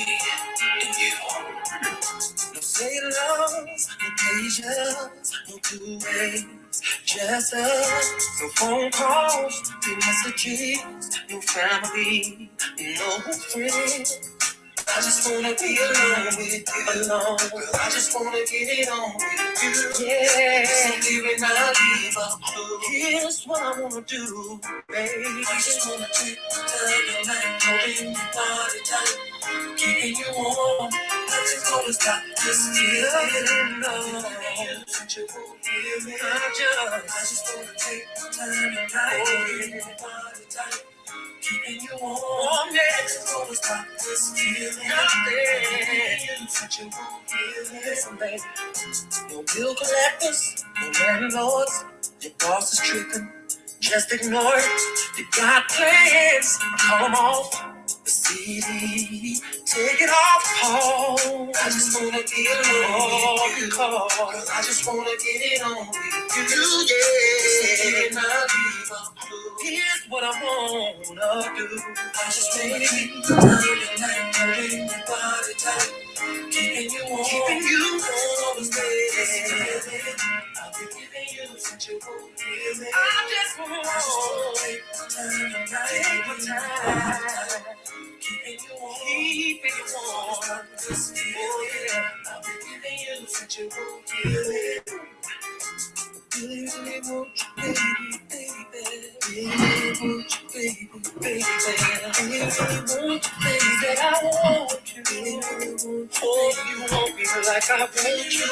and you. No sailors, no patience, no two ways, just us. No phone calls, no messages, no family, no friends. I just wanna be alone with you, alone. Girl, I just wanna get it on with you. Yeah, so leaving I leave a clue. Here's what I wanna do, baby. I just wanna take the time tonight, holding your body tight, keeping you warm. Nothing's gonna stop this feeling, no. Such a good feeling. I just wanna take the time tonight, holding your body tight, keeping you warm, yeah. It's always got this feeling. Nothing. Such a good feeling. Listen, baby. No bill collectors, no landlords. Your boss is tripping. Just ignore it. You got plans. Call them off. The CD. Take it off, Paul. I just wanna be alone with you. Girl, I just wanna get it on with you. Yeah. So I'll leave a clue. Here's what I wanna do. I just wanna keep the time tonight, holding your body tight, keeping you warm, baby. I'll be giving you such a good feeling. I just wanna take the time tonight, take my time, keeping you warm, this feeling. I'll be giving you such a good feeling. Really, really want you, baby, baby. Really, really want you, baby, baby. Really, really want you, baby. That I want you. Really, really want you. Oh, you want me like I want you,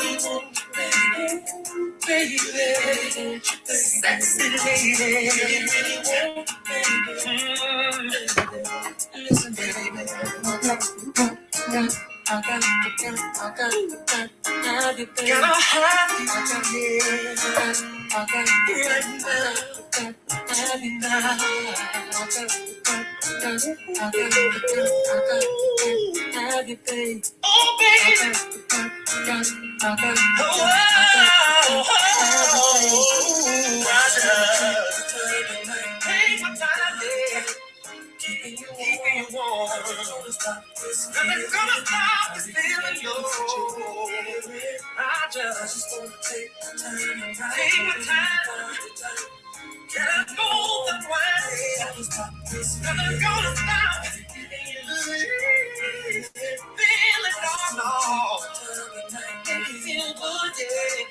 baby, baby. Sexy lady. Really, really want you, baby. Listen, baby. I got you, I got you, have you, baby. Gotta have you, I got you right now. Have you now. Have you, baby. Oh, baby. Take my time, yeah. Keeping you warm. Nothing's gonna stop this feeling, no. I just wanna take my time and take my time. Can I go the way? Nothing's gonna stop this feeling, no. Make you feel good, yeah.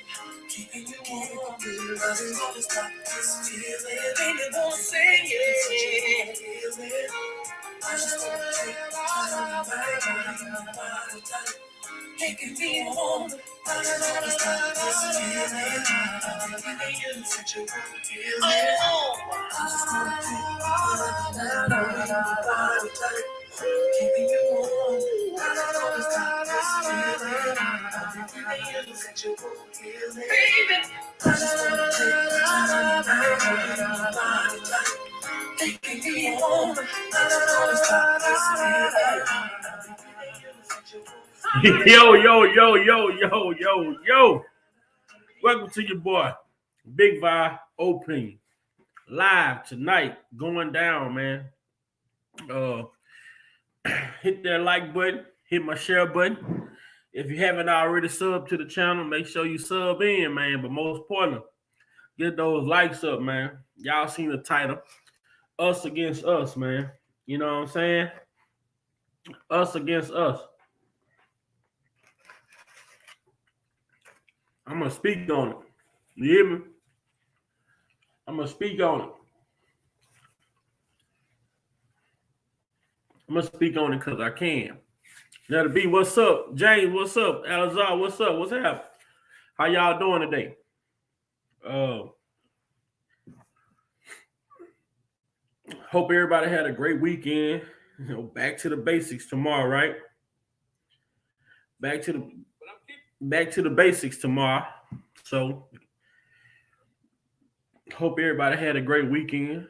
Keeping you warm, nothing's gonna stop this feeling. Baby, won't sing it. I just wanna take my time, making me warm. Nothing's gonna stop this feeling. Giving you such a good feeling. I just wanna take my time, keeping you warm. Nothing's gonna stop this feeling. Giving you such a good feeling. Baby, I just wanna take my time, keeping me warm. Nothing's gonna stop this feeling. Yo. Welcome to your boy, Big Vi Open, live tonight, going down, man. Hit that like button, hit my share button. If you haven't already subbed to the channel, make sure you sub in, man. But most importantly, get those likes up, man. Y'all seen the title, Us Against Us, man. You know what I'm saying? Us against us. I'm going to speak on it. You hear me? I'm going to speak on it. I'm going to speak on it because I can. Now, to be, what's up? James, what's up? Alazar, what's up? What's happening? How y'all doing today? Hope everybody had a great weekend. You know, back to the basics tomorrow, right? Back to the basics tomorrow. So, hope everybody had a great weekend.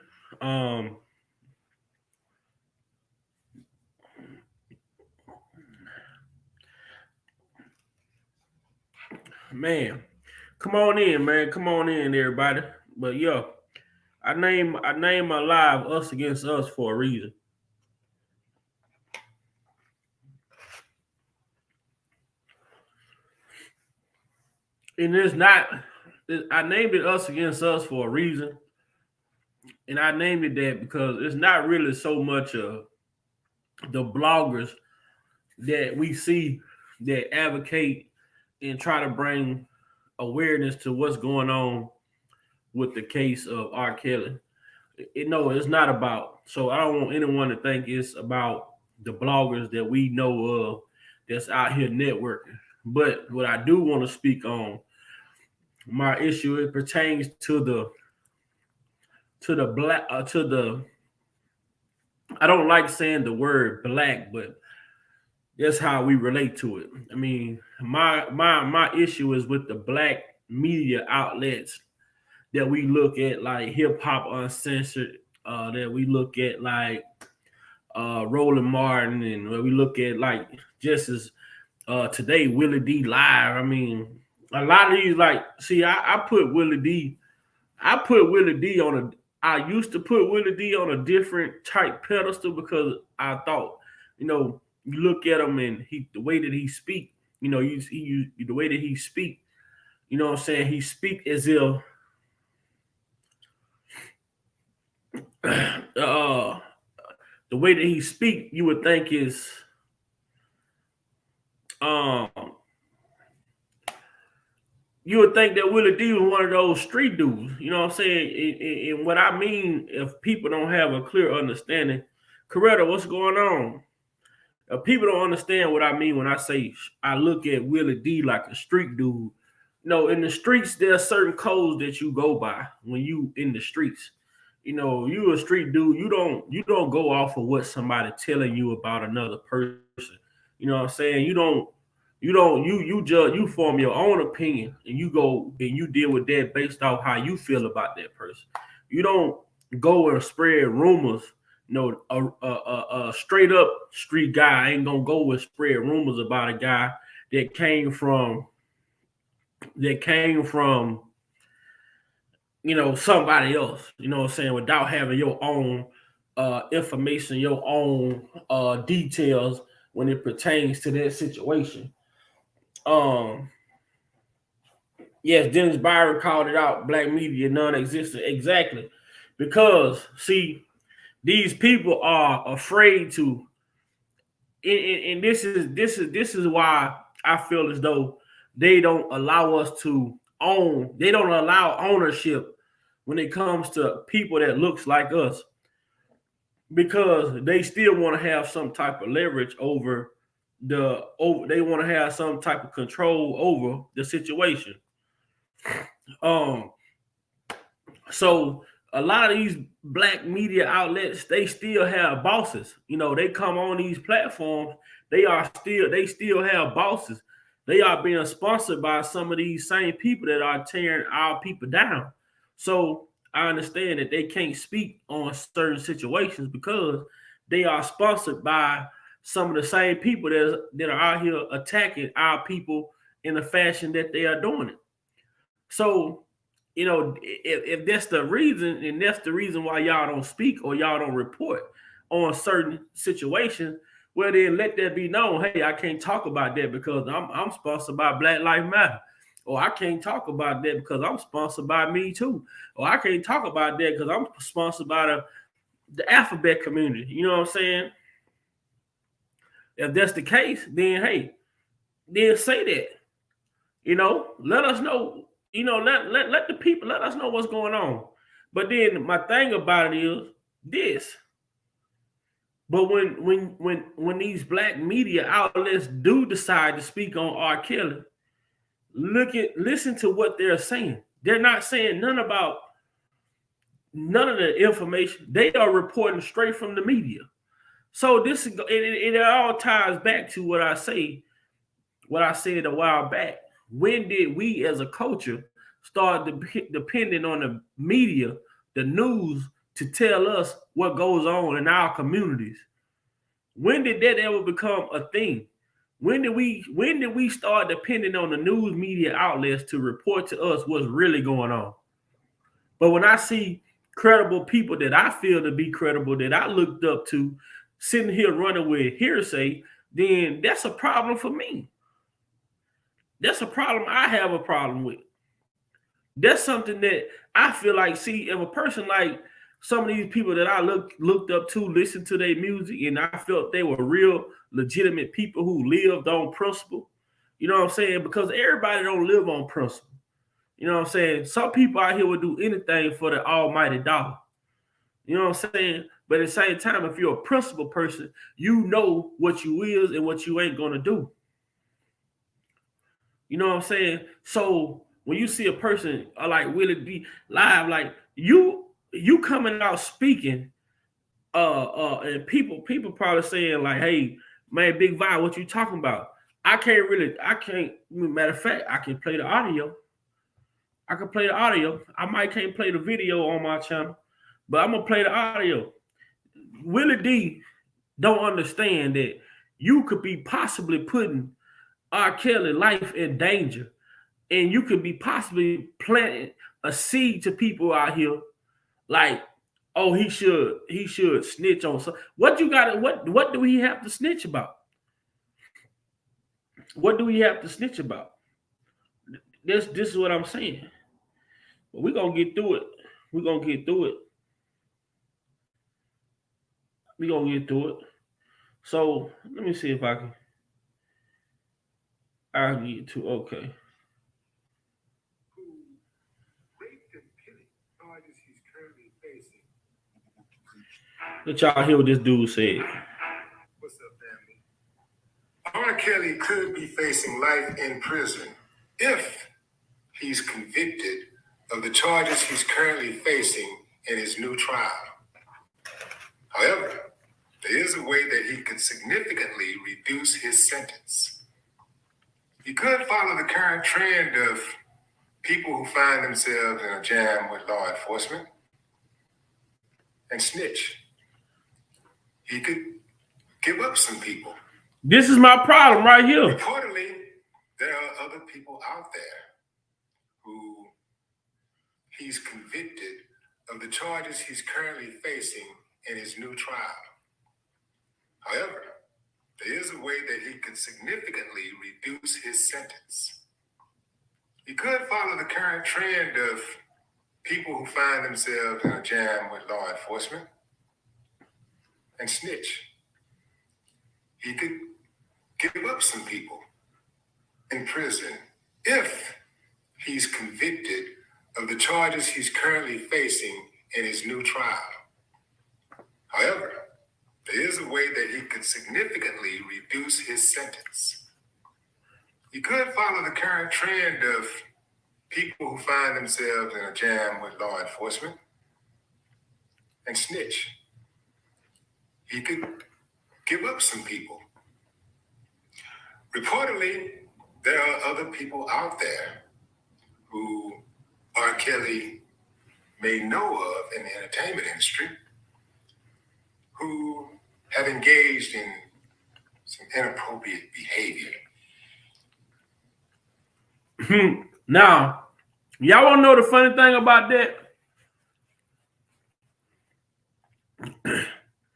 Man, come on in, man. Come on in, everybody. But yo, I name my live Us Against Us for a reason. And it's not. I named it "Us Against Us" for a reason, and I named it that because it's not really so much the bloggers that we see that advocate and try to bring awareness to what's going on with the case of R. Kelly. No, it's not about. So I don't want anyone to think it's about the bloggers that we know of that's out here networking. But what I do want to speak on, my issue, it pertains to the black to the. I don't like saying the word black, but that's how we relate to it. I mean, my issue is with the black media outlets that we look at, like Hip Hop Uncensored, that we look at like Roland Martin, and where we look at like just as today Willie D Live. I mean, a lot of these, like, see, I put Willie D. I put Willie D on a. I used to put Willie D on a different type pedestal because I thought, you look at him and the way that he speak, the way that he speak, what I'm saying, he speak as if the way that he speak, you would think is um you would think that Willie D was one of those street dudes. You know what I'm saying? And what I mean, if people don't have a clear understanding, Coretta, what's going on? If people don't understand what I mean when I say I look at Willie D like a street dude. No, in the streets, there are certain codes that you go by when you in the streets. You a street dude. You don't go off of what somebody telling you about another person. You know what I'm saying? You form your own opinion and you go and you deal with that based off how you feel about that person. You don't go and spread rumors. A straight up street guy ain't gonna go and spread rumors about a guy that came from somebody else. You know what I'm saying? Without having your own information, your own details when it pertains to that situation. Um, yes, Dennis Byron called it out. Black media non-existent. Exactly, because see, these people are afraid to, and this is why I feel as though they don't allow us to own. They don't allow ownership when it comes to people that looks like us, because they still want to have some type of leverage over they want to have some type of control over the situation. Um, so a lot of these black media outlets, they still have bosses. They come on these platforms, they still have bosses. They are being sponsored by some of these same people that are tearing our people down. So I understand that they can't speak on certain situations because they are sponsored by some of the same people that are out here attacking our people in the fashion that they are doing it. So, if that's the reason, and that's the reason why y'all don't speak or y'all don't report on certain situations, well, then let that be known. Hey, I can't talk about that because I'm sponsored by Black Lives Matter. Or I can't talk about that because I'm sponsored by Me Too. Or I can't talk about that because I'm sponsored by the alphabet community. You know what I'm saying? If that's the case, then hey, then say that. Let us know. Let the people, let us know what's going on. But then my thing about it is this. But when these black media outlets do decide to speak on R. Kelly, listen to what they're saying. They're not saying none about none of the information. They are reporting straight from the media. So it all ties back to what I said a while back. When did we as a culture start depending on the media, the news, to tell us what goes on in our communities? When did that ever become a thing? When did we start depending on the news media outlets to report to us what's really going on? But when I see credible people that I feel to be credible, that I looked up to, sitting here running with hearsay, then that's a problem for me. That's a problem I have a problem with. That's something that I feel like, see, if a person like some of these people that I looked up to, listened to their music, and I felt they were real legitimate people who lived on principle, you know what I'm saying? Because everybody don't live on principle. You know what I'm saying? Some people out here would do anything for the almighty dollar. You know what I'm saying? But at the same time, if you're a principled person, you know what you is and what you ain't gonna do. You know what I'm saying? So when you see a person like Willie D live, like you coming out speaking, and people probably saying like, hey, man, Big Vi, what you talking about? I can't, matter of fact, I can play the audio. I can play the audio. I might can't play the video on my channel, but I'm gonna play the audio. Willie D don't understand that you could be possibly putting R. Kelly life in danger, and you could be possibly planting a seed to people out here like, oh, he should snitch on some. What you got? What do we have to snitch about? What do we have to snitch about? This is what I'm saying. But we're gonna get through it. We're gonna get through it. We're gonna get through it. So let me see if I can get to okay. Let y'all hear what this dude said. What's up, family? R. Kelly could be facing life in prison if he's convicted of the charges he's currently facing in his new trial. However, there is a way that he could significantly reduce his sentence. He could follow the current trend of people who find themselves in a jam with law enforcement and snitch. He could give up some people. This is my problem right here. Reportedly, there are other people out there who he's convicted of the charges he's currently facing in his new trial. However, there is a way that he could significantly reduce his sentence. He could follow the current trend of people who find themselves in a jam with law enforcement and snitch. He could give up some people in prison if he's convicted of the charges he's currently facing in his new trial. However, there is a way that he could significantly reduce his sentence. He could follow the current trend of people who find themselves in a jam with law enforcement and snitch. He could give up some people. Reportedly, there are other people out there who R. Kelly may know of in the entertainment industry who have engaged in some inappropriate behavior. Now, y'all want to know the funny thing about that?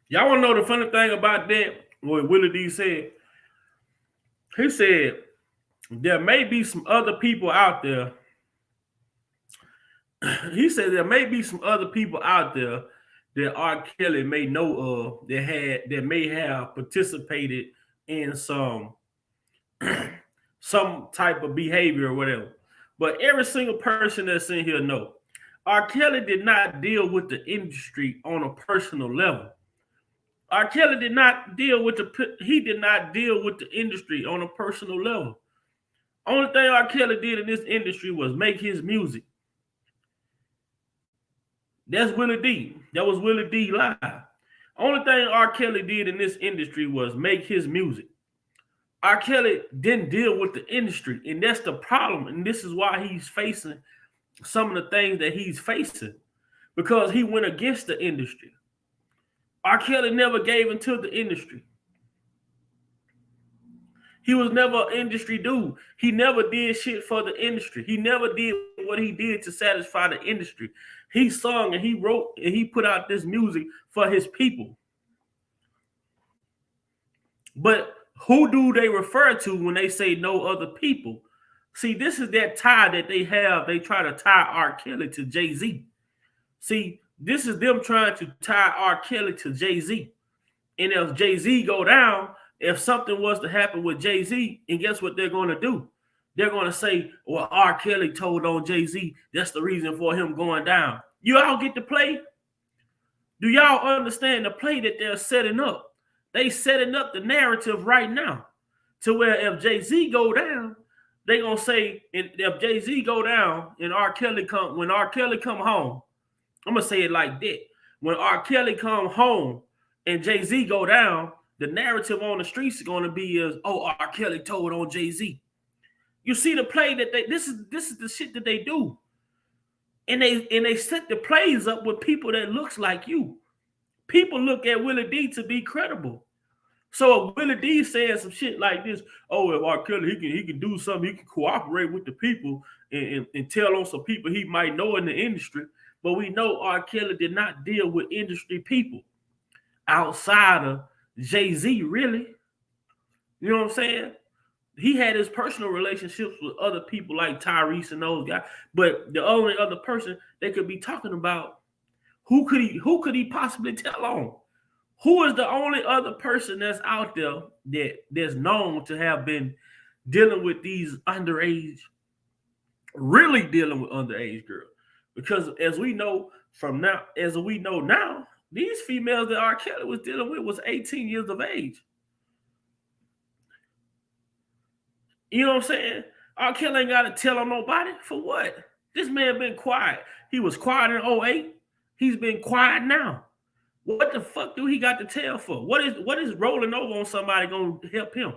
Y'all want to know the funny thing about that? What Willie D said? He said, there may be some other people out there. He said there may be some other people out there that R. Kelly may know of that may have participated in some type of behavior or whatever. But every single person that's in here know R. Kelly did not deal with the industry on a personal level. R. Kelly did not deal with the industry on a personal level. Only thing R. Kelly did in this industry was make his music. That's Willie D. That was Willie D live. Only thing R. Kelly did in this industry was make his music. R. Kelly didn't deal with the industry, and that's the problem. And this is why he's facing some of the things that he's facing, because he went against the industry. R. Kelly never gave into the industry. He was never an industry dude. He never did shit for the industry. He never did what he did to satisfy the industry. He sung and he wrote and he put out this music for his people. But who do they refer to when they say no other people? See, this is that tie that they have. They try to tie R. Kelly to Jay-Z. See, this is them trying to tie R. Kelly to Jay-Z. And if Jay-Z go down, if something was to happen with Jay-Z, and guess what they're going to do? They're going to say, well, R. Kelly told on Jay-Z. That's the reason for him going down. You all get to play? Do y'all understand the play that they're setting up? They setting up the narrative right now to where if Jay-Z go down, they going to say, if Jay-Z go down and when R. Kelly come home, I'm going to say it like that. When R. Kelly come home and Jay-Z go down, the narrative on the streets is going to be R. Kelly told on Jay-Z. You see the play that this is the shit that they do. And they set the plays up with people that looks like you. People look at Willie D to be credible. So if Willie D says some shit like this, if R. Kelly he can do something, he can cooperate with the people and tell on some people he might know in the industry. But we know R. Kelly did not deal with industry people outside of Jay-Z, really. You know what I'm saying? He had his personal relationships with other people like Tyrese and those guys. But the only other person they could be talking about, who could he possibly tell on? Who is the only other person that's out there that's known to have been dealing with these underage, really dealing with underage girls? Because as we know now, these females that R. Kelly was dealing with was 18 years of age. You know what I'm saying? R. Kelly ain't got to tell on nobody. For what? This man been quiet. He was quiet in 2008. He's been quiet now. What the fuck do he got to tell for? What is rolling over on somebody going to help him?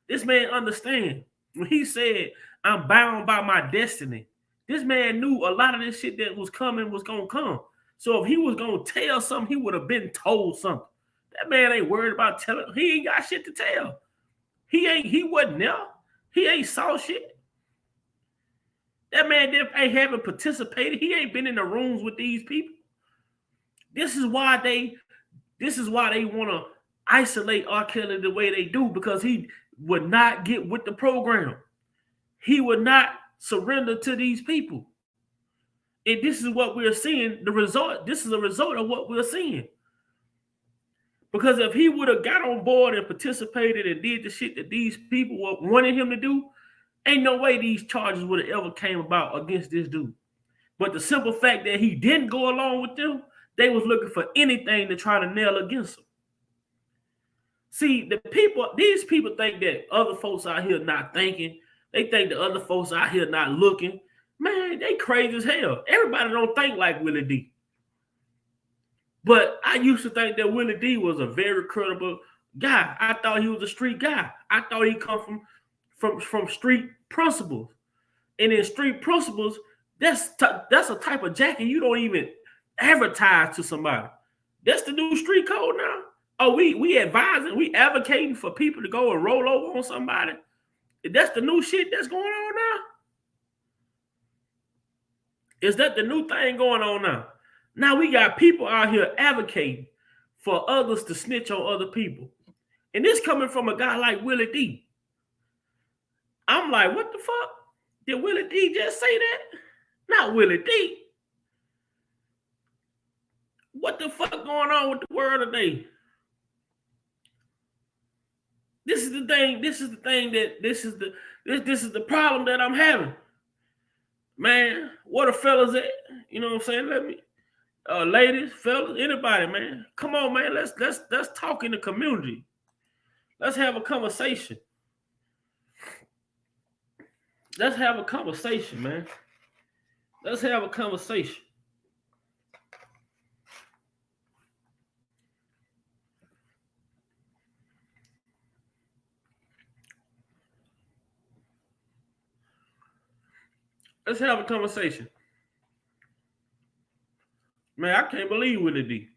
This man understand. When he said, I'm bound by my destiny, this man knew a lot of this shit that was coming was going to come. So if he was going to tell something, he would have been told something. That man ain't worried about telling. He ain't got shit to tell. He wasn't there. He ain't saw shit. That man haven't participated. He ain't been in the rooms with these people. This is why they want to isolate R. Kelly the way they do, because he would not get with the program. He would not surrender to these people. And this is what we're seeing, the result. This is a result of what we're seeing. Because if he would have got on board and participated and did the shit that these people wanted him to do, ain't no way these charges would have ever came about against this dude. But the simple fact that he didn't go along with them, they was looking for anything to try to nail against him. See, these people think that other folks out here not thinking. They think the other folks out here not looking. Man, they crazy as hell. Everybody don't think like Willie D. But I used to think that Willie D was a very credible guy. I thought he was a street guy. I thought he come from street principles. And in street principles, that's a type of jacket you don't even advertise to somebody. That's the new street code now. Oh, we advising, we advocating for people to go and roll over on somebody. That's the new shit that's going on now. Is that the new thing going on now? Now we got people out here advocating for others to snitch on other people. And this coming from a guy like Willie D. I'm like, what the fuck? Did Willie D just say that? Not Willie D. What the fuck going on with the world today? This is the problem that I'm having. Man, what are fellas at? You know what I'm saying? Let me, ladies, fellas, anybody, man. Come on, man. Let's talk in the community. Let's have a conversation. Let's have a conversation, man. Let's have a conversation. Let's have a conversation. Man, I can't believe Willie D.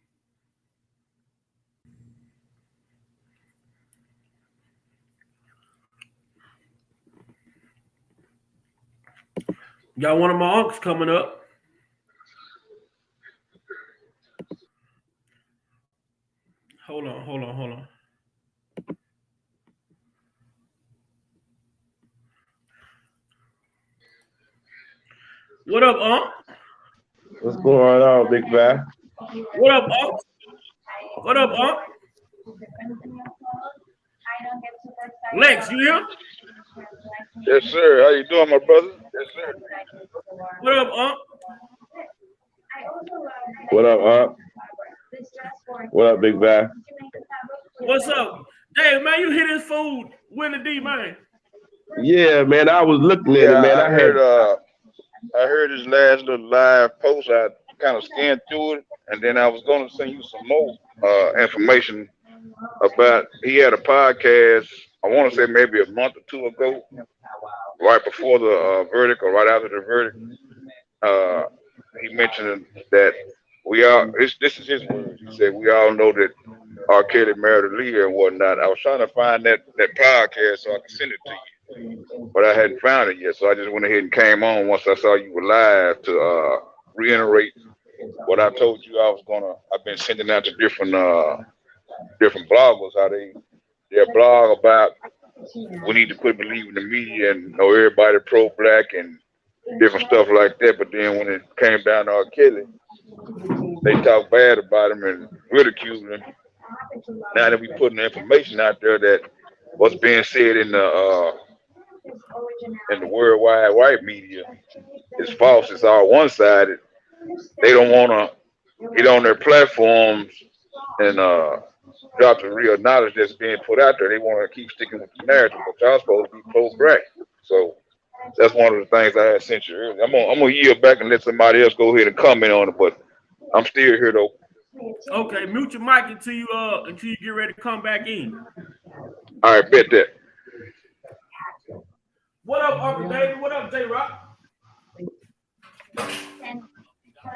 Got one of my uncles coming up. Hold on. What up, Unc? What's going on, Big Guy? What up, Unc? What up, Unc? Lex, you here? Yes, sir. How you doing, my brother? Yes, sir. What up, Unc? What up, What up, Big Guy? What's up? Hey, man, you hear this fool, Willie D, man? Yeah, man, I was looking at it, Yeah, man. I heard his last little live post. I kind of scanned through it, and then I was going to send you some more information about. He had a podcast. I want to say maybe a month or two ago, right before the verdict or right after the verdict. Uh, he mentioned that we all. This is his words. He said we all know that R. Kelly married Aaliyah and whatnot. I was trying to find that podcast so I could send it to you, but I hadn't found it yet. So I just went ahead and came on once I saw you were live to reiterate what I told you I was gonna. I've been sending out to different bloggers how they blog about we need to quit believing the media and know everybody pro-black and different stuff like that. But then when it came down to R. Kelly, they talk bad about him and ridicule him. Now that we putting the information out there that what's being said in the worldwide white media is false, it's all one-sided. They don't want to get on their platforms and drop the real knowledge that's being put out there. They want to keep sticking with the narrative, but y'all supposed to be pro-black. So that's one of the things I had sent you earlier. I'm gonna yield back and let somebody else go ahead and comment on it, but I'm still here though. Okay, mute your mic until you get ready to come back in. All right, bet that. What up, Uncle David? What up, J Rock?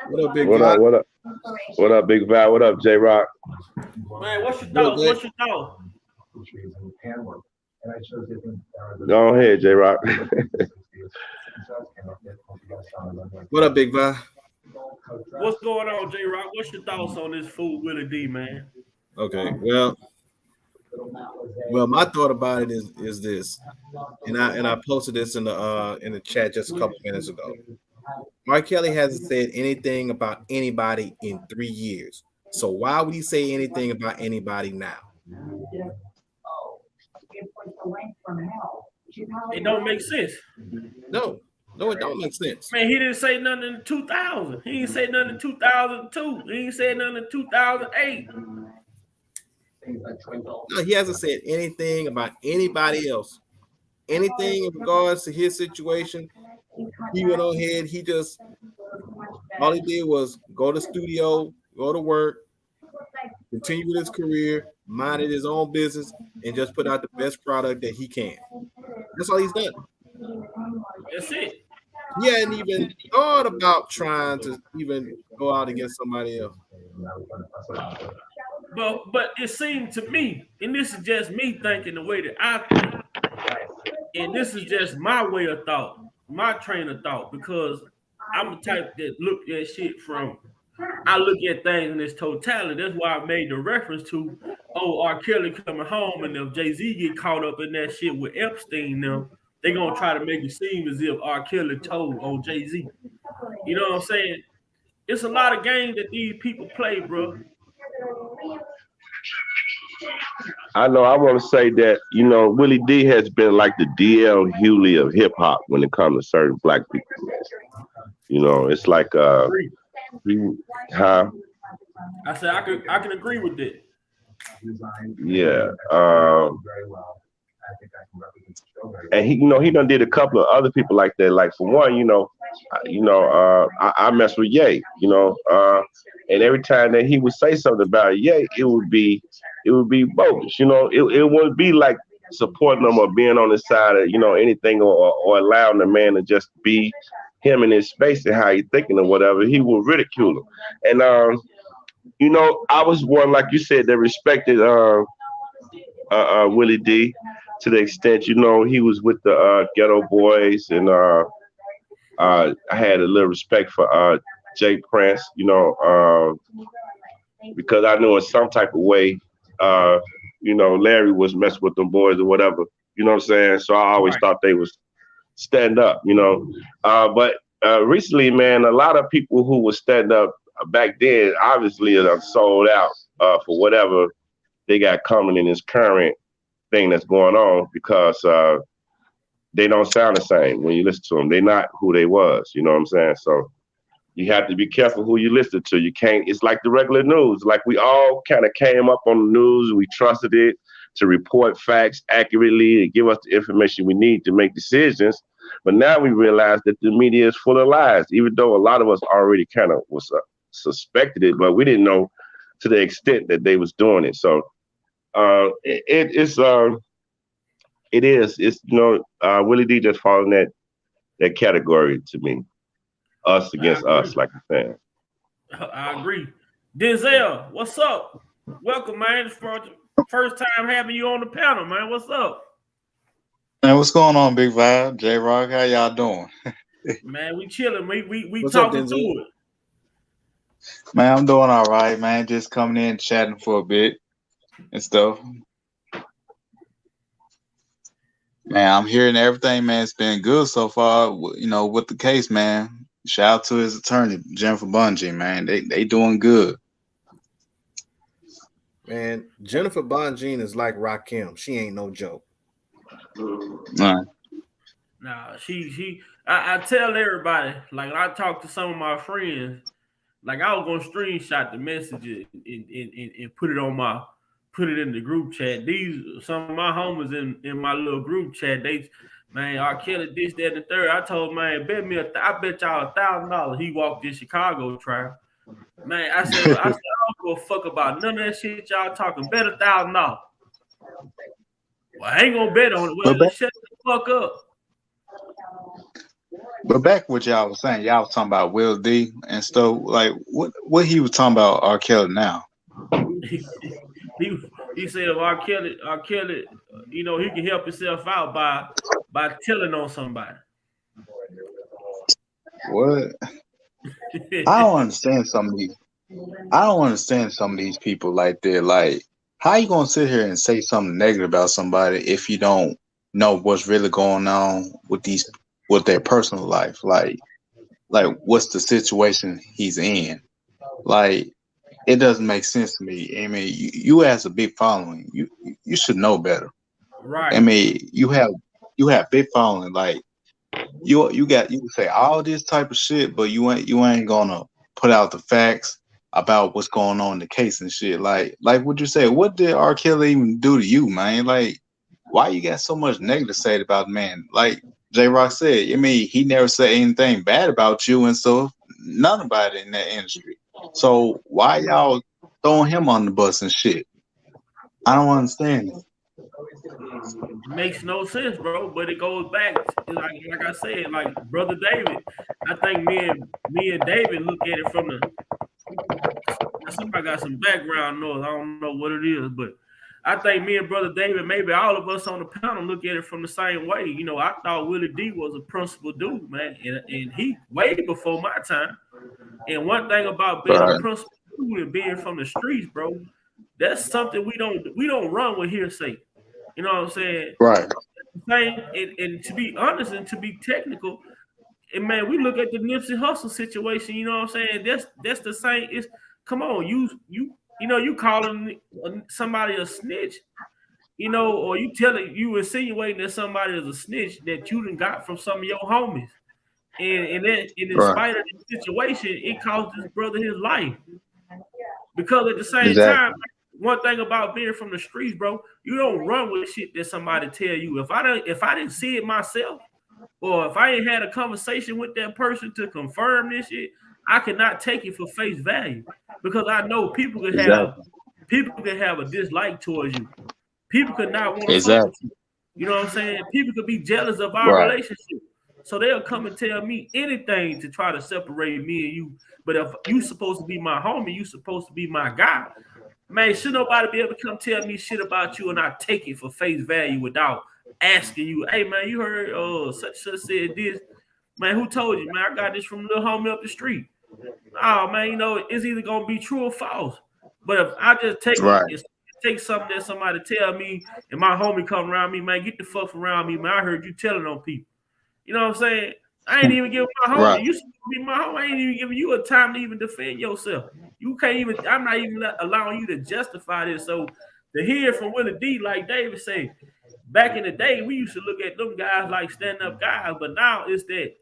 What up, Big What Guy? up? What up? What up, Big Guy? What up, J Rock? Man, what's your thoughts? What's your thoughts? Go ahead, J Rock. What up, Big Guy? What's going on, J Rock? What's your thoughts on this fool Willie D, man? Okay, well, my thought about it is this, and I posted this in the chat just a couple minutes ago. R. Kelly hasn't said anything about anybody in 3 years, so why would he say anything about anybody now? It don't make sense. No, it don't make sense. Man, he didn't say nothing in 2000. He didn't say nothing in 2002. He didn't say nothing in 2008. No, he hasn't said anything about anybody else. Anything in regards to his situation, he went on ahead. He just all he did was go to the studio, go to work, continue with his career, minded his own business, and just put out the best product that he can. That's all he's done. That's it. He hadn't even thought about trying to even go out against somebody else. But it seemed to me, and this is just me thinking the way that I think, and this is just my way of thought, my train of thought, because I'm the type that look at shit I look at things in its totality. That's why I made the reference to, R. Kelly coming home, and if Jay-Z get caught up in that shit with Epstein now, they're going to try to make it seem as if R. Kelly told on Jay-Z. You know what I'm saying? It's a lot of games that these people play, bro. I know. I want to say that Willie D has been like the D.L. Hewley of hip hop when it comes to certain black people. It's like I said I can agree with that. Yeah. And he done did a couple of other people like that. Like for one, I mess with Ye, and every time that he would say something about Ye, it would be bogus. It wouldn't be like supporting him or being on his side of anything or allowing the man to just be him in his space and how he thinking or whatever. He would ridicule him. And I was one, like you said, that respected Willie D to the extent he was with the Ghetto Boys, and I had a little respect for Jay Prince, because I knew in some type of way Larry was messing with them boys or whatever, you know what I'm saying? So I always thought they was stand up, but recently, man, a lot of people who were standing up back then obviously are sold out for whatever they got coming in this current thing that's going on because they don't sound the same when you listen to them. They're not who they was. You know what I'm saying? So you have to be careful who you listen to. You can't. It's like the regular news. Like we all kind of came up on the news. We trusted it to report facts accurately and give us the information we need to make decisions. But now we realize that the media is full of lies, even though a lot of us already kind of was suspected it, but we didn't know to the extent that they was doing it. So it's Willie D just fall in that category to me. Us against us, like I said. I agree. Denzel, what's up? Welcome, man. It's first time having you on the panel, man. What's up? Man, what's going on, Big Vibe? J-Rock, how y'all doing? Man, we chilling. We What's up, talking to Denzel? it. Man, I'm doing all right, man. Just coming in, chatting for a bit and stuff. Man, I'm hearing everything, man. It's been good so far, with the case, man. Shout out to his attorney, Jennifer Bungie, man. They doing good. Man, Jennifer Bonjean is like Rakim. She ain't no joke. Right. Nah, I tell everybody, like I talk to some of my friends, like I was gonna screenshot the messages and put it in the group chat. Some of my homies in my little group chat, man, R. Kelly, this, that, and the third. I told man, I bet y'all $1,000 he walked in Chicago trial. Man, I said, I don't give a fuck about none of that shit y'all talking. Bet $1,000. Well, I ain't gonna bet on it. Well, let's shut the fuck up. But back what y'all was saying, y'all was talking about Will D and stuff. Like what he was talking about R. Kelly now. He said if R. Kelly, he can help himself out by telling on somebody. What? I don't understand some of these people like that. Like, how you gonna sit here and say something negative about somebody if you don't know what's really going on with their personal life? Like what's the situation he's in? Like, it doesn't make sense to me. I mean, you as a big following, you should know better. Right. I mean, you have big following. Like, you can say all this type of shit, but you ain't gonna put out the facts about what's going on in the case and shit. Like what you say, what did R. Kelly even do to you, man? Like, why you got so much negative to say about the man? Like J-Rock said, I mean, he never said anything bad about you and stuff. None about it in that industry. So why y'all throwing him on the bus and shit? I don't understand it. It makes no sense, bro. But it goes back, like I said, like Brother David. I think me and David look at it from somebody got some background noise. I don't know what it is, but I think me and Brother David, maybe all of us on the panel, look at it from the same way. I thought Willie D was a principled dude, man, and he way before my time. And one thing about being a principled dude and being from the streets, bro, that's something we don't run with hearsay. You know what I'm saying? Right. And to be honest and to be technical, and man, we look at the Nipsey Hussle situation. You know what I'm saying? That's the same. It's come on, you calling somebody a snitch, or you insinuating that somebody is a snitch that you done got from some of your homies, and in spite of the situation, it cost this brother his life. Because at the same time, one thing about being from the streets, bro, you don't run with shit that somebody tell you. If I didn't see it myself, or if I ain't had a conversation with that person to confirm this shit, I cannot take it for face value, because I know people could have a dislike towards you. People could not want to fuck with you. You know what I'm saying? People could be jealous of our relationship. So they'll come and tell me anything to try to separate me and you. But if you supposed to be my homie, you supposed to be my guy. Man, should nobody be able to come tell me shit about you and I take it for face value without asking you, hey man, you heard such said this. Man, who told you? Man, I got this from little homie up the street. Oh man, it's either gonna be true or false. But if I just take something that somebody tell me and my homie come around me, man, get the fuck around me, man. I heard you telling on people. You know what I'm saying? I ain't even giving my homie. Right. You supposed to be my homie. I ain't even giving you a time to even defend yourself. You can't even. I'm not even allowing you to justify this. So to hear from Willie D, like David say, back in the day, we used to look at them guys like stand-up guys, but now it's that,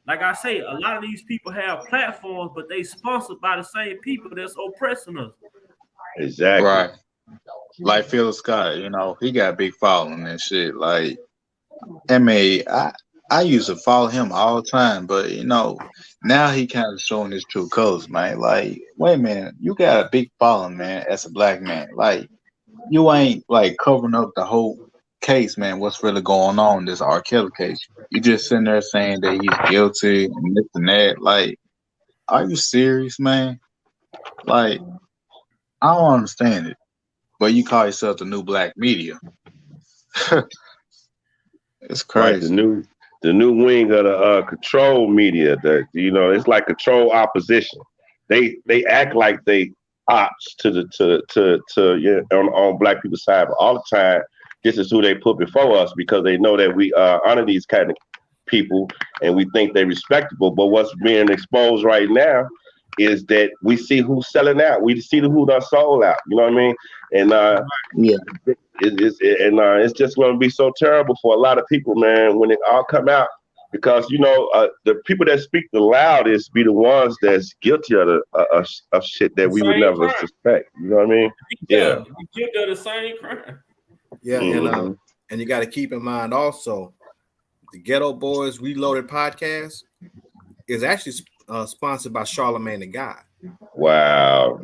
like I say, a lot of these people have platforms, but they sponsored by the same people that's oppressing us. Exactly. Right. Like Phil Scott, you know, he got a big following and shit. Like, I used to follow him all the time, but you know, now he kind of showing his true colors, man. Like, wait a minute, you got a big following, man, as a black man. Like, you ain't like covering up the whole case, man. What's really going on in this R. Kelly case? You just sitting there saying that he's guilty and this and that. Like, are you serious, man? Like, I don't understand it. But you call yourself the new black media. It's Right. crazy. The new wing of the control media. That it's like control opposition. They act like they ops on black people's side, but all the time this is who they put before us because they know that we honor these kind of people and we think they're respectable. But what's being exposed right now is that we see who's selling out. We see who done sold out. You know what I mean? And Yeah. it's just going to be so terrible for a lot of people, man, when it all come out. Because the people that speak the loudest be the ones that's guilty of shit that we would never suspect. You know what I mean? Yeah. Guilty of the same crime. Yeah, and you got to keep in mind also, the Ghetto Boys Reloaded podcast is actually sponsored by Charlemagne the God. Wow.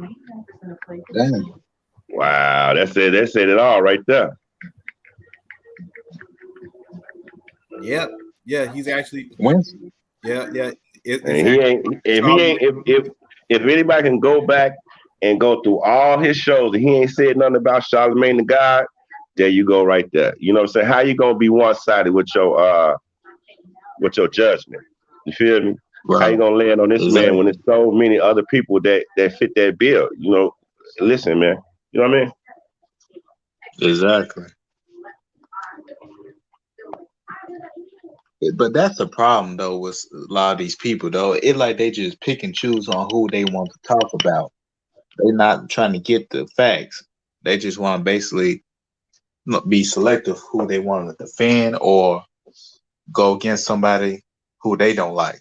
Damn. Wow. That's it. That said it all right there. Yep. Yeah, he's actually. Yeah. If anybody can go back and go through all his shows and he ain't said nothing about Charlemagne the God, there you go right there. You know what I'm saying? How you gonna be one-sided with your judgment? You feel me? Right. How you gonna land on this man when there's so many other people that fit that bill? Listen, man. You know what I mean? Exactly. But that's the problem though with a lot of these people though. It's like they just pick and choose on who they want to talk about. They're not trying to get the facts. They just want to basically be selective who they want to defend or go against somebody who they don't like.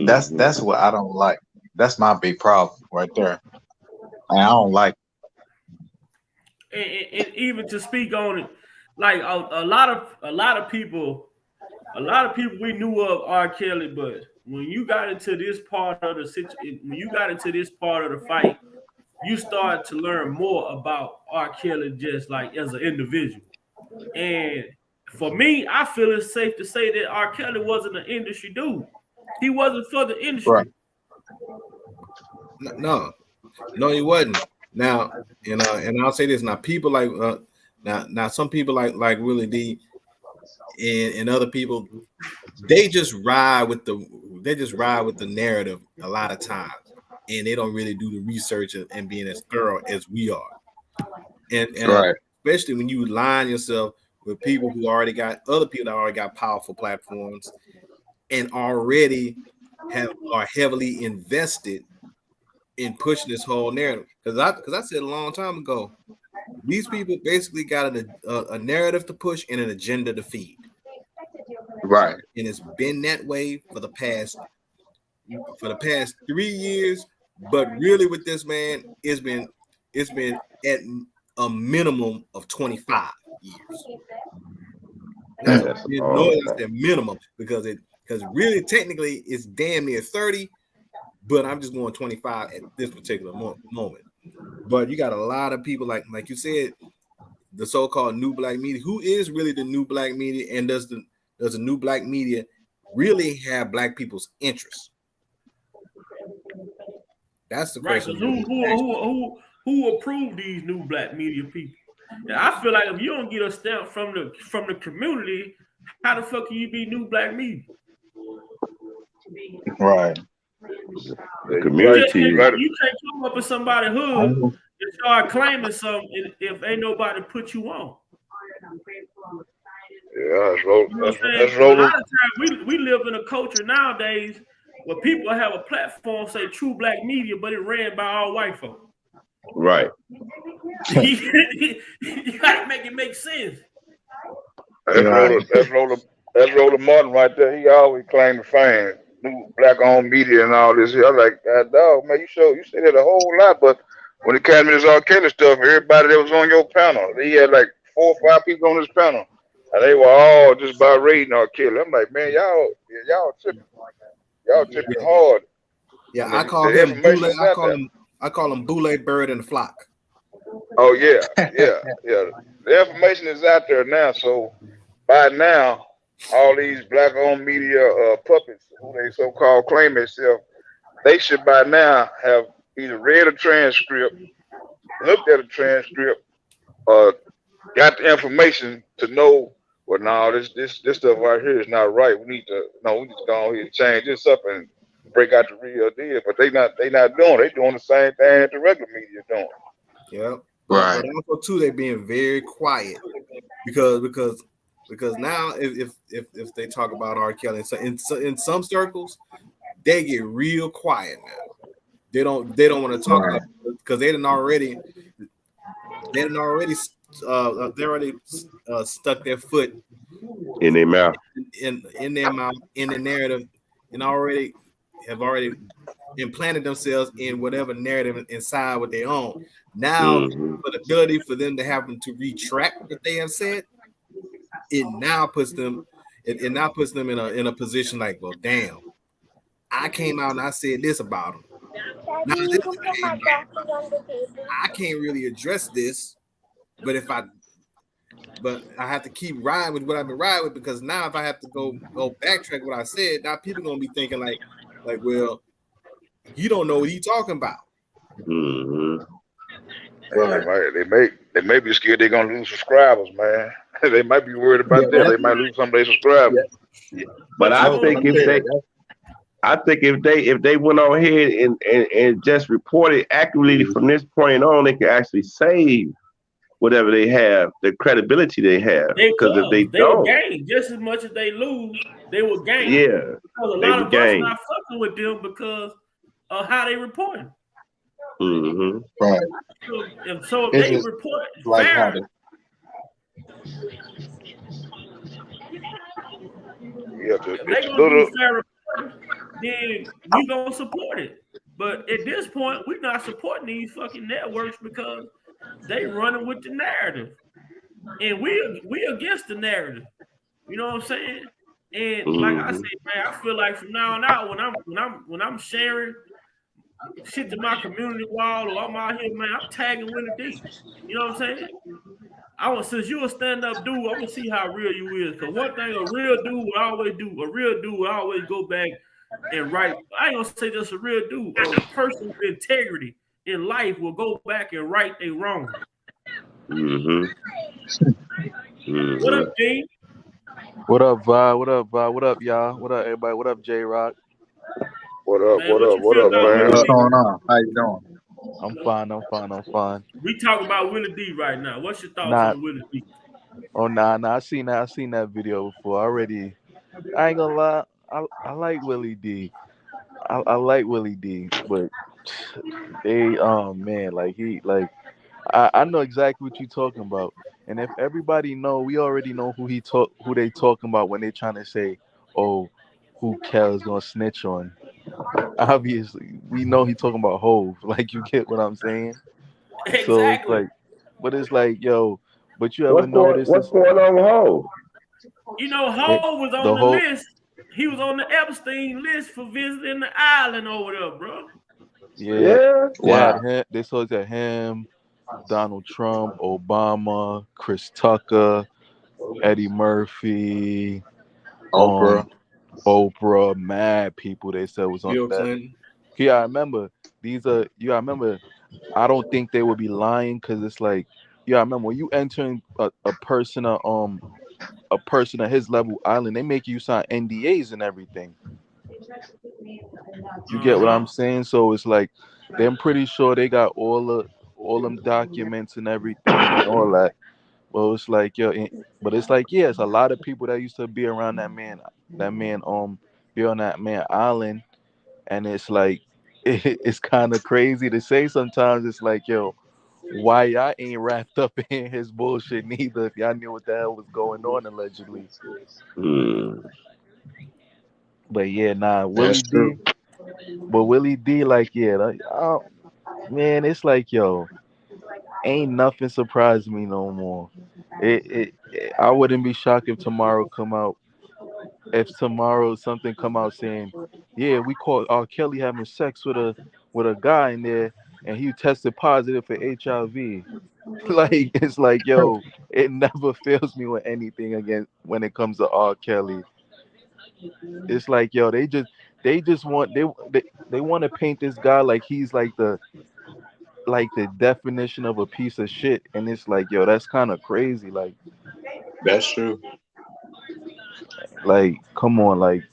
That's what I don't like. That's my big problem right there. And I don't like it. And even to speak on it, like a lot of people we knew of R. Kelly, but when you got into this part of the fight, you start to learn more about R. Kelly just like as an individual. And for me, I feel it's safe to say that R. Kelly wasn't an industry dude. He wasn't for the industry. Right. No, he wasn't. Now, and I'll say this now: people like now some people like Willie D and other people, they just ride with the narrative a lot of times, and they don't really do the research and being as thorough as we are. And right. Especially when you line yourself with people who already got other people that already got powerful platforms and already are heavily invested in pushing this whole narrative. Because I said a long time ago, these people basically got a narrative to push and an agenda to feed. Right. And it's been that way for the past 3 years. But really with this man, it's been at a minimum of 25 years. That's a minimum because really technically it's damn near 30, but I'm just going 25 at this particular moment. But you got a lot of people like you said, the so-called new black media. Who is really the new black media, and does the new black media really have black people's interests? That's the question. Who approved these new black media people? And I feel like if you don't get a stamp from the community, how the fuck can you be new black media? Right. The community. You can't come up with somebody's hood and start claiming something if ain't nobody put you on. that's You know what I'm saying? that's A lot rolling. of times we live in a culture nowadays where people have a platform say true black media, but it ran by all white folk. Right. You gotta make it make sense. That's Right. Roller Martin right there. He always claimed the fame, new black owned media and all this. I'm like, God dog, man, you said it a whole lot, but when it came to this R. Kelly stuff, everybody that was on your panel, he had like 4 or 5 people on this panel, and they were all just about rating R. Kelly. I'm like, man, y'all tripping hard. Yeah, I I mean, call the him Boule. information is out there. I call him Boule Bird and the Flock. Oh yeah. The information is out there now. So by now, all these black-owned media puppets, who they so-called claim themselves, they should by now have either read a transcript, looked at a transcript, or got the information to know. Well, no, this stuff right here is not right. We need to go on here and change this up and break out the real deal. But they not doing. They doing the same thing that the regular media doing. Yeah, Right. but also too, they're being very quiet because now if they talk about R. Kelly, so in some circles, they get real quiet now. They don't want to talk about it because they already stuck their foot In their mouth. in their mouth, in the narrative, and already implanted themselves in whatever narrative inside what they own. Now, for the ability for them to have them to retract what they have said, it now puts them in a position like, well, damn, I came out and I said this about him. Now this I can't really address this, but I have to keep riding with what I've been riding with, because now if I have to go backtrack what I said, now people gonna be thinking like, well, you don't know what he's talking about. Mm-hmm. They may be scared they're gonna lose subscribers, man. They might be worried about that. They might lose some of their subscribers. Yeah. But I think if they went on ahead and just reported accurately from this point on, they could actually save whatever they have, the credibility they have. Because if they will don't, gain just as much as they lose. They will gain. Yeah, because a lot of us not fucking with them because of how they report. Mm-hmm. Right. So if they report like fair, if they gonna do fair reporting, then we gonna support it. But at this point, we're not supporting these fucking networks because they running with the narrative, and we against the narrative. You know what I'm saying? And like I say, man, I feel like from now on out, when I'm sharing shit to my community wall or I'm out here, man, I'm tagging Willie D. You know what I'm saying? Since you a stand-up dude, I want to see how real you is. Cause one thing a real dude would always go back and write. I ain't gonna say just a real dude, a person with integrity in life will go back and right they wrong. Mm-hmm. What up, G? What up, Vi? What up, Vi? What up, y'all? What up, everybody? What up, J Rock? What up, man, what up, man? What's going on? How you doing? I'm fine. We talking about Willie D right now. What's your thoughts on Willie D? Oh, nah. I seen that video before already. I ain't gonna lie. I like Willie D. I like Willie D, but they man, I know exactly what you're talking about. And if everybody know, we already know who they talking about when they trying to say, oh, who Kel's gonna snitch on. Obviously, we know he talking about Hove. Like, you get what I'm saying? Exactly. So it's like, yo, but you ever notice what's going on with Hove? You know, Hove was on the list. He was on the Epstein list for visiting the island over there, bro. Yeah. Wow. They told that him, Donald Trump, Obama, Chris Tucker, Eddie Murphy, Oprah, mad people they said was on Bill that. Clinton. Yeah, I remember. I don't think they would be lying, because it's like, I remember when you entering a person at his level island, they make you sign NDAs and everything. You get what I'm saying? So it's like, I'm pretty sure they got all them documents and everything and all that. Well, it's like yo, but it's like yeah, it's a lot of people that used to be around that man, be on that man island, and it's like it's kind of crazy to say sometimes. It's like yo, why y'all ain't wrapped up in his bullshit neither? If y'all knew what the hell was going on allegedly. Mm. But yeah, nah, That's Willie true. D. But Willie D, like yeah, like, man, it's like yo, ain't nothing surprised me no more. I wouldn't be shocked if tomorrow come out. If tomorrow something come out saying, yeah, we caught R. Kelly having sex with a guy in there, and he tested positive for HIV. Like it's like yo, it never fails me with anything again when it comes to R. Kelly. It's like yo, they just want they want to paint this guy like he's like the definition of a piece of shit, and it's like yo, that's kind of crazy. That's true. Like come on, like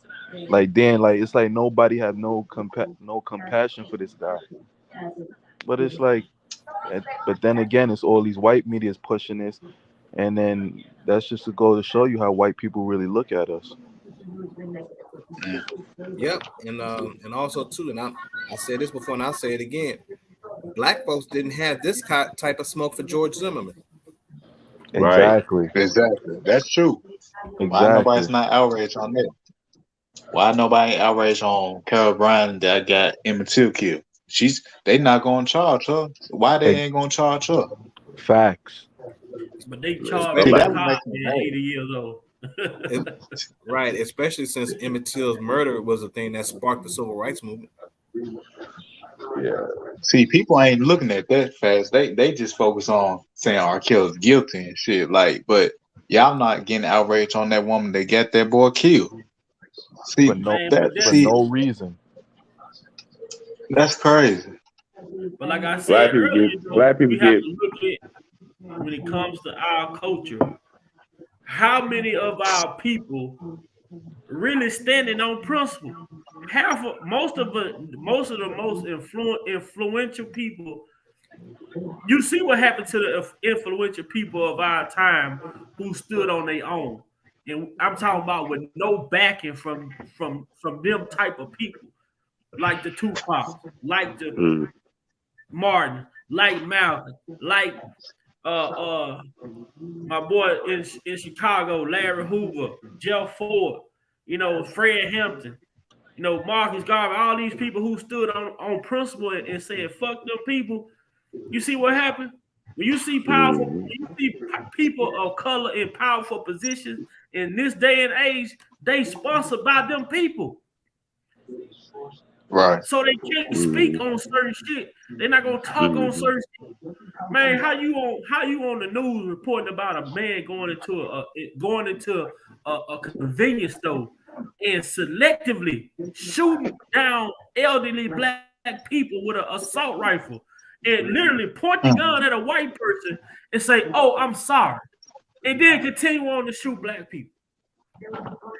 then like it's like nobody have no compassion for this guy. But it's like, but then again, it's all these white media's pushing this, and then that's just to go to show you how white people really look at us. Yep, and also too, and I said this before, and I'll say it again. Black folks didn't have this type of smoke for George Zimmerman. Right. Exactly. Exactly. That's true. Why Exactly. nobody's not outraged on that? Why nobody outraged on Carol Bryan that got Emmett Till killed? They not gonna charge her. Why they Ex- ain't gonna charge her? Facts. But they charged Especially, See, Billy that would make Cosby me at mad. 80 years old. right, especially since Emmett Till's murder was a thing that sparked the civil rights movement. Yeah. See, people ain't looking at that fast. They just focus on saying R. Kelly's guilty and shit. Like, but y'all not getting outraged on that woman that got that boy killed. For See no Man, but that that's for see no reason. that's crazy. but like I said earlier, though, Black people we have get to look at when it comes to our culture, how many of our people really standing on principle? Most of the most influential people. You see what happened to the influential people of our time who stood on their own, and I'm talking about with no backing from them type of people, like the Tupac, like the mm, Martin, like Malcolm, like uh uh my boy in Chicago, Larry Hoover, Jeff Ford, Fred Hampton, Marcus Garvey, all these people who stood on principle and said, fuck them people. You see what happened? When you see mm, people of color in powerful positions in this day and age, they sponsored by them people. Right. So they can't speak mm, on certain shit. They're not gonna talk on mm, certain shit. Man, how you on the news reporting about a man going into a convenience store and selectively shooting down elderly black people with an assault rifle and literally point the gun at a white person and say, "Oh, I'm sorry," and then continue on to shoot black people.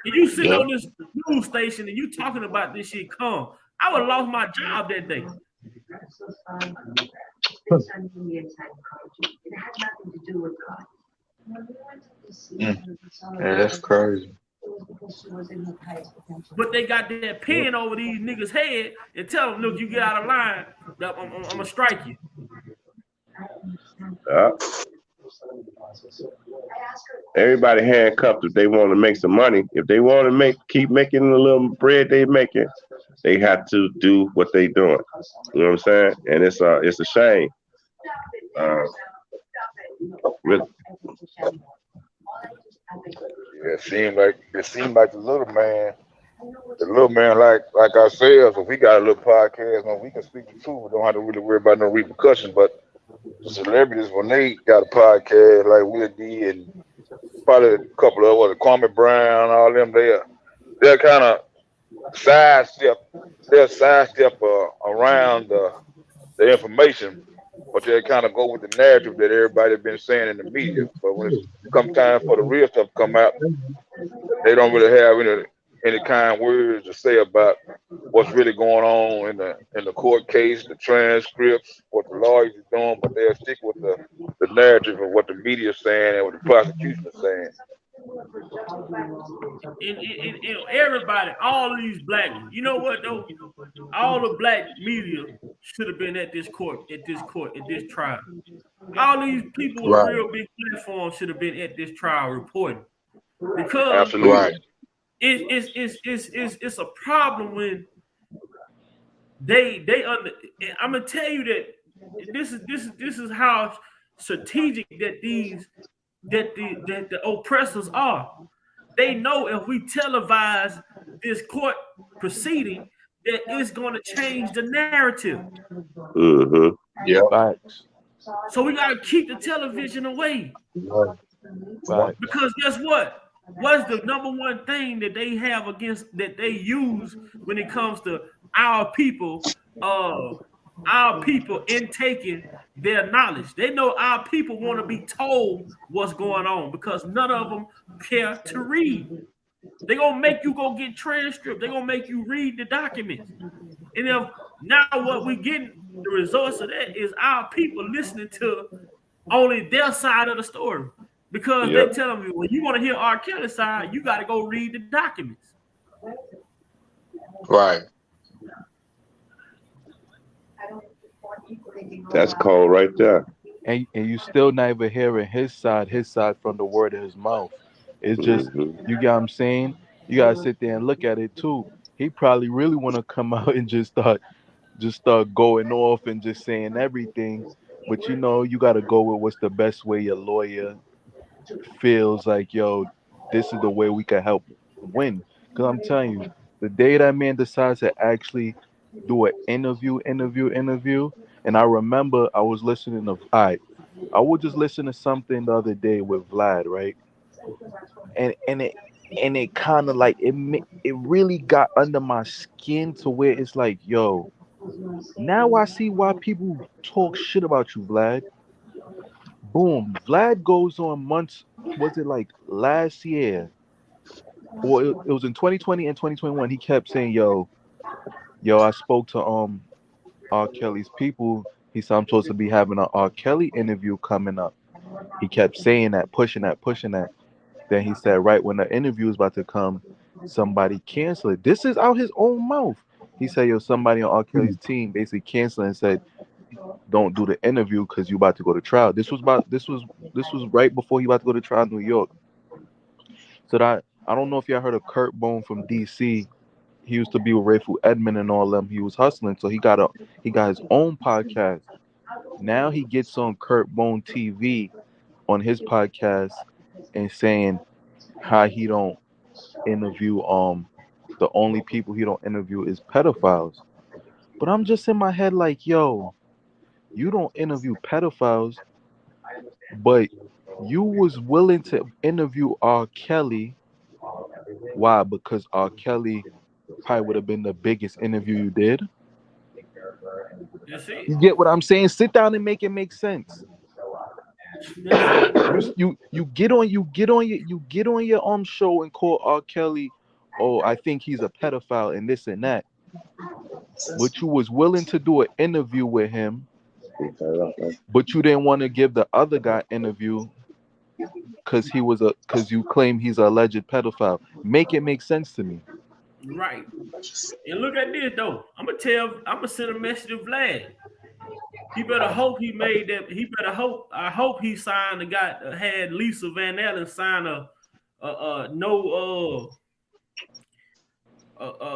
And you sitting Yeah. on this news station and you talking about this shit calm. I would have lost my job that day. Yeah, that's crazy. But they got that pen over these niggas' head and tell them, look, you get out of line, I'm gonna strike you. yeah. Everybody handcuffed if they want to make some money. If they want to keep making the little bread they making, they have to do what they doing. You know what I'm saying? And it's a shame. Really. Yeah, it seemed like the little man like ourselves. If we got a little podcast, man, we can speak the truth. We don't have to really worry about no repercussions. But the celebrities, when they got a podcast like Will D and probably a couple of other Kwame Brown, all them, they're kind of sidestep. They'll sidestep around the information, but they kind of go with the narrative that everybody been saying in the media. But when it's come time for the real stuff to come out, they don't really have any. any kind words to say about what's really going on in the court case, the transcripts, what the lawyers are doing, but they'll stick with the narrative of what the media is saying and what the prosecution is saying. And everybody, all of these black, you know what though? All the black media should have been at this trial. All these people with Right. real big platforms should have been at this trial reporting, because Absolutely. it's a problem when they under. I'm gonna tell you that this is how strategic that the oppressors are. They know if we televise this court proceeding, that it's going to change the narrative. Mm-hmm. Yeah. Facts. So we got to keep the television away. Facts. Because guess what? What's the number one thing that they have that they use when it comes to our people intaking their knowledge? They know our people want to be told what's going on because none of them care to read. They're going to make you go get transcripts. They're going to make you read the documents. And if now what we get, the results of that is our people listening to only their side of the story. Because they tell me, when you want to hear R. Kelly's side, you got to go read the documents. Right. That's cold right there. And you still not even hearing his side from the word of his mouth. It's just, you get what I'm saying? You gotta sit there and look at it too. He probably really want to come out and just start going off and just saying everything. But you gotta go with what's the best way your lawyer feels like, yo, this is the way we can help win. Because I'm telling you, the day that man decides to actually do an interview, and I remember I was listening to, I would just listen to something the other day with Vlad, right? And it kind of like, it really got under my skin to where it's like, yo, now I see why people talk shit about you, Vlad. Boom. Vlad goes on months, was it like last year? Or it was in 2020 and 2021. He kept saying, yo, I spoke to R. Kelly's people. He said, I'm supposed to be having an R. Kelly interview coming up. He kept saying that, pushing that. Then he said, right when the interview is about to come, somebody canceled it. This is out his own mouth. He said, yo, somebody on R. Kelly's team basically canceled and said, don't do the interview because you about to go to trial. This was right before he about to go to trial in New York. So that, I don't know if y'all heard of Kurt Bone from DC. He used to be with Rayful Edmond and all them. He was hustling, so he got his own podcast. Now he gets on Kurt Bone TV on his podcast and saying how he don't interview the only people he don't interview is pedophiles. But I'm just in my head like, yo, you don't interview pedophiles, but you was willing to interview R. Kelly. Why? Because R. Kelly probably would have been the biggest interview you did. You get what I'm saying? Sit down and make it make sense. You get on your show and call R. Kelly, oh, I think he's a pedophile and this and that. But you was willing to do an interview with him, but you didn't want to give the other guy interview because you claim he's an alleged pedophile. Make it make sense to me. Right. And look at this though. I'm gonna send a message to Vlad. He better hope he made that. I hope he signed had Lisa Van Allen sign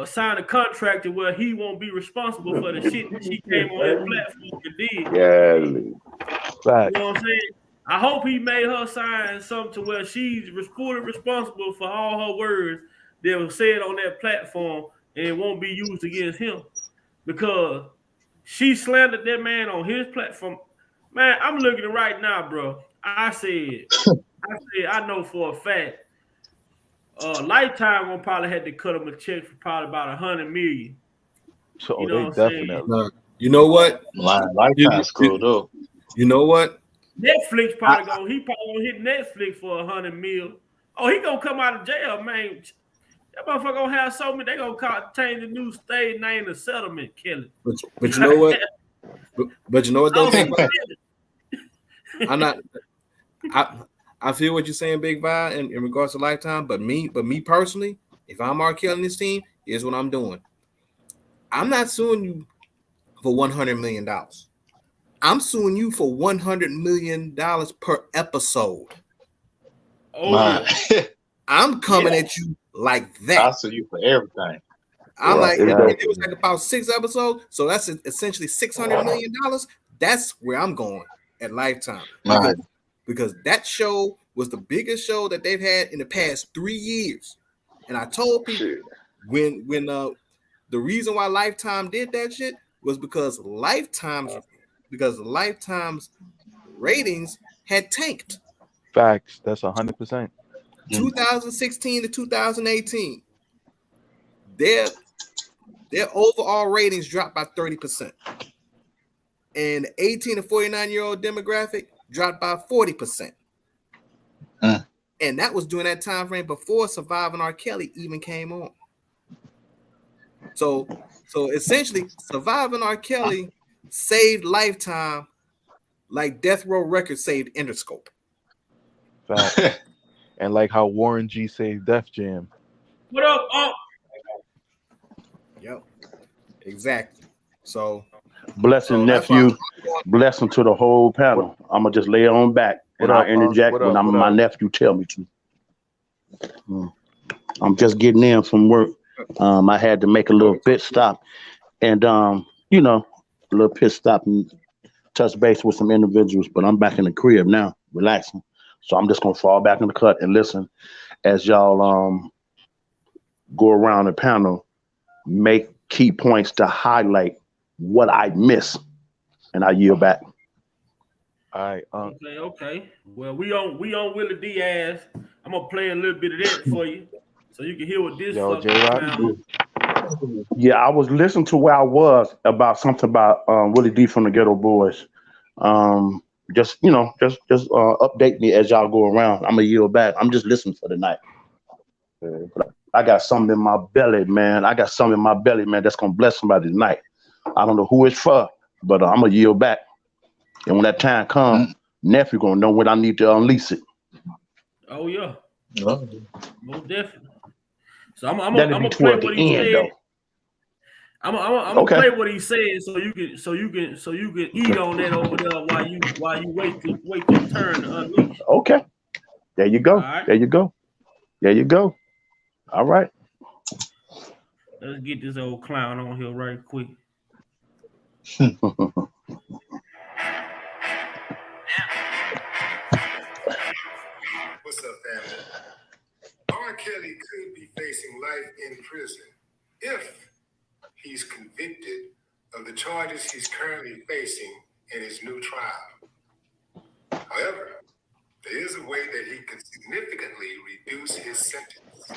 sign a contract to where he won't be responsible for the shit that she came on his platform and did. Yeah. You know what I'm saying? I hope he made her sign something to where she's fully responsible for all her words that were said on that platform, and it won't be used against him because she slandered that man on his platform. Man, I'm looking at right now, bro. I know for a fact, Lifetime will probably had to cut him a check for probably about $100 million. So you know they definitely. You know what? Lifetime screwed up. You know what? Netflix probably gonna hit Netflix for $100 million. Oh, he gonna come out of jail, man. That motherfucker gonna have so many. They gonna change the new stage name to Settlement, Kelly. But you know what? But you know what though? I'm not. I feel what you're saying, Big Vi, in regards to Lifetime. But me personally, if I'm R.kelly in this team, here's what I'm doing. I'm not suing you for $100 million. I'm suing you for $100 million per episode. Oh, yeah. I'm coming at you like that. I'll sue you for everything. I'm Right, like, it was like about 6 episodes, so that's essentially $600 million. That's where I'm going at Lifetime. Because that show was the biggest show that they've had in the past 3 years. And I told people when the reason why Lifetime did that shit was because Lifetime's ratings had tanked. Facts. That's 100%. 2016 to 2018, their overall ratings dropped by 30%. And the 18 to 49-year-old demographic dropped by 40%. And that was during that time frame before Surviving R.kelly even came on. So essentially, Surviving R.kelly saved Lifetime like Death Row Records saved Interscope. Facts. And like how Warren G saved Def Jam. What up, Unc? Yep, exactly. So, blessing, nephew. Blessing to the whole panel. I'm gonna just lay it on back and I'll interject when my nephew tell me to. I'm just getting in from work. I had to make a little pit stop, and a little pit stop and touch base with some individuals. But I'm back in the crib now, relaxing. So I'm just gonna fall back in the cut and listen as y'all go around the panel, make key points to highlight what I miss, and I yield back. All right. Okay. Well, we on Willie Diaz. I'm gonna play a little bit of that for you, so you can hear what this. Yeah, I was listening to where I was about something about Willie D from the Ghetto Boys. Just update me as y'all go around. I'm gonna yield back. I'm just listening for the night. I got something in my belly, man. That's gonna bless somebody tonight. I don't know who it's for, but I'm gonna yield back. And when that time comes, nephew gonna know when I need to unleash it. Oh yeah, most definitely. So I'm gonna play what he said. I'm gonna play what he said, so you can eat on that over there while you wait your turn to unleash. Okay, there you go. Right. There you go. All right. Let's get this old clown on here right quick. What's up, family? R.kelly could be facing life in prison if he's convicted of the charges he's currently facing in his new trial. However, there is a way that he could significantly reduce his sentence.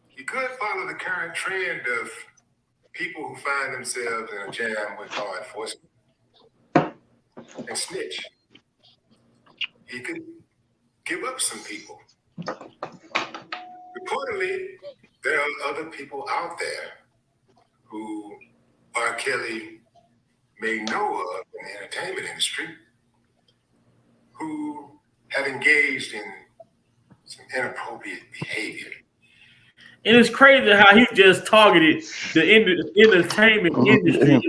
He could follow the current trend of people who find themselves in a jam with law enforcement and snitch. He could give up some people. Reportedly, there are other people out there who R.kelly may know of in the entertainment industry who have engaged in some inappropriate behavior. And it's crazy how he just targeted the entertainment industry.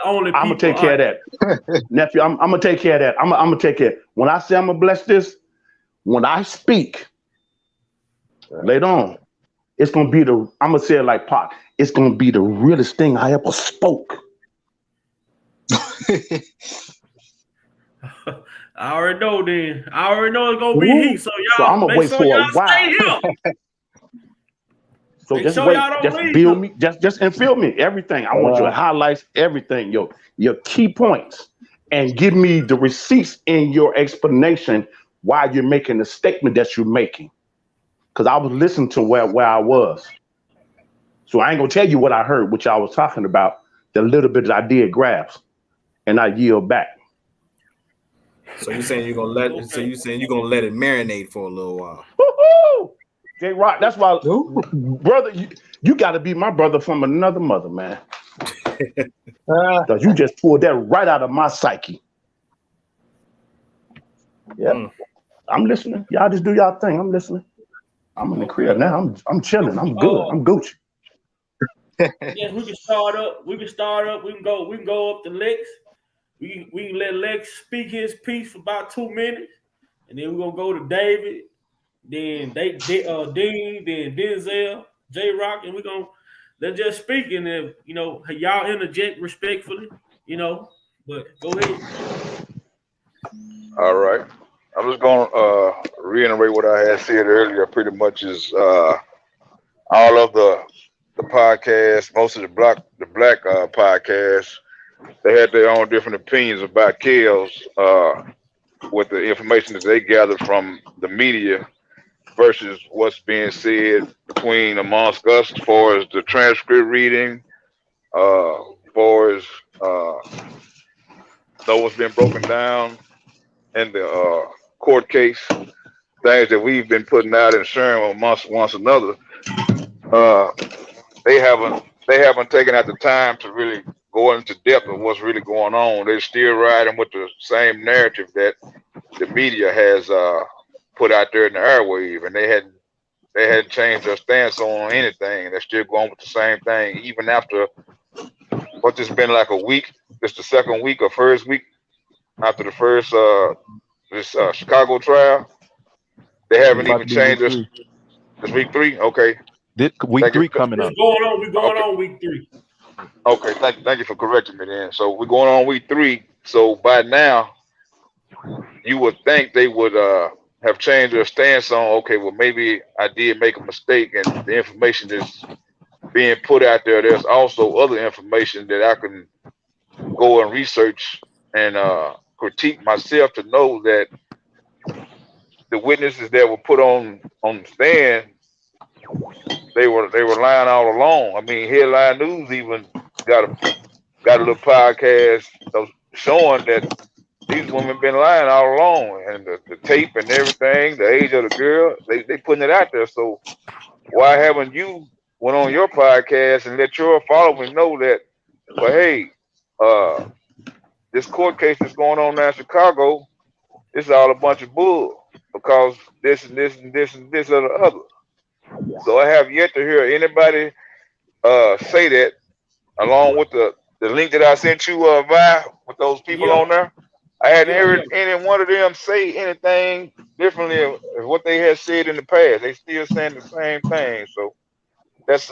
I'm gonna take care of that, nephew. I'm gonna take care of that. I'm gonna take care. When I say I'm gonna bless this, when I speak later on, it's gonna be I'm gonna say it like Pac. It's gonna be the realest thing I ever spoke. I already know. Then I already know it's gonna be heat. So y'all, so I'm gonna wait for a while. So just wait, just build me, just infill me everything. I want you to highlight everything, your key points, and give me the receipts in your explanation why you're making the statement that you're making. Because I was listening to where I was. So I ain't gonna tell you what I heard, which I was talking about, the little bit that I did grasp, and I yield back. So you're saying you're gonna let it marinate for a little while. Woo-hoo! J Rock, that's why, brother, you got to be my brother from another mother, man. Because you just pulled that right out of my psyche. Yeah, I'm listening. Y'all just do y'all thing. I'm listening. I'm in the crib now. I'm chilling. I'm good. I'm Gucci. Yes, we can start up. We can go up to Lex. We can let Lex speak his piece for about 2 minutes, and then we're gonna go to David, then Dean, then Denzel, J Rock, and we're gonna let's just speak, and then y'all interject respectfully, But go ahead. All right. I'm just gonna reiterate what I had said earlier. Pretty much is all of the podcasts, most of the black podcasts, they had their own different opinions about kills with the information that they gathered from the media versus what's being said between amongst us as far as the transcript reading, as far as what's been broken down in the court case, things that we've been putting out and sharing amongst one another. They haven't taken out the time to really go into depth of what's really going on. They're still riding with the same narrative that the media has put out there in the airwave, and they hadn't changed their stance on anything. They're still going with the same thing, even after what this been like a week. This the second week or first week after the first this Chicago trial. They haven't even changed this. This week 3, okay. Week 3 coming up. We're going on week 3. Okay, thank you for correcting me then. So we're going on week 3. So by now, you would think they would have changed their stance on, okay, well, maybe I did make a mistake, and the information is being put out there. There's also other information that I can go and research and critique myself to know that the witnesses that were put on the stand, they were lying all along. I mean, Headline News even got a little podcast showing that these women been lying all along, and the tape and everything, the age of the girl, they putting it out there. So why haven't you went on your podcast and let your followers know that, well, hey, this court case that's going on now in Chicago, it's all a bunch of bull because this and this and this and this or the other. So I have yet to hear anybody say that, along with the link that I sent you via with those people on there. I hadn't heard any one of them say anything differently of what they had said in the past. They still saying the same thing. So that's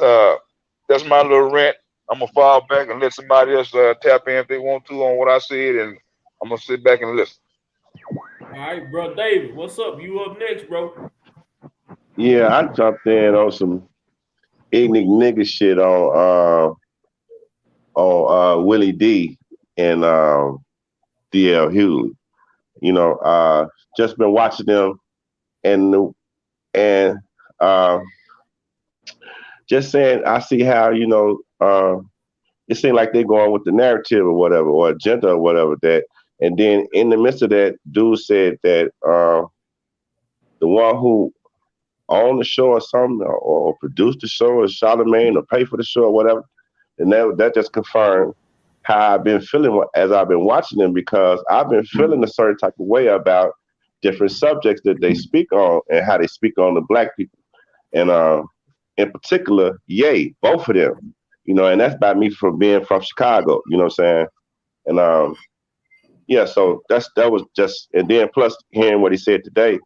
my little rant. I'm gonna fall back and let somebody else tap in if they want to on what I said, and I'm gonna sit back and listen. All right, bro, David, what's up? You up next, bro? Yeah, I jumped in on some ignorant nigga shit on Willie D and DL Hughley. Just been watching them and just saying I see how it seems like they're going with the narrative or whatever, or agenda or whatever that. And then in the midst of that, dude said that the one who owned the show or something, or produced the show, or Charlemagne, or paid for the show or whatever, and that just confirmed how I've been feeling as I've been watching them, because I've been feeling a certain type of way about different subjects that they speak on and how they speak on the black people. And in particular, both of them, and that's by me from being from Chicago, you know what I'm saying? And so that was just, and then plus hearing what he said today,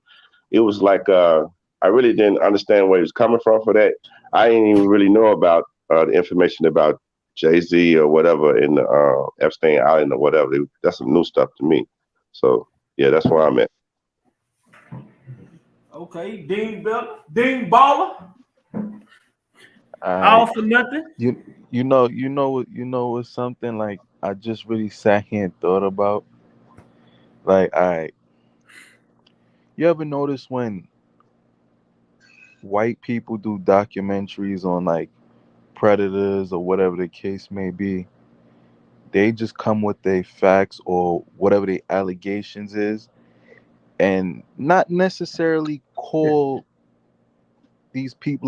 it was like I really didn't understand where he was coming from for that. I didn't even really know about the information about Jay-Z or whatever in the Epstein Island or whatever. That's some new stuff to me. So yeah, that's where I'm at. Okay, Dean Baller. All for nothing. You know it's something like I just really sat here and thought about. Like, you ever notice when white people do documentaries on like predators or whatever the case may be, they just come with their facts or whatever the allegations is, and not necessarily call these people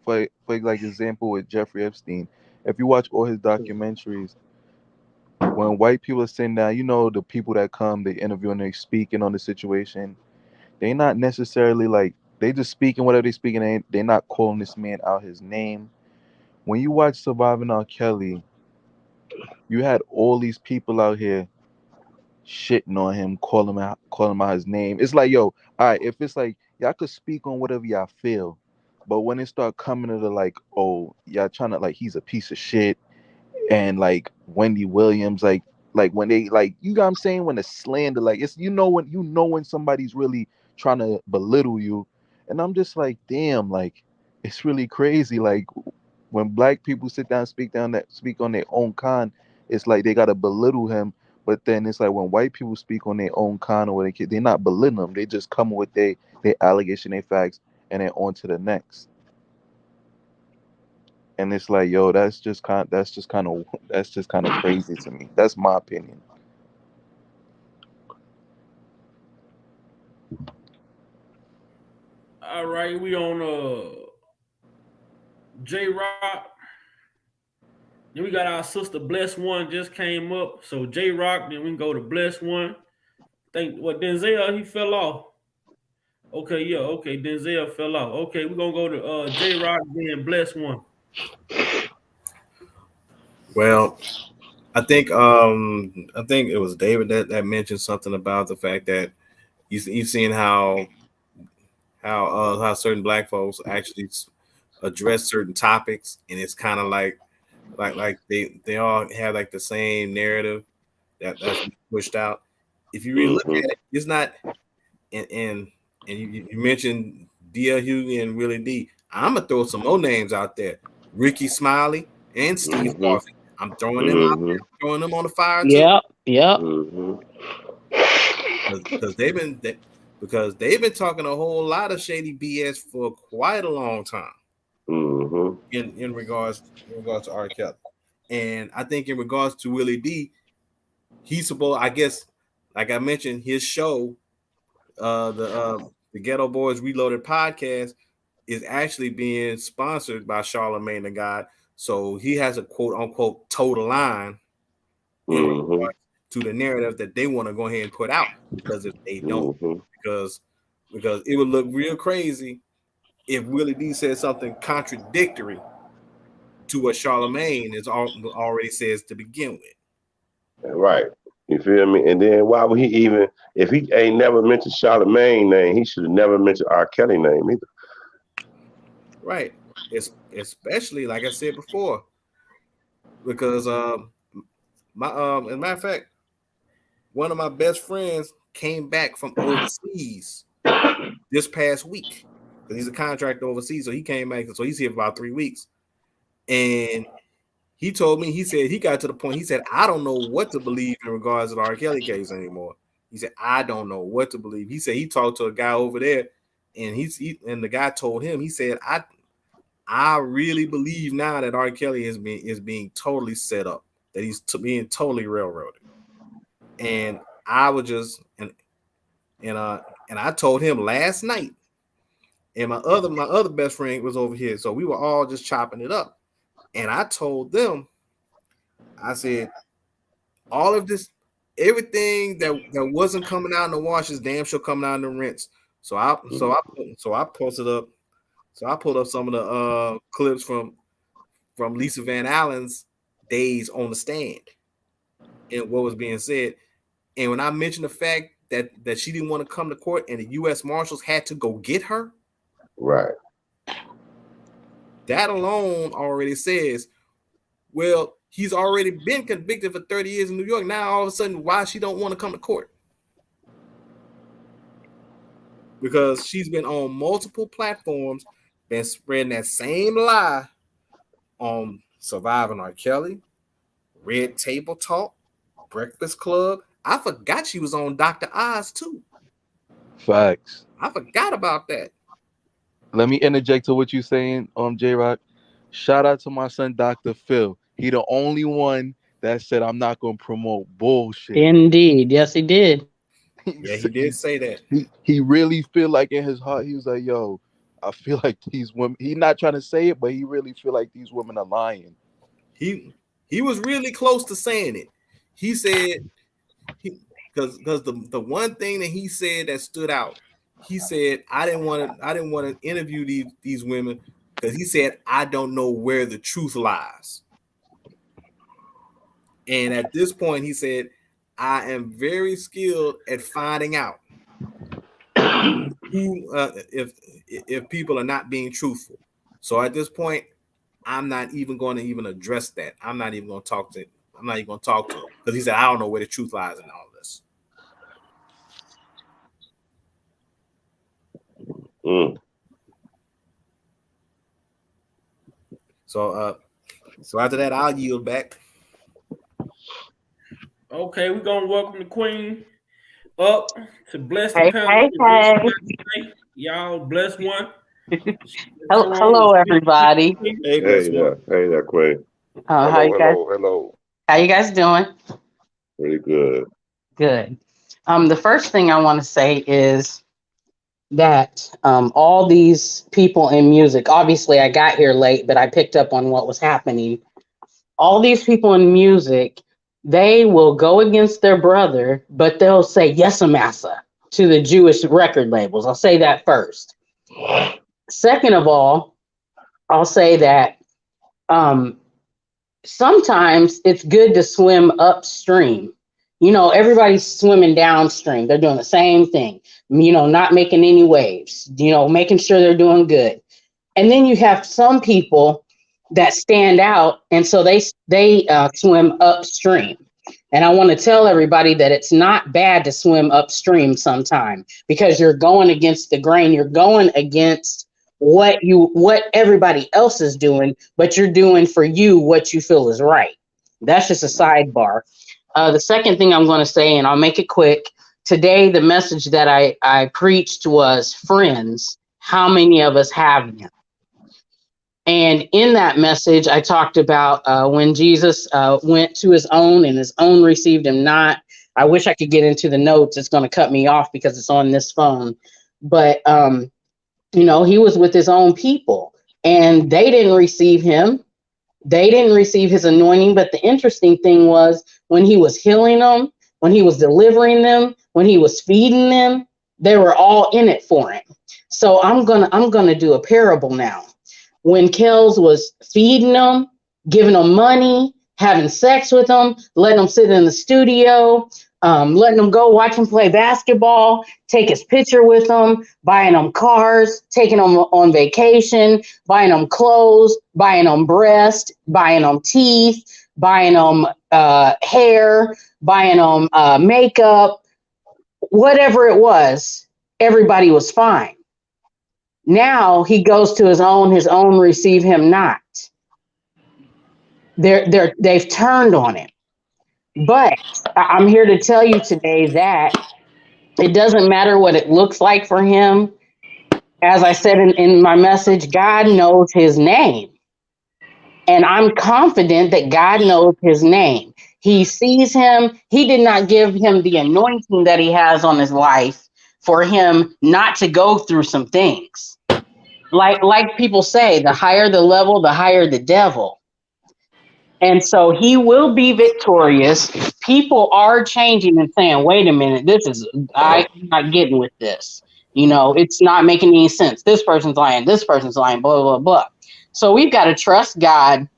for like example with Jeffrey Epstein. If you watch all his documentaries, when white people are sitting down, the people that come, they interview and they speaking on the situation. They not necessarily like they just speaking whatever they speaking. They're not calling this man out his name. When you watch Surviving R. Kelly, you had all these people out here shitting on him, calling him out his name. It's like, yo, all right, if it's like y'all could speak on whatever y'all feel, but when it start coming to the like, oh, y'all trying to like he's a piece of shit, and like Wendy Williams, like when they like, you know what I'm saying, when the slander, like it's when somebody's really trying to belittle you, and I'm just like, damn, like it's really crazy. Like when black people sit down, speak on their own kind, it's like they gotta belittle him. But then it's like when white people speak on their own kind or what they're not belittling them. They just come with their allegation, their facts, and then on to the next. And it's like, yo, that's just kind of crazy to me. That's my opinion. All right, we on J Rock. Then we got our sister Bless One just came up. So J Rock, then we can go to Bless One. Think what Denzel, he fell off. Okay, yeah, okay. Denzel fell off. Okay, we're gonna go to J Rock, then Bless One. Well, I think it was David that mentioned something about the fact that you've seen how certain black folks actually address certain topics, and it's kind of like they all have like the same narrative that's pushed out. If you really look at it, it's not. And you mentioned D.L. Hughley and Willie D. I'm gonna throw some more names out there: Ricky Smiley and Steve Harvey. I'm throwing them out there. I'm throwing them on the fire too. Yep. Because they've been talking a whole lot of shady BS for quite a long time. In regards to R. Kelly, and I think in regards to Willie D, he's supposed, I guess, like I mentioned, his show, the Ghetto Boys Reloaded podcast, is actually being sponsored by Charlemagne the God. So he has a quote unquote total line in regards to the narrative that they want to go ahead and put out, because if they don't, because it would look real crazy if Willie D said something contradictory to what Charlemagne is already says to begin with. Right. You feel me? And then why would he even, if he ain't never mentioned Charlemagne name, he should have never mentioned R. Kelly name either. Right. Especially like I said before, because as a matter of fact, one of my best friends came back from overseas this past week, because he's a contractor overseas. So he came back, so he's here for about 3 weeks. And he told me, he said he got to the point, he said, I don't know what to believe in regards to the R. Kelly case anymore. He said, I don't know what to believe. He said he talked to a guy over there, and and the guy told him, he said, I really believe now that R. Kelly is being totally set up, that he's being totally railroaded. And I was just and I told him last night, and my other best friend was over here, so we were all just chopping it up. And I told them, I said, all of this, everything that wasn't coming out in the wash is damn sure coming out in the rinse. So I posted up. So I pulled up some of the clips from Lisa Van Allen's days on the stand and what was being said. And when I mentioned the fact that she didn't want to come to court and the U.S. Marshals had to go get her, right? That alone already says, well, he's already been convicted for 30 years in New York. Now all of a sudden, why she don't want to come to court? Because she's been on multiple platforms, been spreading that same lie on Surviving R. Kelly, Red Table Talk, Breakfast Club. I forgot she was on Dr. Oz too. Facts. I forgot about that. Let me interject to what you're saying, J-Rock. Shout out to my son, Dr. Phil. He the only one that said, I'm not going to promote bullshit. Indeed. Yes, he did. Yeah, he did say that. He really feel like in his heart, he was like, yo, I feel like these women. He's not trying to say it, but he really feel like these women are lying. He was really close to saying it. He said because the one thing that he said that stood out, he said I didn't want to interview these women because he said I don't know where the truth lies. And at this point, he said I am very skilled at finding out who if people are not being truthful. So at this point, I'm not even going to even address that. I'm not even going to talk to him because he said I don't know where the truth lies in all this. So after that, I'll yield back. Okay, we're gonna welcome the Queen up to bless the panel. Hey. Y'all bless one. Hello, everybody. Hey there, Queen. Hello. How you guys doing? Pretty good. Good. The first thing I want to say is that all these people in music, obviously I got here late, but I picked up on what was happening. All these people in music, they will go against their brother, but they'll say yes, massa to the Jewish record labels. I'll say that first. Second of all, I'll say that sometimes it's good to swim upstream. You know, everybody's swimming downstream. They're doing the same thing, you know, not making any waves, you know, making sure they're doing good. And then you have some people that stand out, and so they swim upstream. And I want to tell everybody that it's not bad to swim upstream sometime because you're going against the grain. You're going against what everybody else is doing, but you're doing for you what you feel is right. That's just a sidebar. The second thing I'm going to say, and I'll make it quick. Today, the message that I preached was friends. How many of us have them? And in that message, I talked about when Jesus went to his own and his own received him not. I wish I could get into the notes. It's going to cut me off because it's on this phone. But, you know, he was with his own people and they didn't receive him. They didn't receive his anointing. But the interesting thing was when he was healing them, when he was delivering them, when he was feeding them, they were all in it for him. So I'm gonna do a parable now. When Kells was feeding them, giving them money, having sex with them, letting them sit in the studio, letting them go watch him play basketball, take his picture with them, buying them cars, taking them on vacation, buying them clothes, buying them breasts, buying them teeth, buying them hair, buying them makeup, whatever it was, everybody was fine. Now he goes to his own receive him not. They've turned on him. But I'm here to tell you today that it doesn't matter what it looks like for him. As I said in my message, God knows his name. And I'm confident that God knows his name. He sees him. He did not give him the anointing that he has on his life for him not to go through some things. Like people say, the higher the level, the higher the devil. And so he will be victorious. People are changing and saying, wait a minute, I'm not getting with this. You know, it's not making any sense. This person's lying, blah, blah, blah. So we've got to trust God.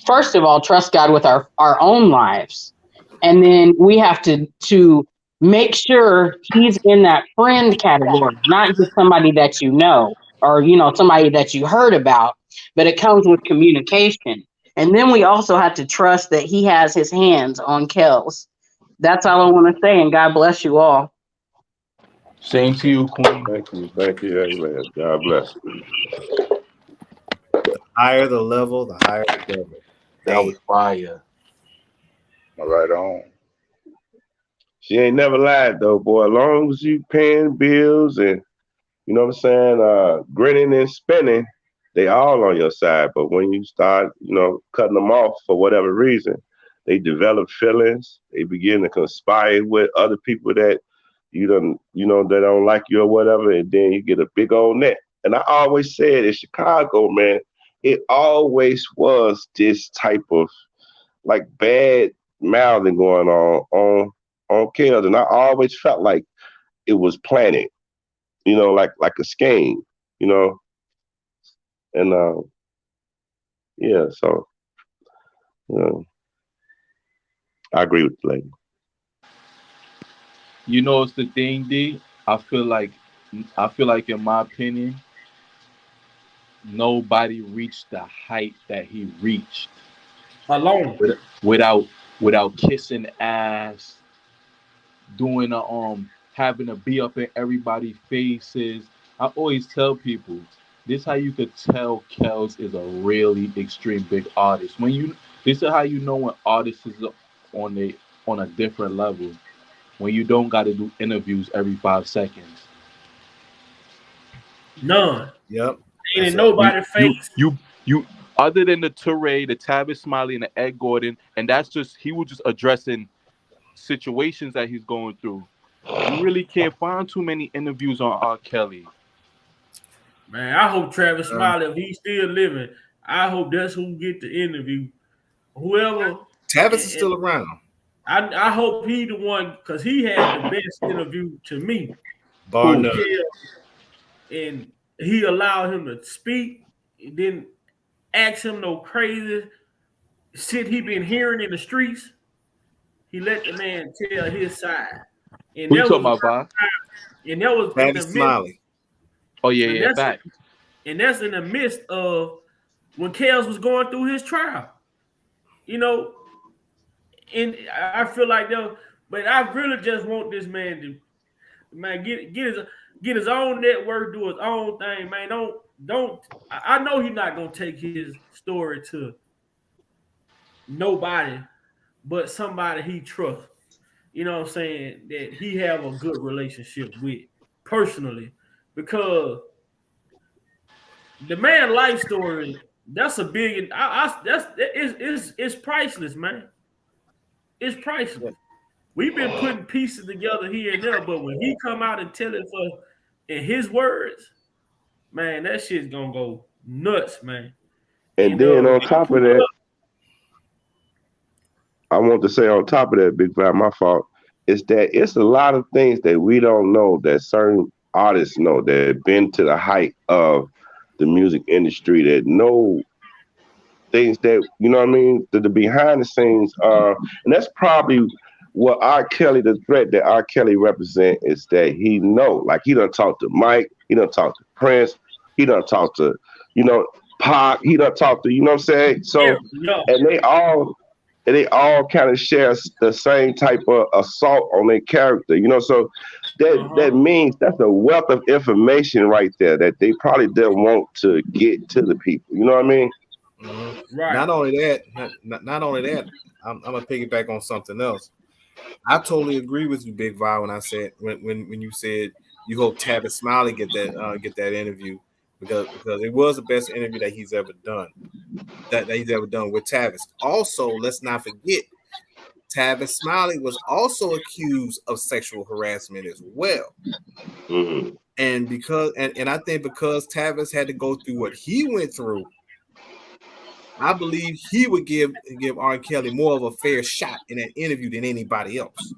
First of all, trust God with our own lives. And then we have to make sure he's in that friend category, not just somebody that you know or, you know, somebody that you heard about, but it comes with communication. And then we also have to trust that he has his hands on Kells. That's all I want to say, and God bless you all. Same to you, Queen. Thank you. Amen. God bless. The higher the level, the higher the devil. That was fire. Right on. She ain't never lied though, boy. As long as you paying bills and you know what I'm saying, grinning and spinning, they all on your side. But when you start, you know, cutting them off for whatever reason, they develop feelings. They begin to conspire with other people that that don't like you or whatever, and then you get a big old net. And I always said in Chicago, man, it always was this type of like bad mouthing going on Kells, and I always felt like it was planted, like a scheme, and yeah, so I agree with the lady. You know, it's the thing, D. I feel like, in my opinion, nobody reached the height that he reached alone without kissing ass, doing having to be up in everybody's faces. I always tell people this: how you could tell Kells is a really extreme big artist. This is how you know when artists is on a different level. When you don't got to do interviews every 5 seconds. None. Yep. Ain't nobody face. You other than the Touré, the Tavis Smiley, and the Ed Gordon, and he was just addressing situations that he's going through. You really can't find too many interviews on R. Kelly. Man, I hope Travis Smiley, if he's still living, I hope that's who get the interview. Whoever. Tavis is still around. I hope he the one, because he had the best interview to me. Bar none. And he allowed him to speak. He didn't ask him no crazy shit he been hearing in the streets. He let the man tell his side. And who you talking about, Bob? And that was Travis Smiley. Oh yeah, back. And that's in the midst of when Kells was going through his trial. And I feel like but I really just want this man to get his own network, do his own thing, man. Don't. I know he's not gonna take his story to nobody but somebody he trusts. You know what I'm saying? That he have a good relationship with personally, because the man life story, that's a big. It's priceless, man. It's priceless. We've been putting pieces together here and there, but when he come out and tell it in his words, man, that shit's gonna go nuts, man. And then on top of that, I want to say on top of that, Big Five, my fault, is that it's a lot of things that we don't know that certain artists know that have been to the height of the music industry, that know things that, you know what I mean, the behind the scenes are, and that's probably what R. Kelly, the threat that R. Kelly represent is that he know, like he done talked to Mike, he done talked to Prince, he done talked to, Pac, he done talked to, you know what I'm saying? So, and they all kind of share the same type of assault on their character, so that means that's a wealth of information right there that they probably didn't want to get to the people, you know what I mean? Mm-hmm. Right. Not only that, I'm gonna piggyback on something else. I totally agree with you, Big Vi, when I said when you said you hope Tavis Smiley get that interview because it was the best interview that he's ever done. That he's ever done with Tavis. Also, let's not forget, Tavis Smiley was also accused of sexual harassment as well. Mm-hmm. And I think because Tavis had to go through what he went through, I believe he would give R. Kelly more of a fair shot in that interview than anybody else.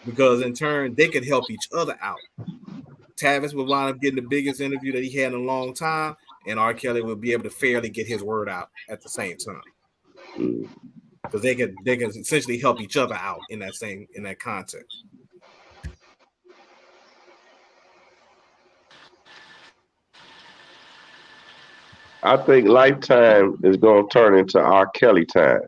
Because in turn, they could help each other out. Tavis would wind up getting the biggest interview that he had in a long time, and R. Kelly would be able to fairly get his word out at the same time. Because they can essentially help each other out in that context. I think Lifetime is going to turn into R. Kelly time.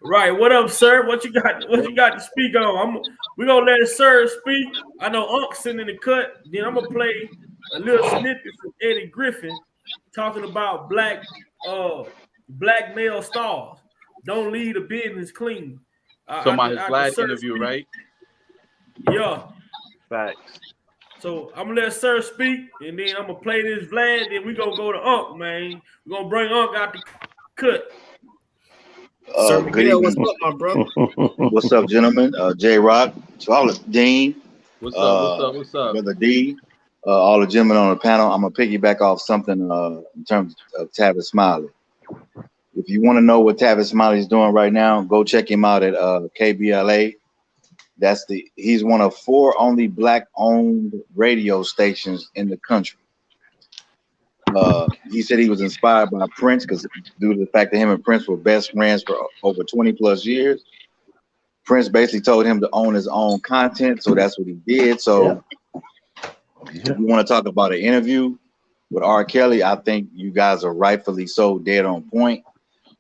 Right. What up, sir? What you got to speak on? We're going to let sir speak. I know Unc's sitting in the cut. Then I'm going to play a little snippet from Eddie Griffin talking about black male stars. Don't leave the business clean. So my last interview, speak. Right? Yeah. Facts. So I'm gonna let Sir speak, and then I'm gonna play this Vlad. Then we gonna go to Unc, man. We're gonna bring Unc out the cut. Good evening. What's up, my brother? What's up, gentlemen? J Rock, Charlotte, Dean, What's up? Brother D, all the gentlemen on the panel. I'm gonna piggyback off something in terms of Tavis Smiley. If you want to know what Tavis Smiley is doing right now, go check him out at KBLA. He's one of 4 only black-owned radio stations in the country. He said he was inspired by Prince because due to the fact that him and Prince were best friends for over 20 plus years. Prince basically told him to own his own content, so that's what he did. So if you want to talk about an interview with R. Kelly, I think you guys are rightfully so dead on point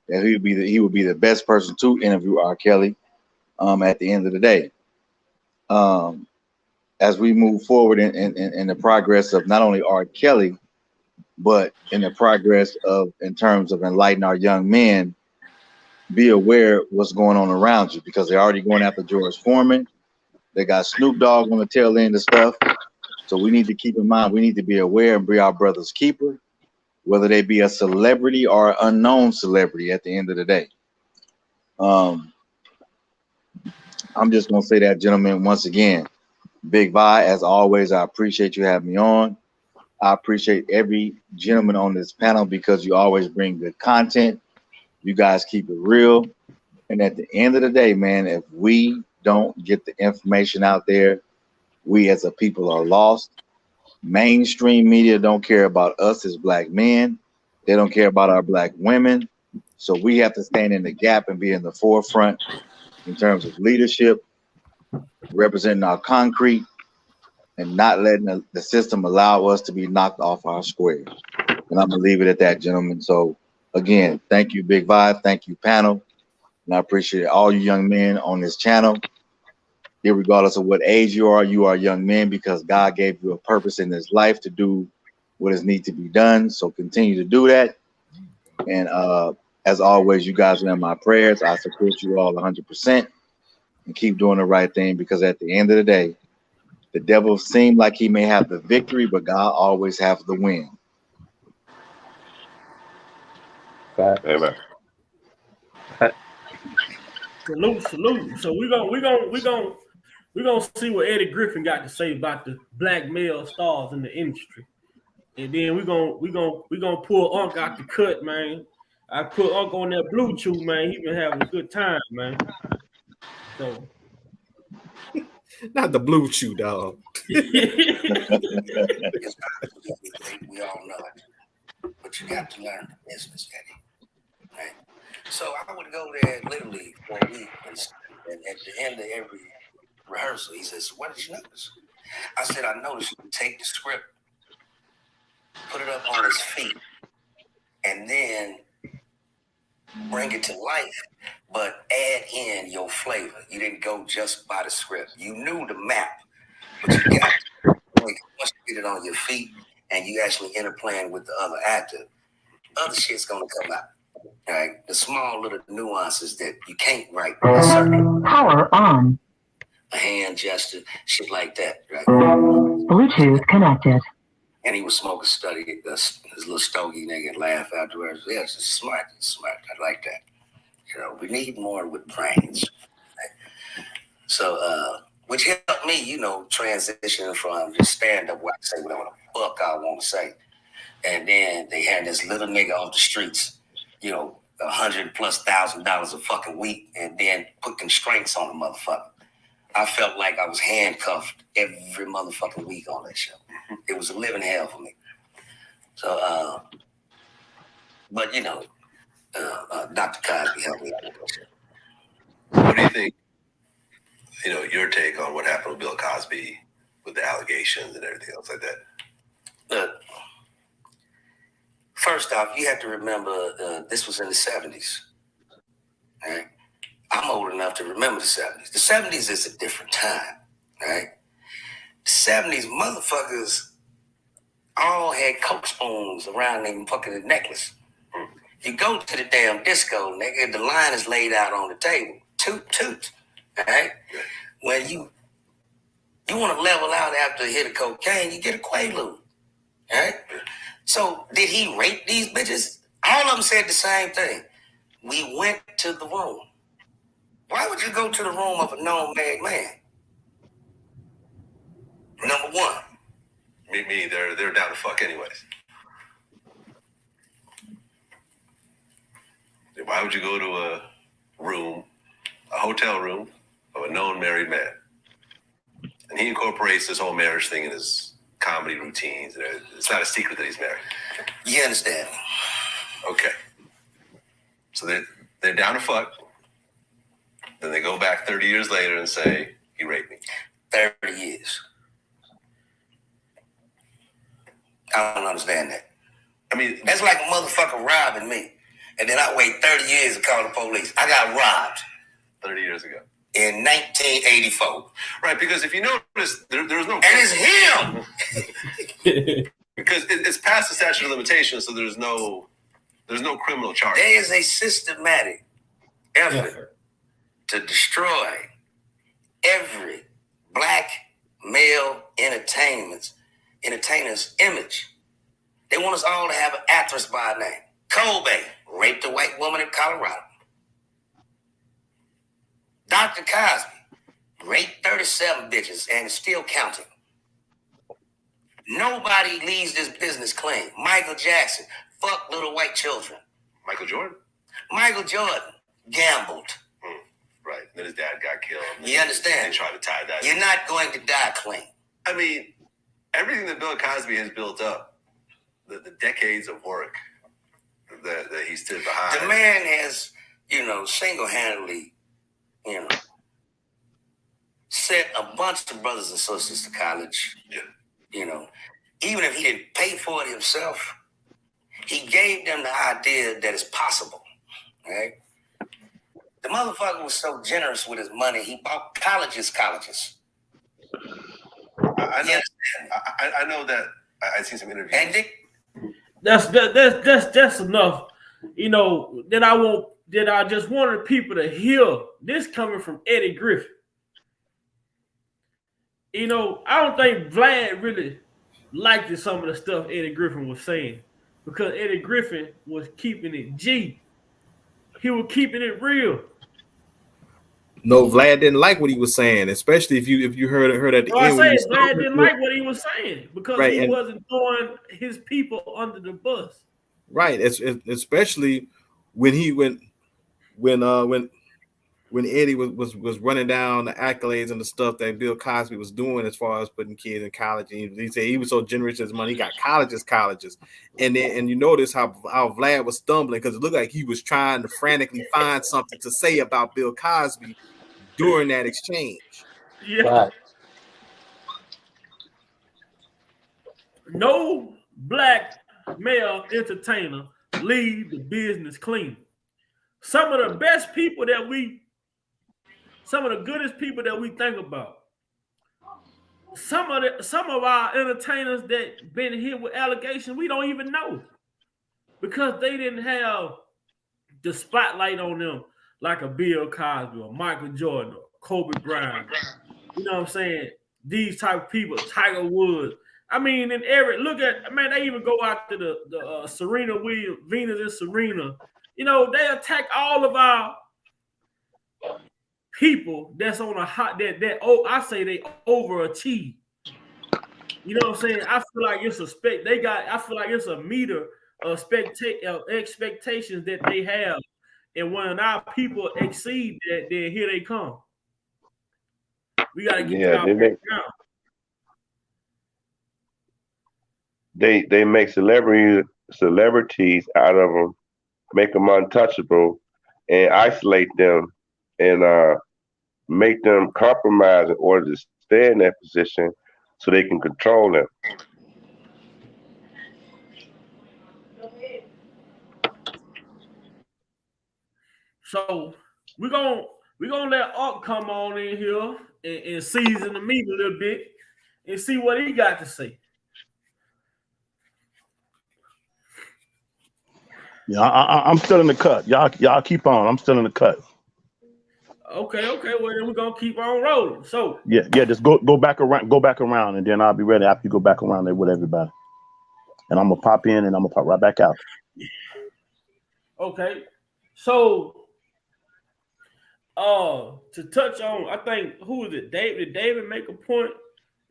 that he would be the best person to interview R. Kelly at the end of the day. As we move forward in the progress of not only R. Kelly, but in the progress of in terms of enlightening our young men, be aware what's going on around you, because they're already going after George Foreman. They got Snoop Dogg on the tail end of stuff. So we need to keep in mind, we need to be aware and be our brother's keeper, whether they be a celebrity or an unknown celebrity at the end of the day. I'm just going to say that, gentlemen, once again, Big Vi, as always, I appreciate you having me on. I appreciate every gentleman on this panel because you always bring good content. You guys keep it real. And at the end of the day, man, if we don't get the information out there, we as a people are lost. Mainstream media don't care about us as black men. They don't care about our black women. So we have to stand in the gap and be in the forefront in terms of leadership, representing our concrete, and not letting the system allow us to be knocked off our square. And I'm gonna leave it at that, gentlemen. So again, thank you, Big Vi. Thank you, panel. And I appreciate all you young men on this channel. Regardless of what age you are young men because God gave you a purpose in this life to do what is need to be done. So continue to do that. And as always, you guys are in my prayers. I support you all 100% and keep doing the right thing, because at the end of the day, the devil seemed like he may have the victory, but God always has the win. Amen. Salute. So we're gonna see what Eddie Griffin got to say about the black male stars in the industry. And then we're gonna pull Unc out the cut, man. I put Unc on that blue chew, man. He been having a good time, man. So not the blue chew, dog. We all know it, but you got to learn the business, Eddie. Right? So I would go there literally for a week, and at the end of every rehearsal, he says, "What did you notice?" I said, "I noticed you take the script, put it up on his feet, and then bring it to life, but add in your flavor. You didn't go just by the script. You knew the map, but you got to, once you get it on your feet and you actually interplaying with the other actor, other shit's gonna come out. Right? The small little nuances that you can't write. Power on. A hand gesture, shit like that, right? Bluetooth connected. And he would smoke a study, his little stogie nigga, and laugh afterwards. Yeah, it's smart. I like that. You know, we need more with brains. Right? So, which helped me, you know, transitioning from just stand up where I say whatever the fuck I want to say. And then they had this little nigga off the streets, you know, $100,000+ a fucking week, and then put constraints on the motherfucker. I felt like I was handcuffed every motherfucking week on that show. It was a living hell for me. So, but you know, Dr. Cosby helped me out with that shit. What do you think, you know, your take on what happened with Bill Cosby with the allegations and everything else like that? Look, first off, you have to remember this was in the 70s. Right? I'm old enough to remember the 70s. The 70s is a different time, right? The 70s, motherfuckers all had Coke spoons around their fucking necklace. You go to the damn disco, nigga, the line is laid out on the table. Toot, right? When you want to level out after a hit of cocaine, you get a Quaalude, right? So did he rape these bitches? All of them said the same thing. We went to the room. Why would you go to the room of a known married man? Number one, me, they're down to fuck anyways. Why would you go to a hotel room of a known married man? And he incorporates this whole marriage thing in his comedy routines. It's not a secret that he's married. You understand? Okay. So they're down to fuck. Then they go back 30 years later and say, he raped me. 30 years. I don't understand that. I mean, that's like a motherfucker robbing me. And then I wait 30 years to call the police. I got robbed. 30 years ago. In 1984. Right, because if you notice, there was no... And it's him! Because it's past the statute of limitations, so there's no criminal charge. There is a systematic effort to destroy every black male entertainer's image. They want us all to have an actress by name. Kobe raped a white woman in Colorado. Dr. Cosby raped 37 bitches and is still counting. Nobody leaves this business clean. Michael Jackson fucked little white children. Michael Jordan? Michael Jordan gambled. Right. Then his dad got killed. You understand? They tried to tie that. You're not going to die clean. I mean, everything that Bill Cosby has built up, the decades of work that he stood behind. The man has, single-handedly, sent a bunch of brothers and sisters to college. Yeah. Even if he didn't pay for it himself, he gave them the idea that it's possible. Right? The motherfucker was so generous with his money, he bought colleges. I know that I've seen some interviews. And that's enough. That I just wanted people to hear this coming from Eddie Griffin. I don't think Vlad really liked some of the stuff Eddie Griffin was saying, because Eddie Griffin was keeping it G. He was keeping it real. No, Vlad didn't like what he was saying, especially if you heard at the end. Vlad didn't like what he was saying because he wasn't throwing his people under the bus. Right, especially when Eddie was running down the accolades and the stuff that Bill Cosby was doing as far as putting kids in college. And he said he was so generous with his money, he got colleges. And you notice how Vlad was stumbling because it looked like he was trying to frantically find something to say about Bill Cosby during that exchange. Yeah. Right. No black male entertainer leave the business clean. Some of the best people some of the goodest people that we think about. Some of our entertainers that been hit with allegations we don't even know because they didn't have the spotlight on them like a Bill Cosby or Michael Jordan or Kobe Bryant. You know what I'm saying? These type of people, Tiger Woods. I mean, and Eric, they even go out to the Serena Williams, Venus and Serena. They attack all of our people that's on a hot I say they overachieve. You know what I'm saying? I feel like it's a meter of expectations that they have. And when our people exceed that, then here they come. We gotta get y'all back down. They make celebrities out of them, make them untouchable, and isolate them, and make them compromise in order to stay in that position, so they can control them. So we're gonna let Up come on in here and season the meat a little bit and see what he got to say. Yeah, I'm still in the cut. Y'all keep on. I'm still in the cut. Okay. Well, then we're gonna keep on rolling. So yeah. Just go back around, and then I'll be ready after you go back around there with everybody. And I'm gonna pop in, and I'm gonna pop right back out. Okay. So, to touch on, I think who is it? David make a point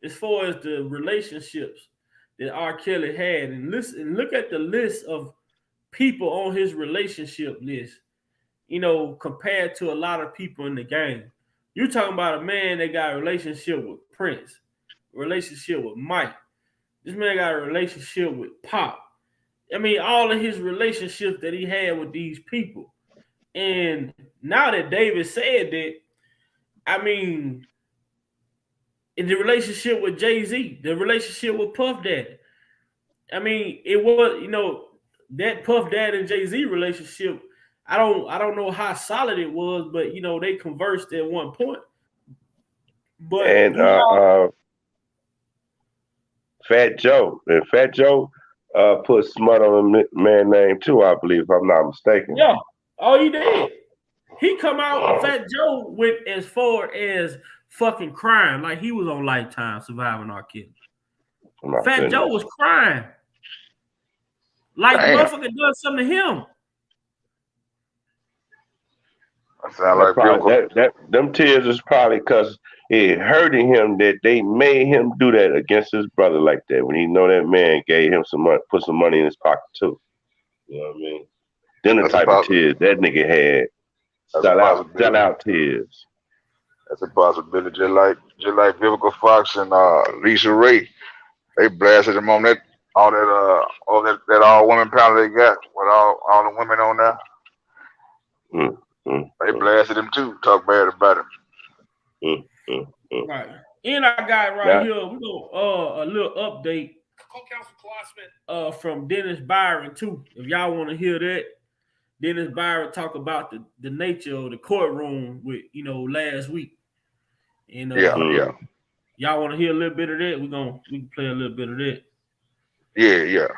as far as the relationships that R. Kelly had, and look at the list of people on his relationship list, compared to a lot of people in the game. You're talking about a man that got a relationship with Prince, a relationship with Mike. This man got a relationship with Pop. I mean, all of his relationships that he had with these people. And now that David said that, I mean, in the relationship with Jay-Z, the relationship with Puff Daddy. I mean, it was, that Puff Daddy and Jay-Z relationship, I don't know how solid it was, but they conversed at one point. But and Fat Joe put smut on a man name too, I believe, if I'm not mistaken. Yeah. Oh, he did. He come out, Fat Joe went as far as fucking crying, like he was on Lifetime surviving R. Kelly. Fat Joe was crying. Like motherfucker done something to him. That sound like them tears is probably because it hurting him that they made him do that against his brother like that when he know that man gave him some money, put some money in his pocket too. You know what I mean? Then the type of tears that nigga had. Sell out tears. That's a possibility. Just like Vivica Fox and Lisa Ray, they blasted him on that all women panel they got with all the women on there. They blasted him too. Talk bad about him. Right. And I got right here. We go a little update. Co-counsel Klossman from Dennis Byron too. If y'all want to hear that. Dennis Byron talk about the nature of the courtroom with last week. And y'all want to hear a little bit of that? We can play a little bit of that. Yeah.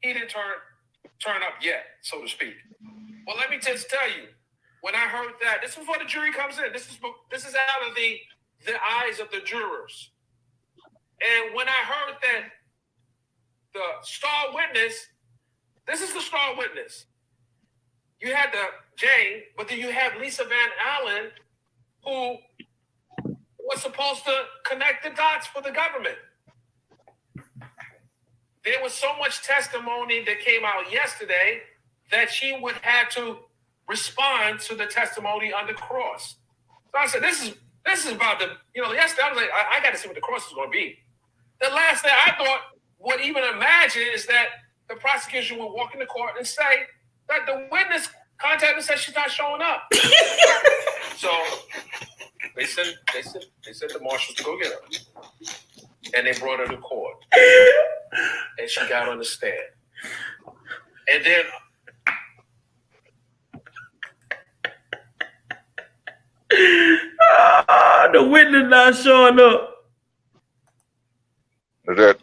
He didn't turn up yet, so to speak. Well, let me just tell you, when I heard that, this is before the jury comes in. This is out of the eyes of the jurors. And when I heard that the star witness. This is the star witness. You had the Jane, but then you have Lisa Van Allen, who was supposed to connect the dots for the government. There was so much testimony that came out yesterday that she would have to respond to the testimony under cross. So I said, this is about the, yesterday I was like, I got to see what the cross is going to be. The last thing I thought would even imagine is that the prosecution will walk into court and say that the witness contacted and said she's not showing up. So they sent the marshals to go get her. And they brought her to court. And she got on the stand. And then the witness not showing up. Is that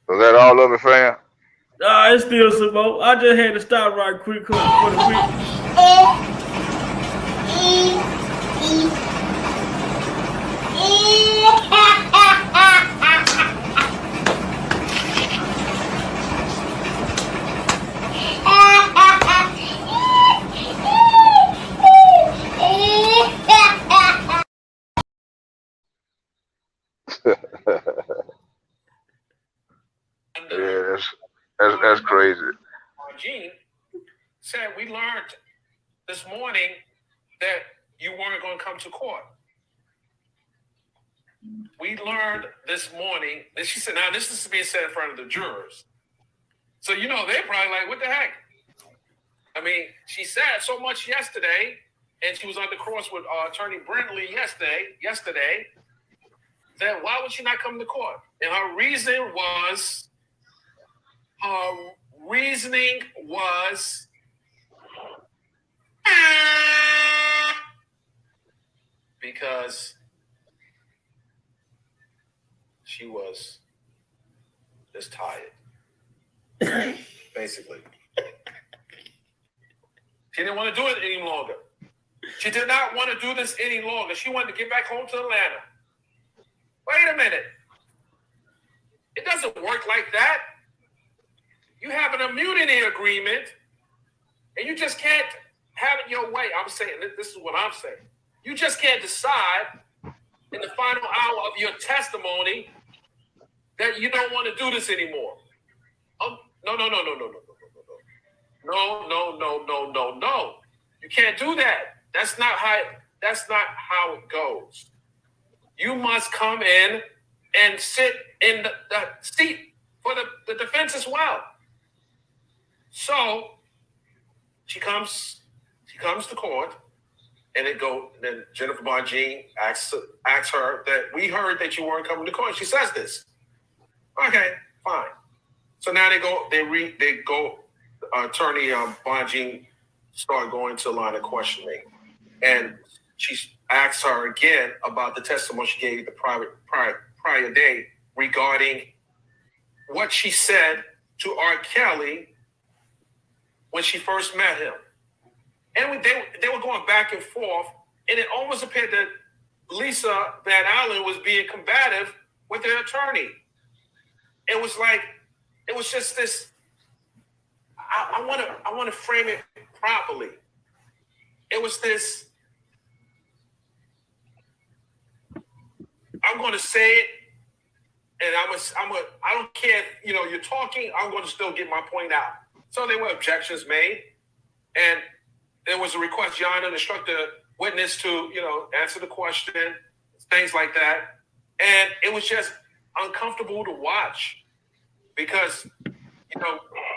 Was that all of it, fam? It's still some more. I just had to stop right quick for the week. Yeah, that's crazy. Gene said we learned this morning that you weren't going to come to court. We learned this morning that she said, now this is being said in front of the jurors. So, they're probably like, what the heck? I mean, she said so much yesterday, and she was on the cross with Attorney Brindley yesterday, that why would she not come to court? And her reasoning was because she was just tired, basically. She didn't want to do it any longer. She did not want to do this any longer. She wanted to get back home to Atlanta. Wait a minute. It doesn't work like that. You have an immunity agreement, And you just can't have it your way. I'm saying, this is what I'm saying. You just can't decide in the final hour of your testimony that you don't want to do this anymore. No. No. You can't do that. That's not how it goes. You must come in and sit in the seat for the defense as well. So she comes to court, and then Jennifer Bonjean asks her that we heard that you weren't coming to court. She says this. Okay, fine. So now attorney Bonjean started going to a line of questioning, and she asked her again about the testimony she gave the prior day regarding what she said to R.Kelly when she first met him. And they were going back and forth, and it almost appeared that Lisa Van Allen was being combative with her attorney. It was just this. I want to frame it properly. It was this. I'm going to say it, and I don't care if you're talking. I'm going to still get my point out. So there were objections made, and there was a request, Your Honor, to instruct the witness to answer the question, things like that, and it was just uncomfortable to watch because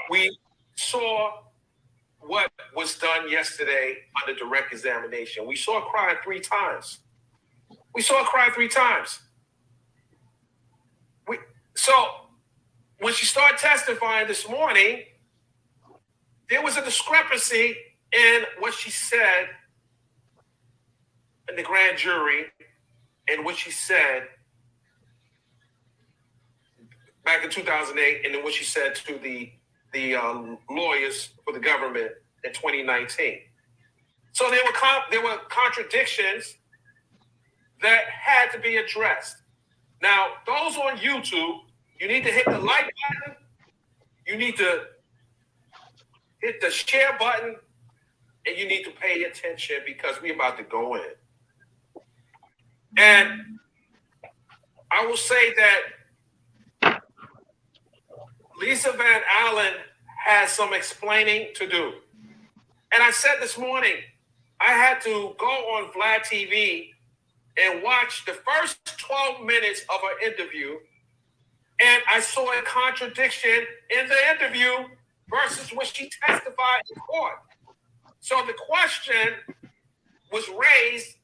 we saw what was done yesterday under direct examination. We saw her cry 3 times. So when she started testifying this morning, there was a discrepancy in what she said in the grand jury and what she said back in 2008 and then what she said to the lawyers for the government in 2019. So there were contradictions that had to be addressed. Now, those on YouTube, you need to hit the like button. You need to hit the share button, and you need to pay attention because we're about to go in. And I will say that Lisa Van Allen has some explaining to do. And I said this morning, I had to go on Vlad TV and watch the first 12 minutes of her interview, and I saw a contradiction in the interview versus when she testified in court. So the question was raised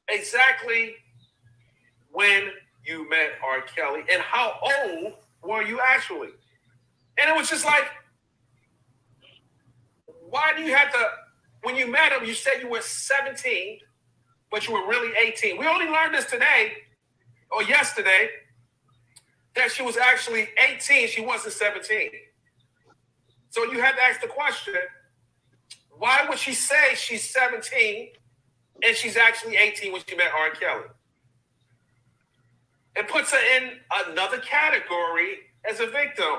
exactly when you met R. Kelly and how old were you actually? And it was just like, why do you have to, when you met him, you said you were 17, but you were really 18. We only learned this today or yesterday that she was actually 18. She wasn't 17. So you had to ask the question, why would she say she's 17 and she's actually 18 when she met R. Kelly? It puts her in another category as a victim.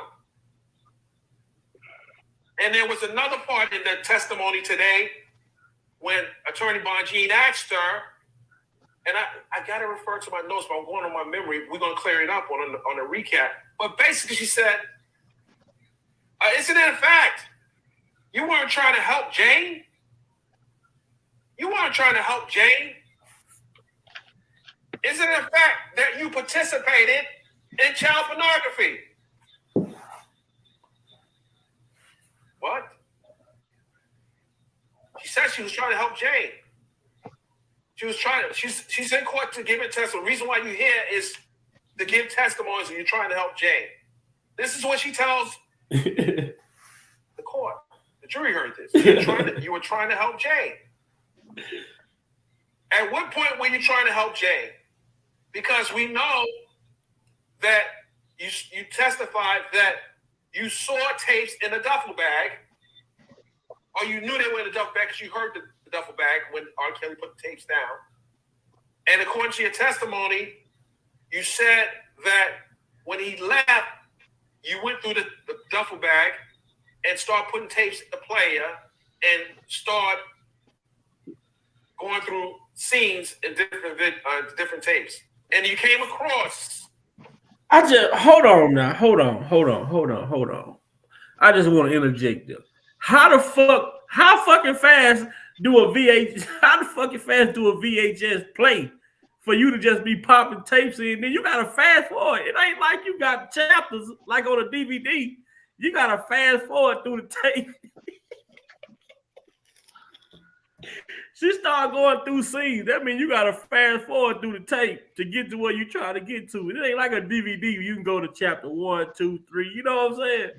And there was another part in the testimony today when Attorney Bonjean asked her, and I got to refer to my notes, but I'm going on my memory. We're going to clear it up on a recap. But basically she said, isn't it a fact you weren't trying to help Jane? You weren't trying to help Jane? Isn't it a fact that you participated in child pornography? What? She said she was trying to help Jane. She's in court to give a testimony. The reason why you're here is to give testimonies and you're trying to help Jane. This is what she tells the court. The jury heard this. You were trying to help Jane. At what point were you trying to help Jane? Because we know that you testified that you saw tapes in a duffel bag, or you knew they were in a duffel bag because you heard the duffel bag when R. Kelly put the tapes down. And according to your testimony, you said that when he left, you went through the duffel bag and start putting tapes in the player and start going through scenes in different tapes. And you came across. Hold on now. Hold on. I just want to interject there. How fucking fast do a VHS play for you to just be popping tapes in? Then you gotta fast forward. It ain't like you got chapters like on a DVD. You gotta fast forward through the tape. She started going through scenes. That means you gotta fast forward through the tape to get to where you trying to get to. It ain't like a DVD. You can go to chapter 1, 2, 3. You know what I'm saying?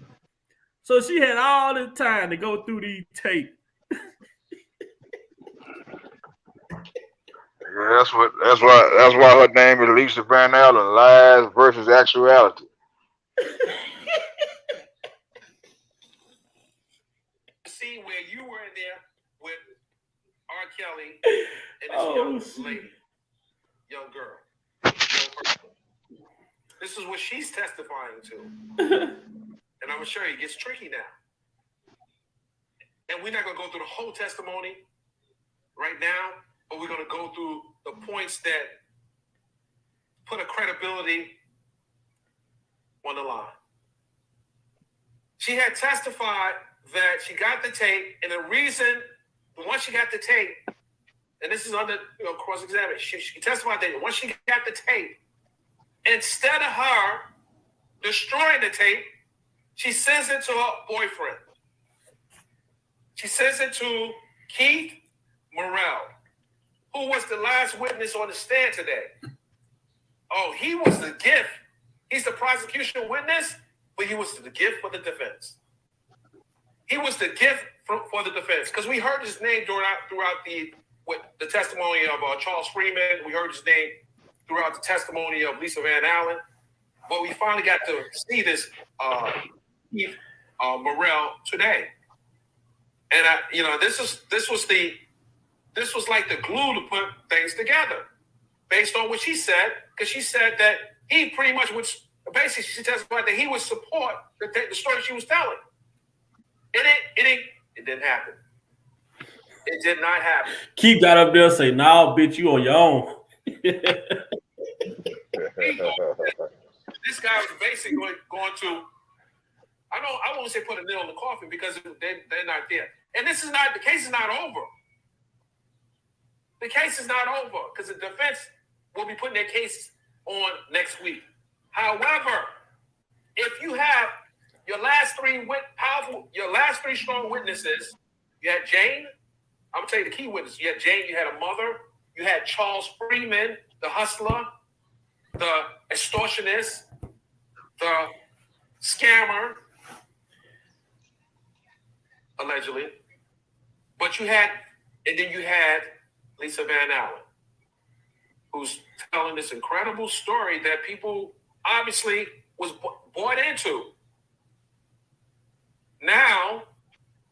So she had all this time to go through these tapes. Yeah, that's why her name is Lisa Van Allen. Lies versus actuality. See where you were in there with R.Kelly and this young girl. This is what she's testifying to. And I'm going to show you, it gets tricky now. And we're not going to go through the whole testimony right now, but we're going to go through the points that put a credibility on the line. She had testified that she got the tape, and the reason, once she got the tape, and this is under cross-examination, she testified that once she got the tape, instead of her destroying the tape, she sends it to her boyfriend. She sends it to Keith Morrell, who was the last witness on the stand today. Oh, he was the gift. He's the prosecution witness, but he was the gift for the defense. He was the gift for the defense, because we heard his name throughout the testimony of Charles Freeman. We heard his name throughout the testimony of Lisa Van Allen, but we finally got to see this Keith Morrell today. And this was like the glue to put things together, based on what she said, because she said that he pretty much would. Basically, she testified that he would support the story she was telling. It didn't happen. It did not happen. Keith got up there and say, "Nah, bitch, you on your own." This guy was basically going to. I won't say put a nail in the coffin, because they're not there. And the case is not over. The case is not over, because the defense will be putting their case on next week. However, if you have your last three strong witnesses, you had Jane. I'm gonna tell you the key witness. You had Jane. You had a mother. You had Charles Freeman, the hustler, the extortionist, the scammer, allegedly. But you had Lisa Van Allen, who's telling this incredible story that people obviously was bought into. Now,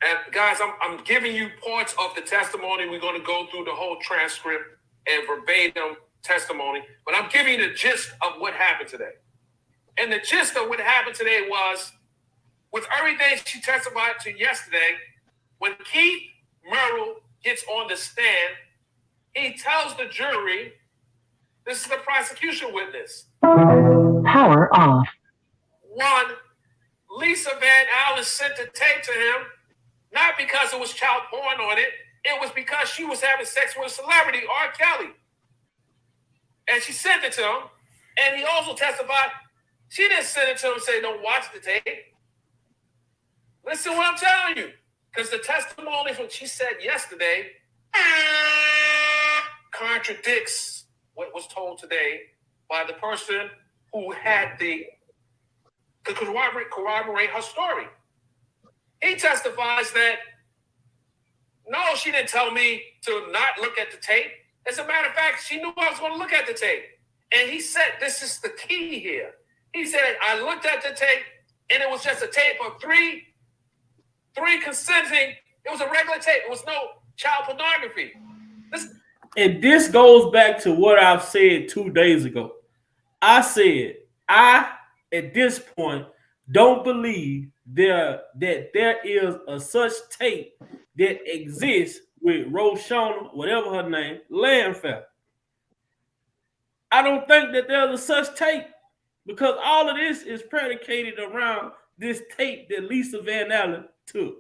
and guys, I'm giving you parts of the testimony. We're going to go through the whole transcript and verbatim testimony, but I'm giving you the gist of what happened today. And the gist of what happened today was, with everything she testified to yesterday, when Keith Morrell gets on the stand, he tells the jury, this is the prosecution witness. Power off. One, Lisa Van Allen sent the tape to him, not because it was child porn on it. It was because she was having sex with a celebrity, R.Kelly. And she sent it to him. And he also testified, she didn't send it to him and say, don't watch the tape. Listen to what I'm telling you. Because the testimony from what she said yesterday contradicts what was told today by the person who had to corroborate her story. He testifies that, no, she didn't tell me to not look at the tape. As a matter of fact, she knew I was going to look at the tape. And he said, this is the key here. He said, I looked at the tape, and it was just a tape of three consenting. It was a regular tape. It was no child pornography. And this goes back to what I've said 2 days ago. I said, at this point, don't believe there is a such tape that exists with Roshona, whatever her name, Landfair. I don't think that there's a such tape because all of this is predicated around this tape that Lisa Van Allen took.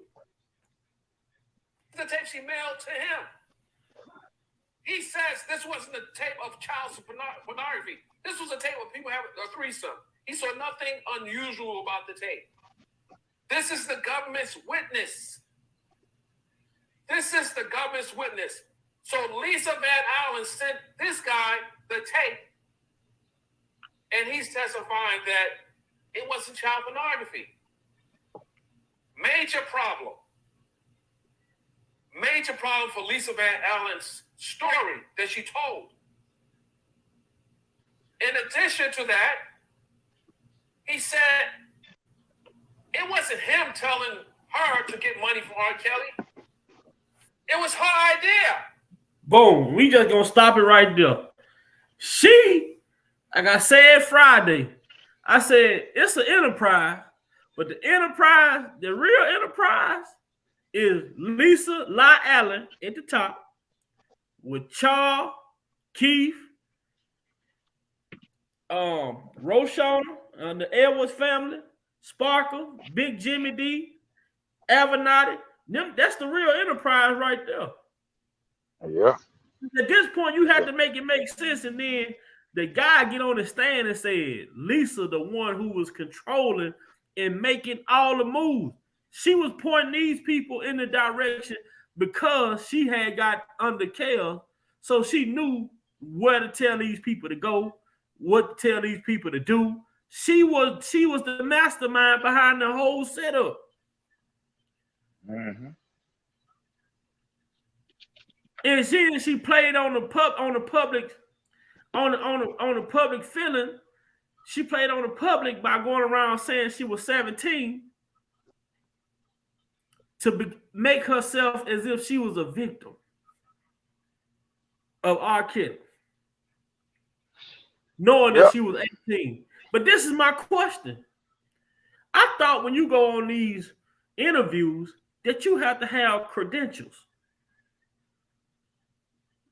The tape she mailed to him. He says this wasn't a tape of child pornography. This was a tape of people having a threesome. He saw nothing unusual about the tape. This is the government's witness. This is the government's witness. So Lisa Van Allen sent this guy the tape, and he's testifying that it wasn't child pornography. Major problem. Major problem for Lisa Van Allen's story that she told. In addition to that, he said it wasn't him telling her to get money from R.Kelly. It was her idea. Boom. We just gonna stop it right there. She, like I said Friday, I said it's an enterprise, but the enterprise, the real enterprise, is Lisa La Allen at the top with Charles, Keith, Roshona, the Edwards family, Sparkle, Big Jimmy D, Avenatti. That's the real enterprise right there. Yeah. At this point, you have to make it make sense, and then the guy get on the stand and said, Lisa, the one who was controlling and making all the moves. She was pointing these people in the direction because she had got under care, so she knew where to tell these people to go, what to tell these people to do. She was the mastermind behind the whole setup. Mm-hmm. And she played on the public feeling. She played on the public by going around saying she was 17 to make herself as if she was a victim of R.Kelly, knowing that she was 18. But this is my question. I thought when you go on these interviews that you have to have credentials.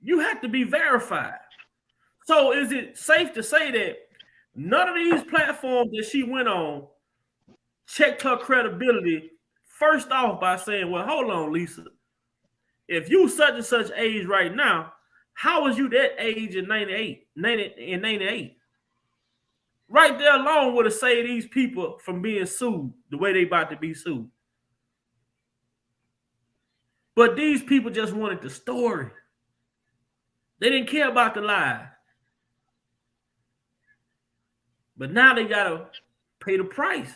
You have to be verified. So is it safe to say that none of these platforms that she went on checked her credibility first off by saying, well, hold on, Lisa. If you such and such age right now, how was you that age in 98? Right there alone would have saved these people from being sued the way they about to be sued. But these people just wanted the story. They didn't care about the lies. But now they got to pay the price.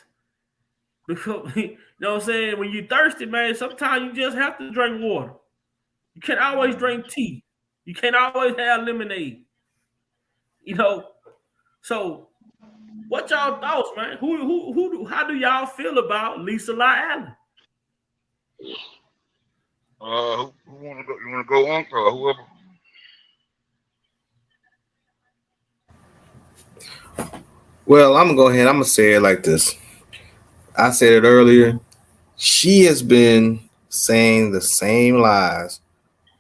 Because, you know what I'm saying? When you're thirsty, man, sometimes you just have to drink water. You can't always drink tea. You can't always have lemonade. You know? So, what y'all thoughts, man? How do y'all feel about Lisa La Allen? Who want to go? You want to go on, or whoever? Well, I'm gonna go ahead. I'm gonna say it like this. I said it earlier. She has been saying the same lies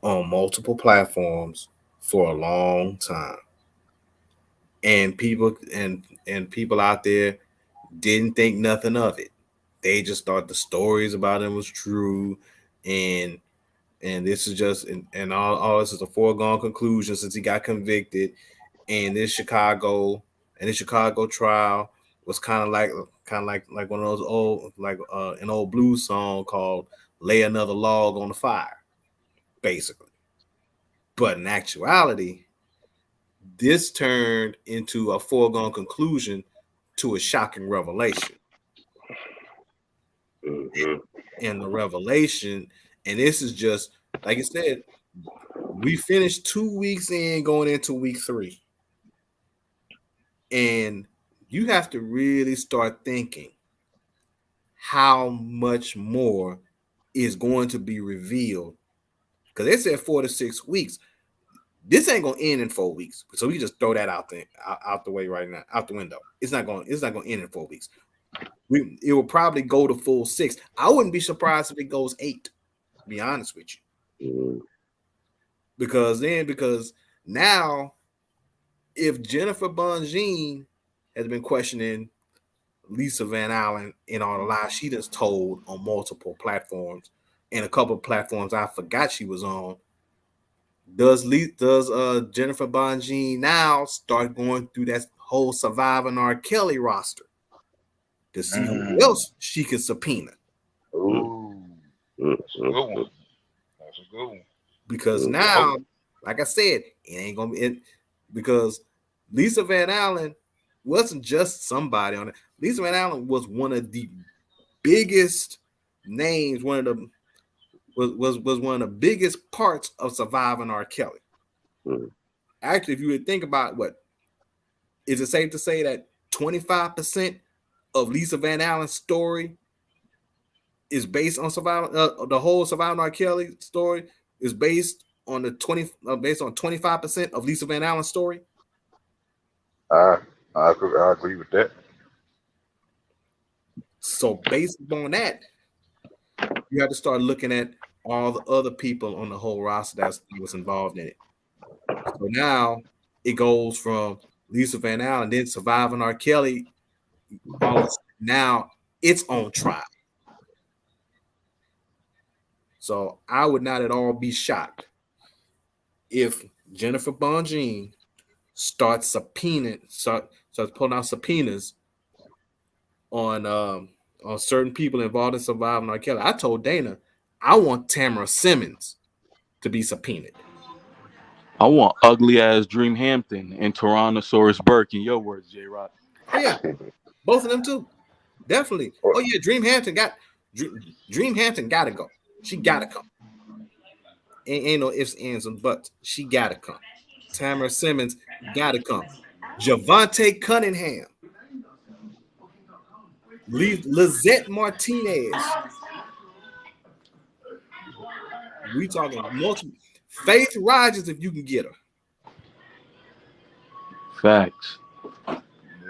on multiple platforms for a long time, and people out there didn't think nothing of it. They just thought the stories about him was true, and this is just and all this is a foregone conclusion since he got convicted. And this Chicago trial was kind of like one of those old an old blues song called "Lay Another Log on the Fire," basically. But in actuality, this turned into a foregone conclusion to a shocking revelation. Mm-hmm. And the revelation, and this is just like I said, we finished 2 weeks in, going into week 3. And you have to really start thinking how much more is going to be revealed. Because they said 4 to 6 weeks. This ain't gonna end in 4 weeks. So we just throw that out the way right now, out the window. It's not going to end in 4 weeks. It will probably go to full 6. I wouldn't be surprised if it goes 8. To be honest with you, because now, if Jennifer Bongine has been questioning Lisa Van Allen in all the lies she just told on multiple platforms, and a couple of platforms I forgot she was on, does Jennifer Bongine now start going through that whole Surviving R. Kelly roster to see who else she can subpoena? Ooh, that's a good one. That's a good one. Because now, like I said, it ain't gonna be it, because Lisa Van Allen wasn't just somebody on it. Lisa Van Allen was one of the biggest names, one of the biggest parts of Surviving R. Kelly. Actually, if you would think about is it safe to say that 25% of Lisa Van Allen's story is based on the whole Surviving R. Kelly story is based on 25% of Lisa Van Allen's story? I agree with that. So based on that, you have to start looking at all the other people on the whole roster that was involved in it. So now it goes from Lisa Van Allen, then Surviving R. Kelly. Now it's on trial. So I would not at all be shocked if Jennifer Bongine starts pulling out subpoenas on certain people involved in Surviving R. Kelly. I told Dana I want Tamara Simmons to be subpoenaed. I want ugly ass Dream Hampton and Tyrannosaurus Burke. In your words, J Rock. Oh yeah, both of them too, definitely. Oh yeah, Dream Hampton got to go. She gotta come. Ain't no ifs, ands, and buts. She gotta come. Tamara Simmons gotta come. Javante Cunningham, Lizette Martinez. We talking multiple. Faith Rogers, if you can get her. Facts.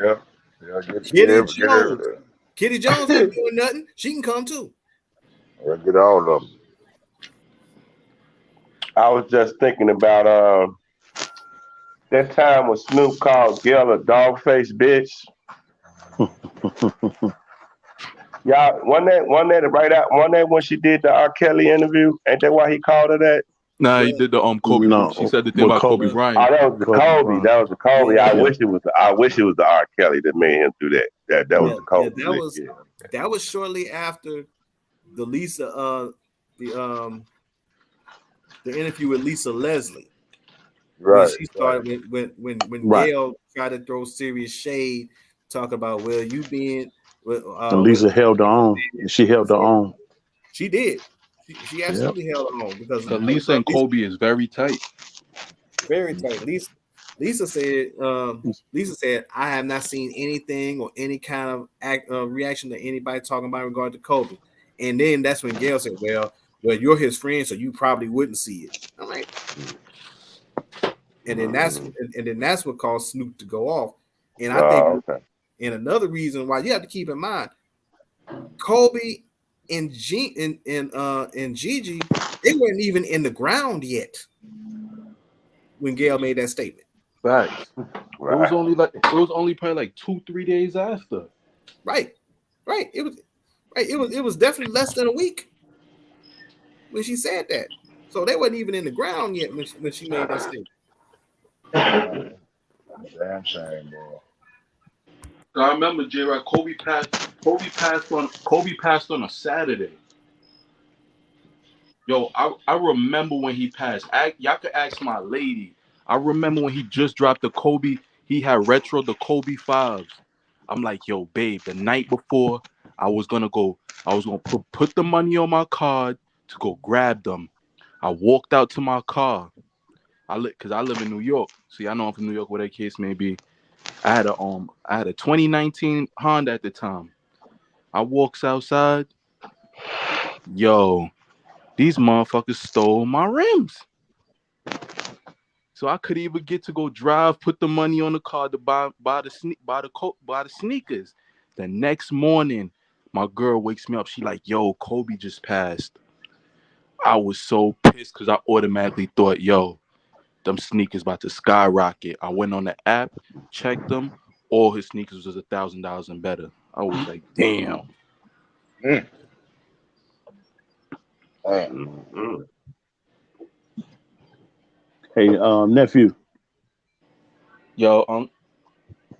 Yeah. Kitty Jones ain't doing nothing. She can come too. I'll get all of them. I was just thinking about that time when Snoop called Gail a dog-faced bitch. Y'all, one that when she did the R. Kelly interview, ain't that why he called her that? Nah, he did the Kobe. No, she said the thing about Kobe Bryant. Oh, that was the Kobe. That was the Kobe. Yeah. I wish it was the R. Kelly that made him do that. That was the Kobe. That was shortly after the Lisa the interview with Lisa Leslie. Right. When she started when Gail tried to throw serious shade, talk about you being Lisa held her own. She held her own. She did. She absolutely held her own because Lisa and Kobe is very tight. Very tight. Lisa said, I have not seen anything or any kind of reaction to anybody talking about in regard to Kobe. And then that's when Gail said, well, you're his friend, so you probably wouldn't see it. I'm like, and then that's what caused Snoop to go off. And I think, and another reason why you have to keep in mind, Kobe and Gigi, they weren't even in the ground yet when Gail made that statement. Facts. Right. It was only probably like 2-3 days after. Right. It was definitely less than a week when she said that. So they weren't even in the ground yet when she made that statement. Damn shame, bro. I remember J-Rock, Kobe passed on a Saturday. Yo, I remember when he passed. Y'all could ask my lady. I remember when he just dropped the Kobe. He had retro the Kobe 5s. I'm like, yo, babe, the night before, I was gonna put the money on my card to go grab them. I walked out to my car. Because I live in New York. See, I know I'm from New York, whatever the case may be. I had a 2019 Honda at the time. I walks outside. Yo, these motherfuckers stole my rims. So I couldn't even get to go drive, put the money on the car to buy the sneakers. The next morning, my girl wakes me up. She like, yo, Kobe just passed. I was so pissed because I automatically thought, yo, them sneakers about to skyrocket. I went on the app, checked them. All his sneakers was $1,000 and better. I was like, damn. Hey, nephew. Yo,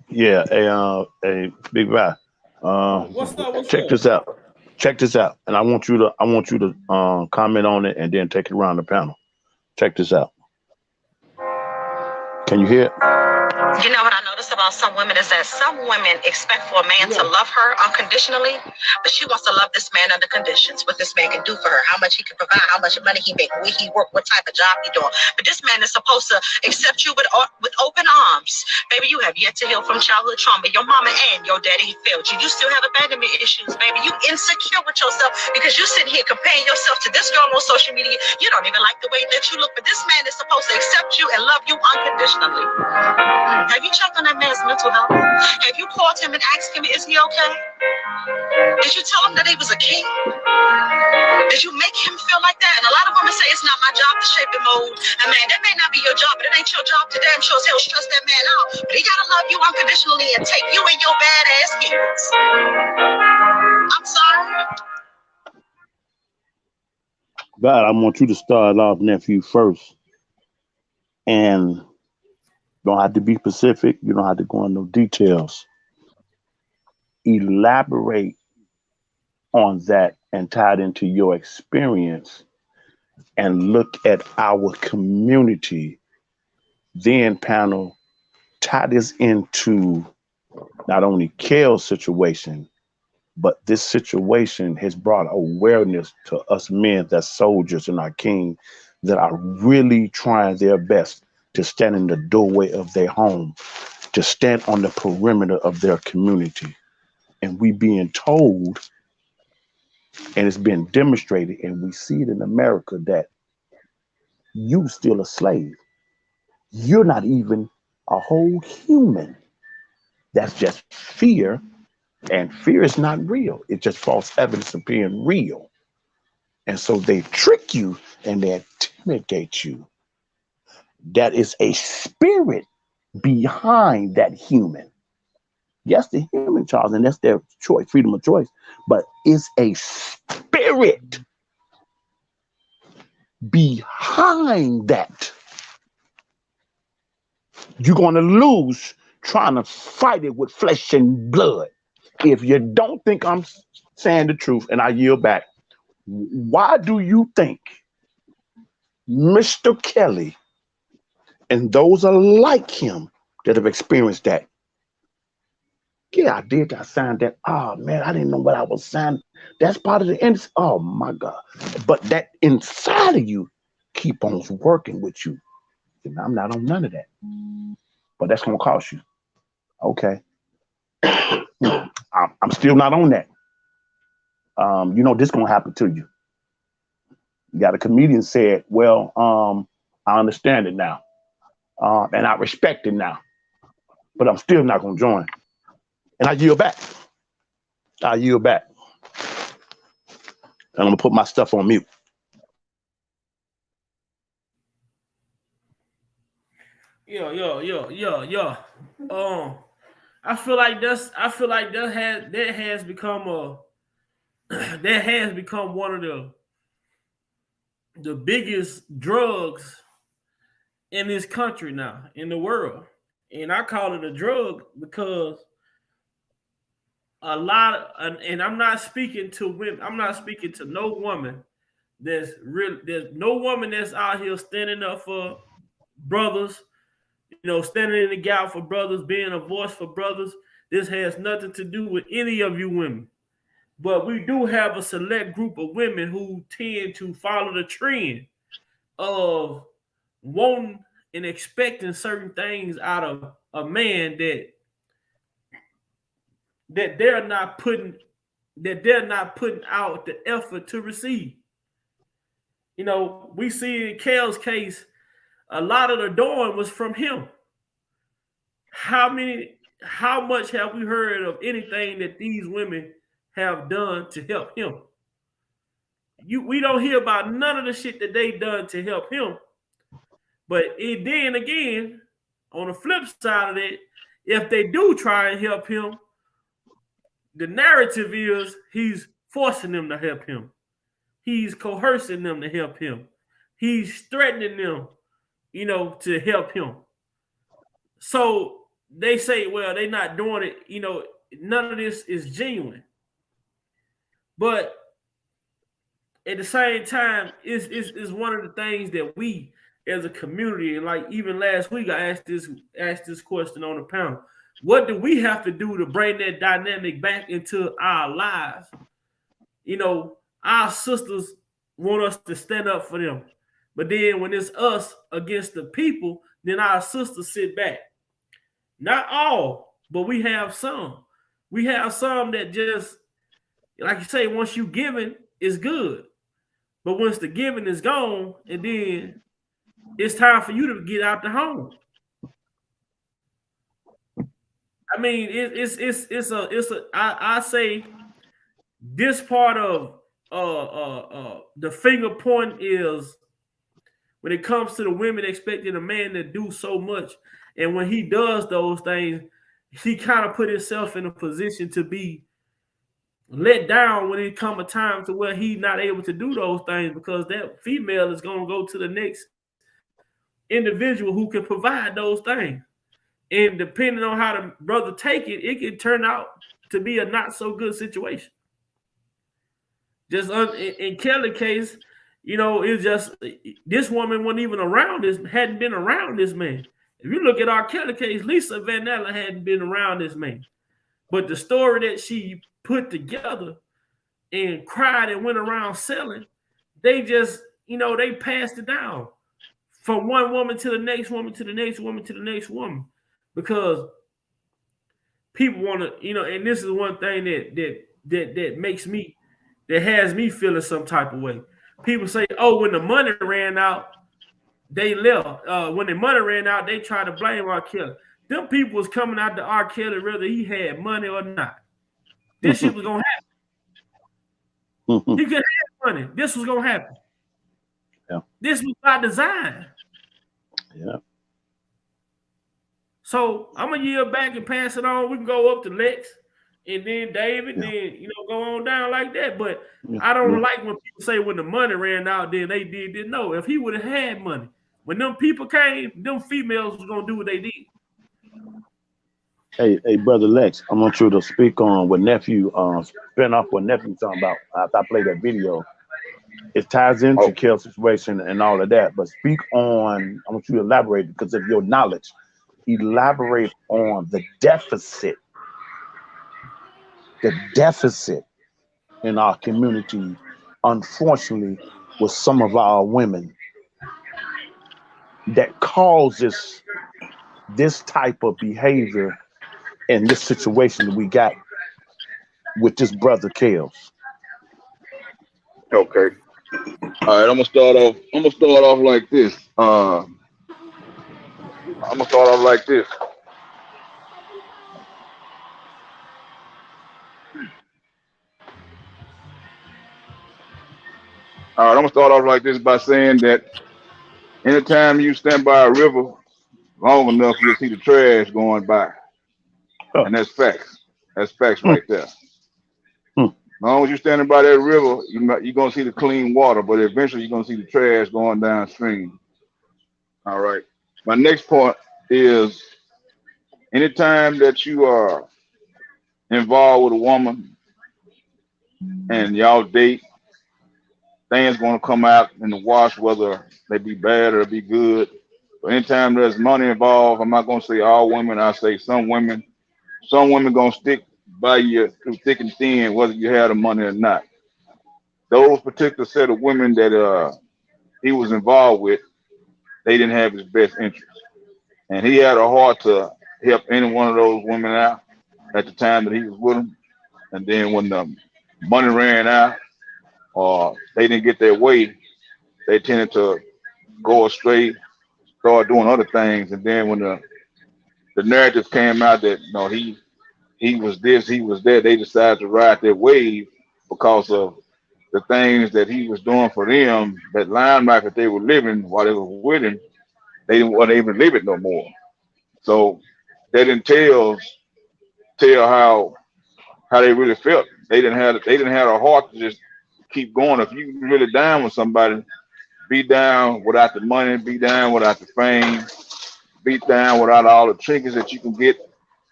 Yeah, hey, Big Guy. What's up? Check this out. Check this out, and I want you to comment on it and then take it around the panel. Check this out. Can you hear it? You know what I noticed about some women is that some women expect for a man to love her unconditionally, but she wants to love this man under conditions. What this man can do for her, how much he can provide, how much money he make, where he work, what type of job he doing. But this man is supposed to accept you with open arms. Baby, you have yet to heal from childhood trauma. Your mama and your daddy failed you. You still have abandonment issues, baby. You insecure with yourself because you sitting here comparing yourself to this girl on social media. You don't even like the way that you look, but this man is supposed to accept you and love you unconditionally. Have you checked on that man's mental health? Have you called him and asked him, is he okay? Did you tell him that he was a king? Did you make him feel like that? And a lot of women say it's not my job to shape and mold a man. That may not be your job, but it ain't your job to damn sure as hell stress that man out. But he gotta love you unconditionally and take you and your badass kids. I'm sorry. God, I want you to start off, nephew, first. And don't have to be specific. You don't have to go into no details. Elaborate on that and tie it into your experience and look at our community. Then, panel, tie this into not only Kale's situation, but this situation has brought awareness to us men that's soldiers and our king that are really trying their best to stand in the doorway of their home, to stand on the perimeter of their community. And we being told, and it's been demonstrated, and we see it in America, that you still a slave. You're not even a whole human. That's just fear, and fear is not real. It's just false evidence of being real. And so they trick you and they intimidate you. That is a spirit behind that human. Yes, the human, Charles, and that's their choice, freedom of choice, but it's a spirit behind that. You're going to lose trying to fight it with flesh and blood. If you don't think I'm saying the truth, and I yield back, why do you think Mr. Kelly and those are like him that have experienced that? Yeah, I did. I signed that. Oh, man, I didn't know what I was signing. That's part of the end. Oh, my God. But that inside of you keep on working with you. And I'm not on none of that. But that's going to cost you. Okay. I'm still not on that. You know, this going to happen to you. You got a comedian said, well, I understand it now. And I respect it now. But I'm still not going to join. And I yield back. And I'm going to put my stuff on mute. Yo. I feel like that has become one of the biggest drugs in this country now, in the world. And I call it a drug because and I'm not speaking to women, I'm not speaking to no woman there's no woman that's out here standing up for brothers, standing in the gap for brothers, being a voice for brothers. This has nothing to do with any of you women. But we do have a select group of women who tend to follow the trend of wanting and expecting certain things out of a man that they're not putting out the effort to receive. We see in Kale's case, a lot of the doing was from him. How many how much have we heard of anything that these women have done to help him? We don't hear about none of the shit that they done to help him. But then again, on the flip side of it, if they do try and help him, the narrative is he's forcing them to help him. He's coercing them to help him. He's threatening them, to help him. So they say, well, they're not doing it. None of this is genuine. But at the same time, it's one of the things that we as a community, and like even last week, I asked this question on the panel. What do we have to do to bring that dynamic back into our lives? Our sisters want us to stand up for them. But then when it's us against the people, then our sisters sit back. Not all, but we have some. We have some that just, like you say, once you giving, it's good. But once the giving is gone, and then it's time for you to get out the home. I mean, I say this part of the finger point is when it comes to the women expecting a man to do so much, and when he does those things, he kind of put himself in a position to be let down when it come a time to where he's not able to do those things, because that female is going to go to the next individual who can provide those things. And depending on how the brother take it, it can turn out to be a not so good situation. Just in Kelly's case, it's just this woman wasn't even hadn't been around this man. If you look at R.Kelly case, Lisa Vanella hadn't been around this man. But the story that she put together and cried and went around selling, they just, they passed it down from one woman to the next woman to the next woman to the next woman, because people want to, and this is one thing that makes me, that has me feeling some type of way. People say, oh, when the money ran out, they left. When the money ran out, they tried to blame R. Kelly. Them people was coming out to R. Kelly whether he had money or not. This shit was gonna happen. He could have money. This was gonna happen. Yeah. This was by design. Yeah. So I'm gonna yield back and pass it on. We can go up to Lex and then David, then go on down like that. But I don't like when people say when the money ran out, then they didn't know. If he would have had money, when them people came, them females was gonna do what they did. Hey, brother Lex, I want you to speak on what nephew, spin off what nephew talking about after I play that video. It ties into Kel's situation and all of that, but speak on, I want you to elaborate because of your knowledge. Elaborate on the deficit in our community, unfortunately, with some of our women that causes this type of behavior and this situation that we got with this brother Kels. Okay. All right, I'm gonna start off like this. All right, I'm gonna start off like this by saying that anytime you stand by a river long enough, you'll see the trash going by. And that's facts. That's facts right there. As long as you're standing by that river, you're going to see the clean water, but eventually you're going to see the trash going downstream. All right. My next point is anytime that you are involved with a woman and y'all date, things going to come out in the wash, whether they be bad or be good. But anytime there's money involved, I'm not going to say all women, I say some women. Some women gonna stick by you through thick and thin, whether you have the money or not. Those particular set of women that he was involved with, they didn't have his best interest, and he had a heart to help any one of those women out at the time that he was with them. And then when the money ran out or they didn't get their way, they tended to go astray, start doing other things. And then when the the narrative came out that he was this, he was that. They decided to ride that wave because of the things that he was doing for them. That limelight that they were living while they were with him, they didn't want to even live it no more. So that entails tell how they really felt. They didn't have a heart to just keep going. If you really down with somebody, be down without the money, be down without the fame, be down without all the trinkets that you can get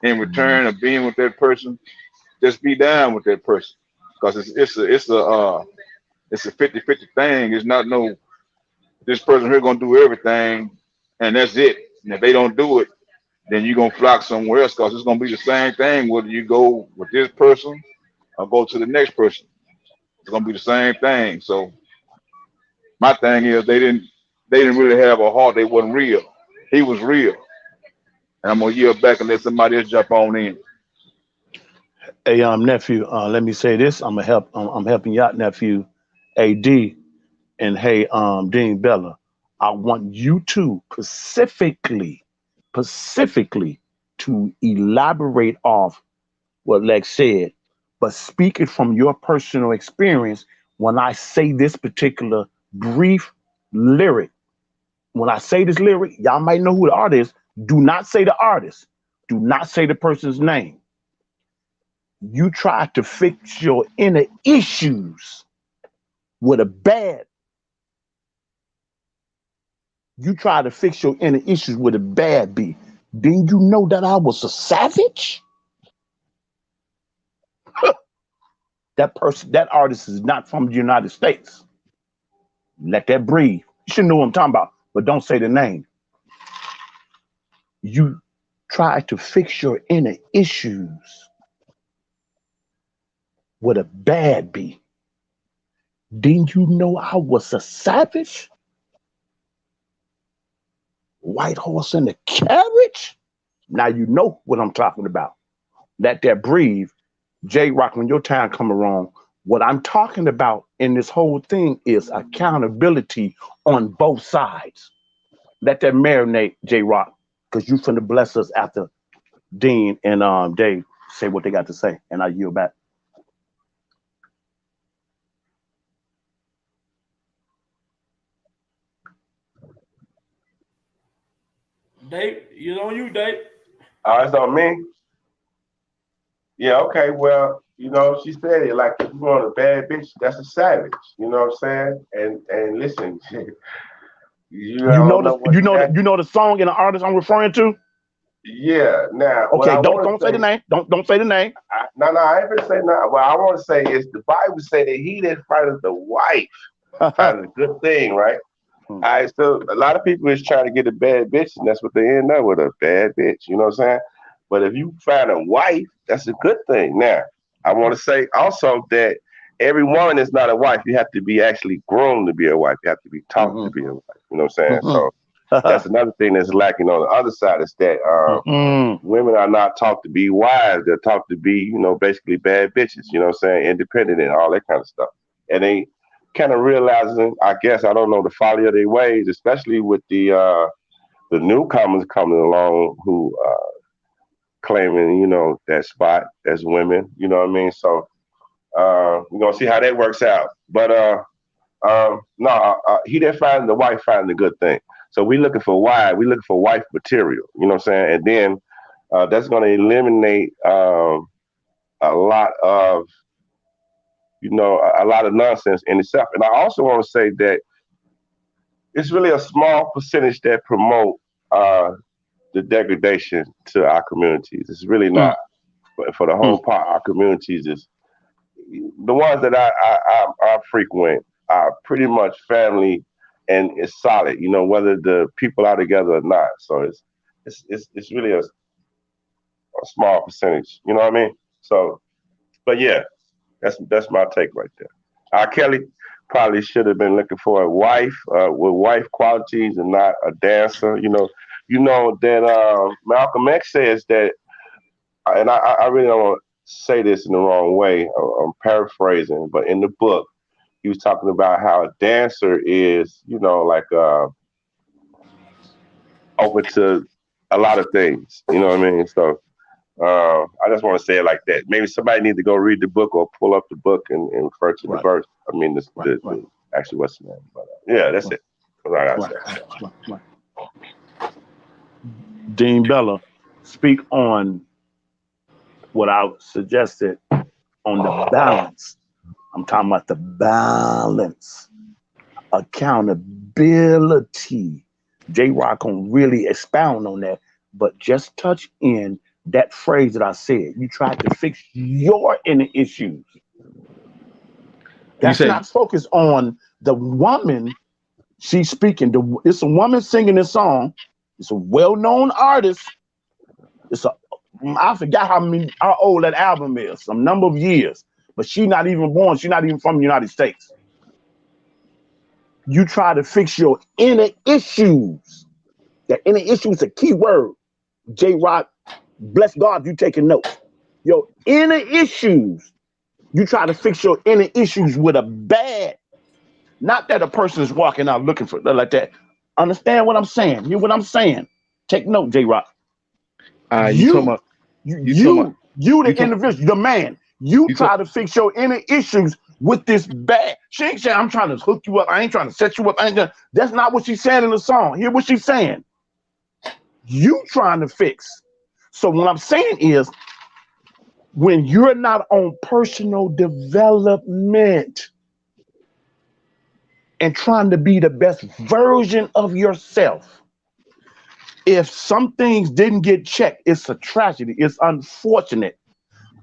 in return of being with that person. Just be down with that person because it's a 50-50 thing. It's not no this person here gonna do everything and that's it. And if they don't do it, then you're gonna flock somewhere else because it's gonna be the same thing whether you go with this person or go to the next person. It's gonna be the same thing. So my thing is they didn't really have a heart. They wasn't real. He was real. And I'm gonna yield back and let somebody else jump on in. Hey, nephew, let me say this. I'm helping you out, nephew. AD and hey, Dean Bella. I want you to specifically to elaborate off what Lex said, but speak it from your personal experience when I say this particular brief lyric. When I say this lyric, y'all might know who the artist is. Do not say the artist. Do not say the person's name. You try to fix your inner issues with a bad. You try to fix your inner issues with a bad beat. Didn't you know that I was a savage? That person, that artist is not from the United States. Let that breathe. You should know what I'm talking about, but don't say the name. You try to fix your inner issues with a bad beat. Didn't you know I was a savage? White horse in the carriage? Now you know what I'm talking about. Let that breathe. J-Rock, when your time come around, what I'm talking about in this whole thing is accountability on both sides. Let that marinate, J-Rock, because you finna bless us after Dean and Dave say what they got to say, and I yield back. Dave, it's on you, Dave. It's on me. Yeah, okay. Well, she said it like if you want a bad bitch, that's a savage. You know what I'm saying? And listen, you know the song and the artist I'm referring to? Yeah. Now, okay, don't say the name. Don't say the name. No, I ain't gonna say nothing. What I want to say is the Bible say that he that findeth the wife finds a good thing, right? All right, so a lot of people is trying to get a bad bitch, and that's what they end up with, a bad bitch. You know what I'm saying? But if you find a wife, that's a good thing. Now, I want to say also that every woman is not a wife. You have to be actually grown to be a wife. You have to be taught to be a wife. You know what I'm saying? So that's another thing that's lacking on the other side is that women are not taught to be wives. They're taught to be, basically bad bitches. You know what I'm saying? Independent and all that kind of stuff. And they kind of realizing, I guess, I don't know, the folly of their ways, especially with the newcomers coming along who claiming, that spot as women. You know what I mean? So we're gonna see how that works out. But he that finds the wife finds a good thing. So we looking for wife. We looking for wife material. You know what I'm saying? And then that's going to eliminate a lot of a lot of nonsense in itself. And I also want to say that it's really a small percentage that promote the degradation to our communities. It's really not. But for the whole part, our communities is the ones that I frequent are pretty much family and it's solid, whether the people are together or not. So it's really a small percentage, you know what I mean? So, but yeah, that's my take right there. R.Kelly probably should have been looking for a wife with wife qualities and not a dancer. You know that Malcolm X says that, and I really don't want to say this in the wrong way. I'm paraphrasing, but in the book, he was talking about how a dancer is, like open to a lot of things. You know what I mean? So I just want to say it like that. Maybe somebody need to go read the book or pull up the book and refer to the verse. I mean, actually what's the name? But yeah, that's it. That's all I gotta say. Dean Bella, speak on what I suggested on the balance. I'm talking about the balance, accountability. J-Rock can really expound on that, but just touch in that phrase that I said. You tried to fix your inner issues. That's not focused on the woman. She's speaking. It's a woman singing this song. It's a well-known artist. I forgot how old that album is. Some number of years. But she's not even born. She's not even from the United States. You try to fix your inner issues. The inner issue is a key word. J-Rock, bless God, you taking notes. Your inner issues. You try to fix your inner issues with a bad. Not that a person is walking out looking for like that. Understand what I'm saying? Hear what I'm saying? Take note, J-Rock. You the individual, the man. You try to fix your inner issues with this bad. She ain't saying I'm trying to hook you up. I ain't trying to set you up. That's not what she's saying in the song. Hear what she's saying. You trying to fix. So what I'm saying is, when you're not on personal development and trying to be the best version of yourself, if some things didn't get checked, it's a tragedy. It's unfortunate.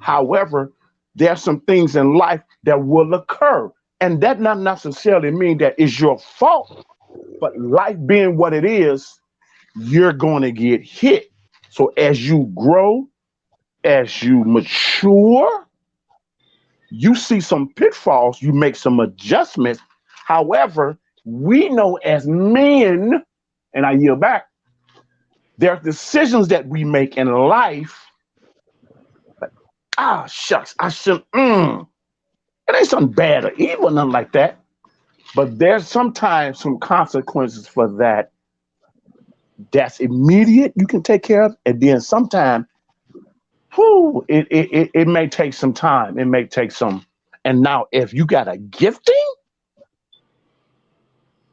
However, there are some things in life that will occur. And that not necessarily mean that it's your fault, but life being what it is, you're going to get hit. So as you grow, as you mature, you see some pitfalls, you make some adjustments. However, we know as men, and I yield back, there are decisions that we make in life. Shucks, I shouldn't. It ain't something bad or evil, nothing like that. But there's sometimes some consequences for that. That's immediate, you can take care of. And then sometimes, it may take some time. It may take some. And now, if you got a gifting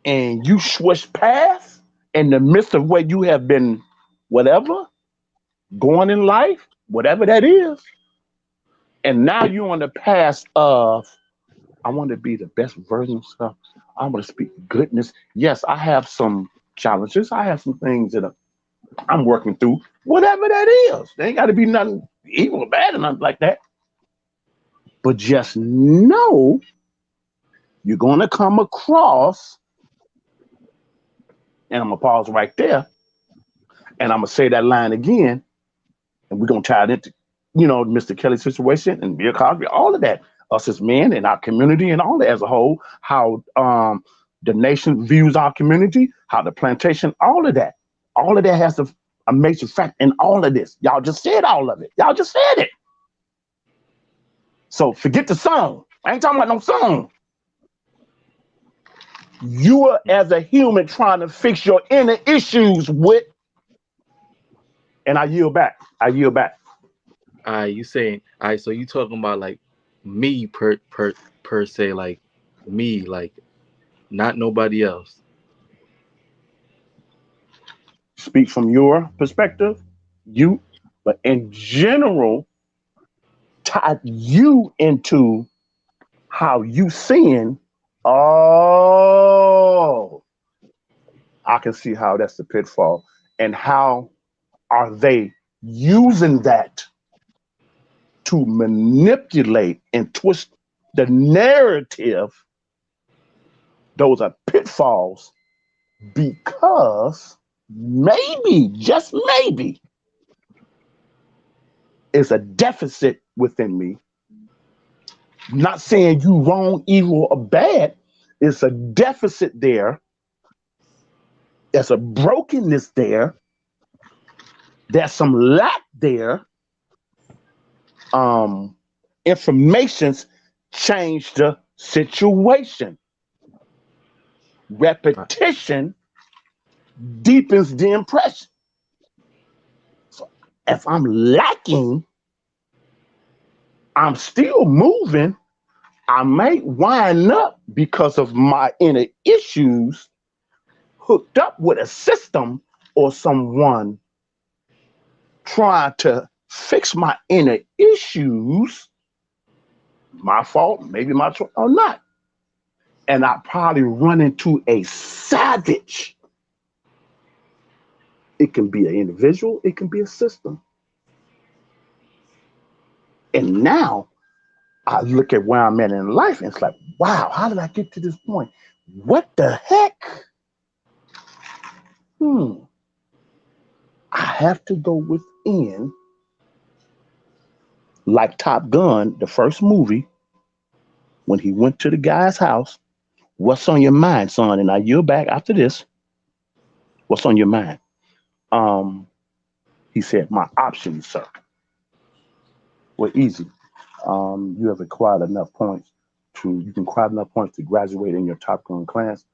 and you switch paths in the midst of where you have been, whatever, going in life, whatever that is, and now you're on the path of, I want to be the best version of stuff. I want to speak goodness. Yes, I have some challenges. I have some things that I'm working through. Whatever that is. There ain't got to be nothing evil or bad or nothing like that. But just know you're going to come across, and I'm going to pause right there, and I'm going to say that line again, and we're going to tie it into, Mr. Kelly's situation and Bill Cosby, all of that, us as men and our community and all that as a whole, how the nation views our community, how the plantation, all of that has a major fact in all of this. Y'all just said all of it. Y'all just said it. So forget the song. I ain't talking about no song. You are, as a human, trying to fix your inner issues with, and I yield back. You saying, so you talking about like me per se, like me, like not nobody else. Speak from your perspective, but in general, tie you into how you seeing. Oh, I can see how that's the pitfall, and how are they using that to manipulate and twist the narrative. Those are pitfalls because maybe, just maybe, it's a deficit within me. Not saying you wrong, evil, or bad. It's a deficit there. There's a brokenness there. There's some lack there. Information's changed the situation. Repetition deepens the impression. if I'm lacking, I'm still moving. I might wind up because of my inner issues hooked up with a system or someone trying to fix my inner issues. My fault, maybe my choice or not. And I probably run into a savage. It can be an individual, it can be a system. And now I look at where I'm at in life and it's like, wow, how did I get to this point? What the heck? I have to go within, like Top Gun, the first movie, when he went to the guy's house. What's on your mind, son? And I yield back after this. What's on your mind? He said, my options, sir. Well, easy. You have acquired enough points you can acquire enough points to graduate in your Top Gun class,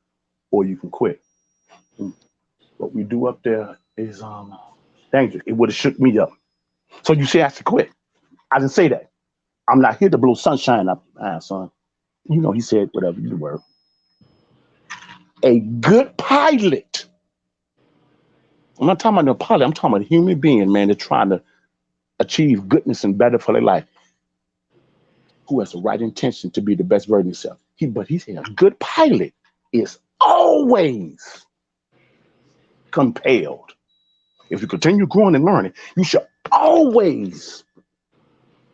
or you can quit. What we do up there is dangerous. It would have shook me up. So you say I should quit. I didn't say that. I'm not here to blow sunshine up, son. You know, he said whatever you were. A good pilot. I'm not talking about no pilot. I'm talking about a human being, man, that's trying to achieve goodness and better for their life, who has the right intention to be the best version of himself. But he said a good pilot is always compelled. If you continue growing and learning, you should always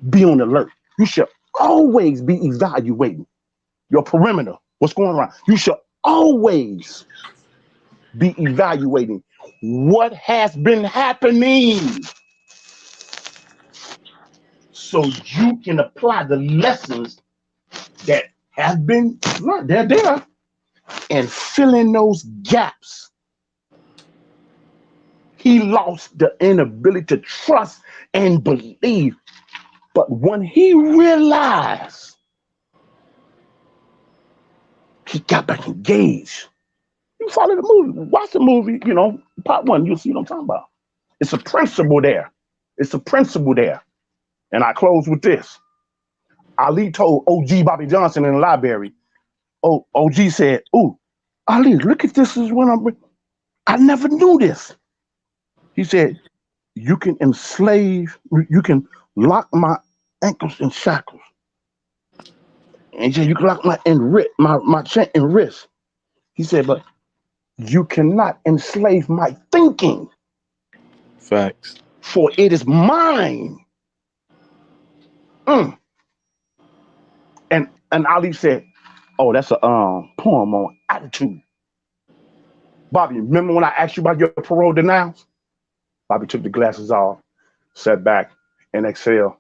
be on alert. You should always be evaluating your perimeter, what's going on. You should always be evaluating what has been happening so you can apply the lessons that have been learned. They're there, and fill in those gaps. He lost the inability to trust and believe. But when he realized, he got back engaged. You follow the movie, watch the movie, you know, part one, you'll see what I'm talking about. It's a principle there. It's a principle there. And I close with this. Ali told OG Bobby Johnson in the library, OG said, "Ooh, Ali, look at this is when I never knew this." He said, you can lock my ankles in shackles. And he said, you can lock my chain and wrist. He said, but you cannot enslave my thinking. Facts. For it is mine. And Ali said, oh, that's a poem on attitude. Bobby, remember when I asked you about your parole denials? Bobby took the glasses off, sat back, and exhaled.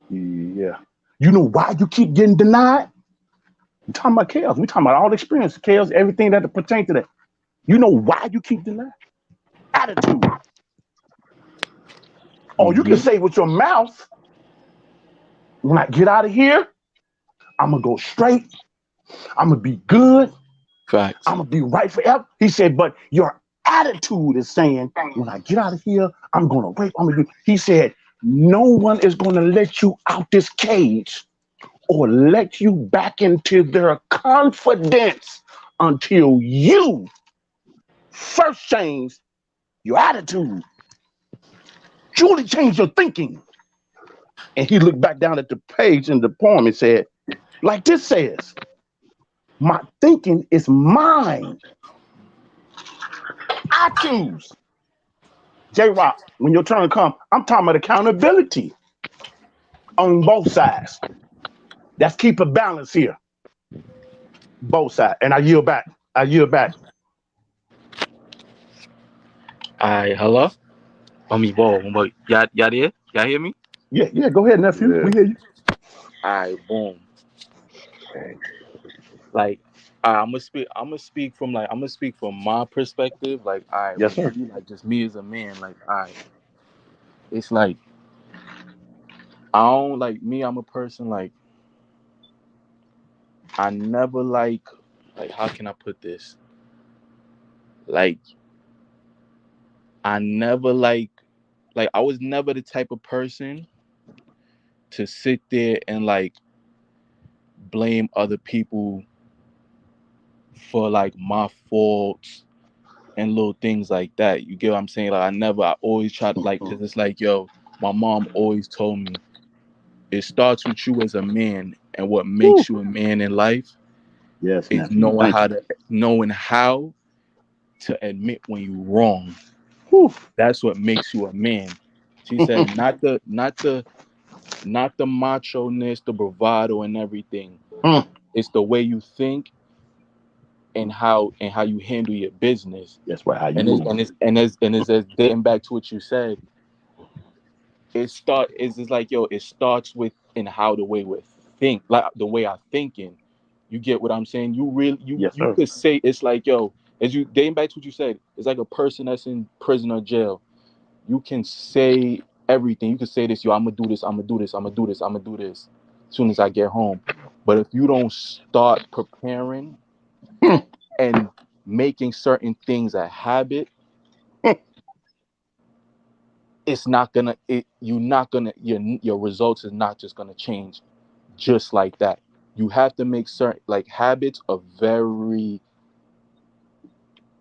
Yeah. You know why you keep getting denied? We're talking about chaos. We're talking about all the experience, chaos, everything that pertains to that. You know why you keep denied? Attitude. Or you can say with your mouth, when I get out of here, I'm going to go straight. I'm going to be good. Facts. I'm going to be right forever. He said, but your attitude is saying, when I get out of here, I'm going to rape. He said, no one is going to let you out this cage or let you back into their confidence until you first change your attitude. Truly change your thinking. And he looked back down at the page in the poem and said, like this says, my thinking is mine. I choose. J-Rock, when your turn comes, I'm talking about accountability on both sides. Let's keep a balance here. Both sides. And I yield back. Hello? Whoa. Y'all there? Y'all hear me? Yeah, go ahead, nephew. Yeah. We hear you. Boom. Like, I'm gonna speak from my perspective. Like, yes, sir. Really, like just me as a man. Like, it's like I don't like me. I'm a person like I never like how can I put this? Like, I never like like I was never the type of person to sit there and like blame other people for like my faults and little things like that. You get what I'm saying? Like I always try to like, cause it's like, yo, my mom always told me it starts with you as a man, and what makes you a man in life Yes, is nephew. Thank you. knowing how to admit when you're wrong. That's what makes you a man. She said, not the macho-ness, the bravado and everything. It's the way you think and how you handle your business. That's right. How you And move. it's as dating back to what you said. It's just like, yo, it starts with in how the way we think, like the way I'm thinking. You get what I'm saying? You really you could say it's like, yo, as you dating back to what you said, it's like a person that's in prison or jail. You can say everything. You can say this, yo, I'm gonna do this, I'm gonna do this, I'm gonna do this, I'm gonna do this as soon as I get home. But if you don't start preparing and making certain things a habit, it's not gonna your results is not just gonna change just like that. You have to make certain, like, habits are very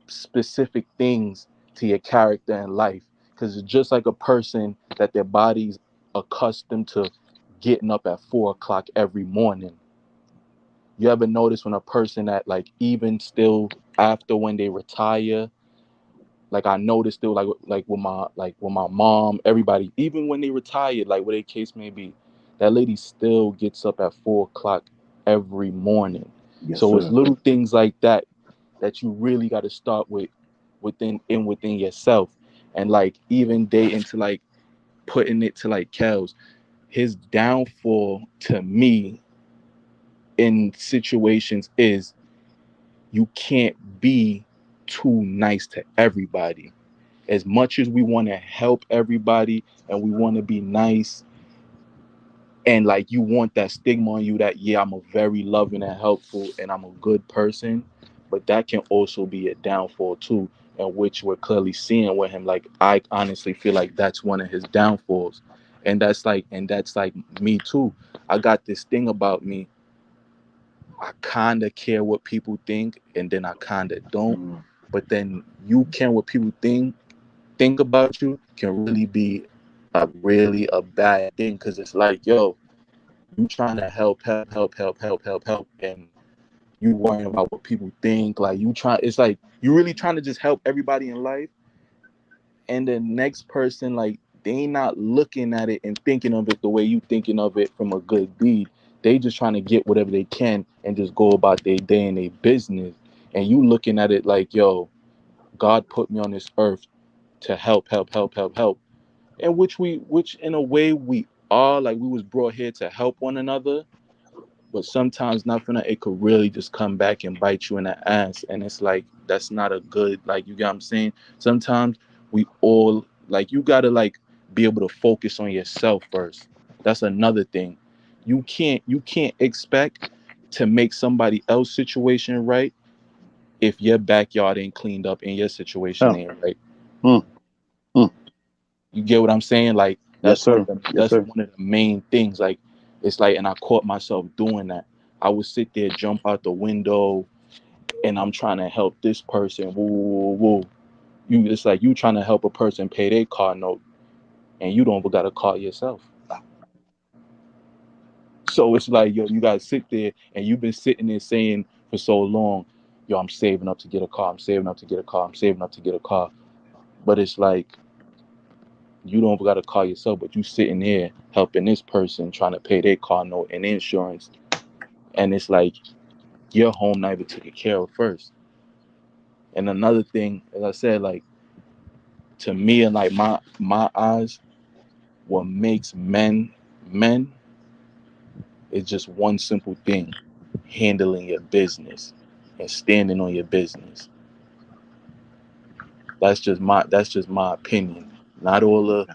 specific things to your character and life, because it's just like a person that their body's accustomed to getting up at 4 o'clock every morning. You ever notice when a person that, like, even still after when they retire, like I noticed still like with my mom, everybody, even when they retired, like whatever case may be, that lady still gets up at 4 o'clock every morning. Yes, so sir. It's little things like that you really got to start with within yourself. And like even dating to like putting it to like Kel's, his downfall to me in situations is you can't be too nice to everybody. As much as we want to help everybody and we want to be nice, and like you want that stigma on you that, yeah, I'm a very loving and helpful and I'm a good person, but that can also be a downfall too, and which we're clearly seeing with him. Like I honestly feel like that's one of his downfalls. And that's like me too. I got this thing about me. I kind of care what people think, and then I kind of don't. But then you care what people think about you can really be a bad thing, because it's like, yo, you trying to help, and you worrying about what people think. Like it's like you really trying to just help everybody in life, and the next person, like, they not looking at it and thinking of it the way you thinking of it from a good deed. They just trying to get whatever they can and just go about their day and their business. And you looking at it like, yo, God put me on this earth to help. And which in a way we are, like, we was brought here to help one another. But sometimes nothing, it could really just come back and bite you in the ass. And it's like, that's not a good, like, you get what I'm saying? Sometimes we all, like, you gotta like be able to focus on yourself first. That's another thing. You can't expect to make somebody else's situation right if your backyard ain't cleaned up and your situation ain't right. You get what I'm saying? Like, that's one of the main things. Like, it's like, and I caught myself doing that. I would sit there, jump out the window, and I'm trying to help this person. Woo. It's like you trying to help a person pay their car note, and you don't even got a car yourself. So it's like, yo, you gotta sit there, and you've been sitting there saying for so long, yo, I'm saving up to get a car. I'm saving up to get a car. I'm saving up to get a car. But it's like, you don't got a car yourself, but you sitting here helping this person trying to pay their car note and insurance. And it's like, your home not even taken care of first. And another thing, as I said, like, to me, and like my eyes, what makes men is just one simple thing: handling your business and standing on your business. That's just my opinion. Not all the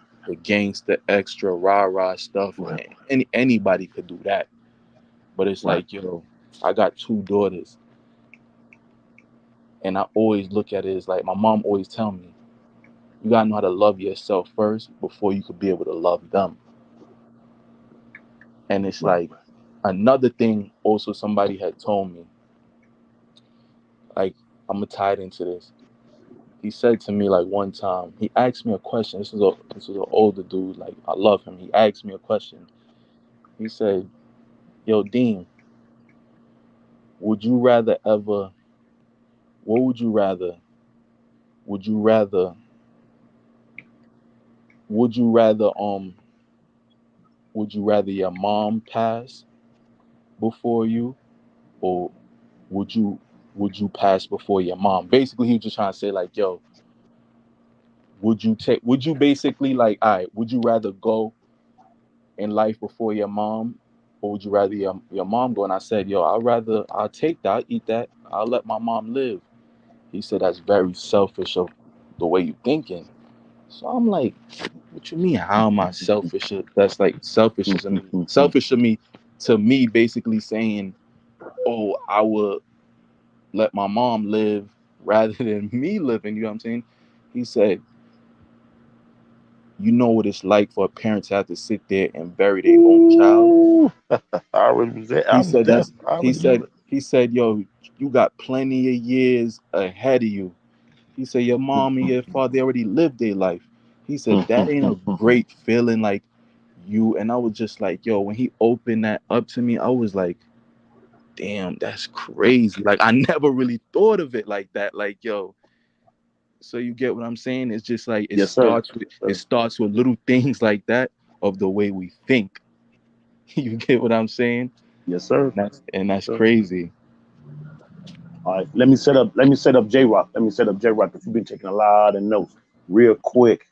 gangster extra rah stuff. Right. Anybody could do that. But it's like, yo, I got 2 daughters, and I always look at it as like, my mom always tell me, You gotta know how to love yourself first before you could be able to love them. And it's like another thing also somebody had told me, like, I'm gonna tie it into this. He said to me like one time, he asked me a question. This was an older dude, like I love him. He asked me a question. He said, "Yo, Dean, would you rather ever? What would you rather? Would you rather? Would you rather Would you rather your mom pass before you, or would you pass before your mom?" Basically, he was just trying to say like, "Yo, would you basically like, all right, would you rather go in life before your mom, or would you rather your mom go?" And I said, "Yo, I'll take that, I'll eat that, I'll let my mom live." He said, "That's very selfish of the way you thinking." So I'm like, what you mean? How am I selfish? That's like selfish of me to me basically saying, oh, I would let my mom live rather than me living. You know what I'm saying? He said, "You know what it's like for a parent to have to sit there and bury their own child." He said, "Yo, you got plenty of years ahead of you." He said, "Your mom and your father, they already lived their life." He said, "That ain't a great feeling like you." And I was just like, yo, when he opened that up to me, I was like, damn, that's crazy. Like, I never really thought of it like that. Like, yo, so you get what I'm saying? It's just like it starts with little things like that of the way we think. You get what I'm saying? Yes, sir. And that's crazy. All right, let me set up J-Rock. Because you've been taking a lot of notes real quick.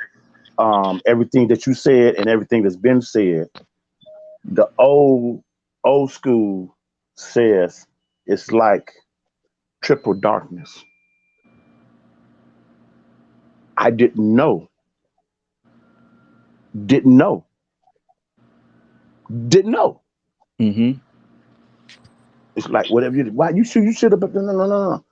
Everything that you said and everything that's been said, the old school says it's like triple darkness. I didn't know. Mm-hmm. It's like whatever you did. Why you should have. No.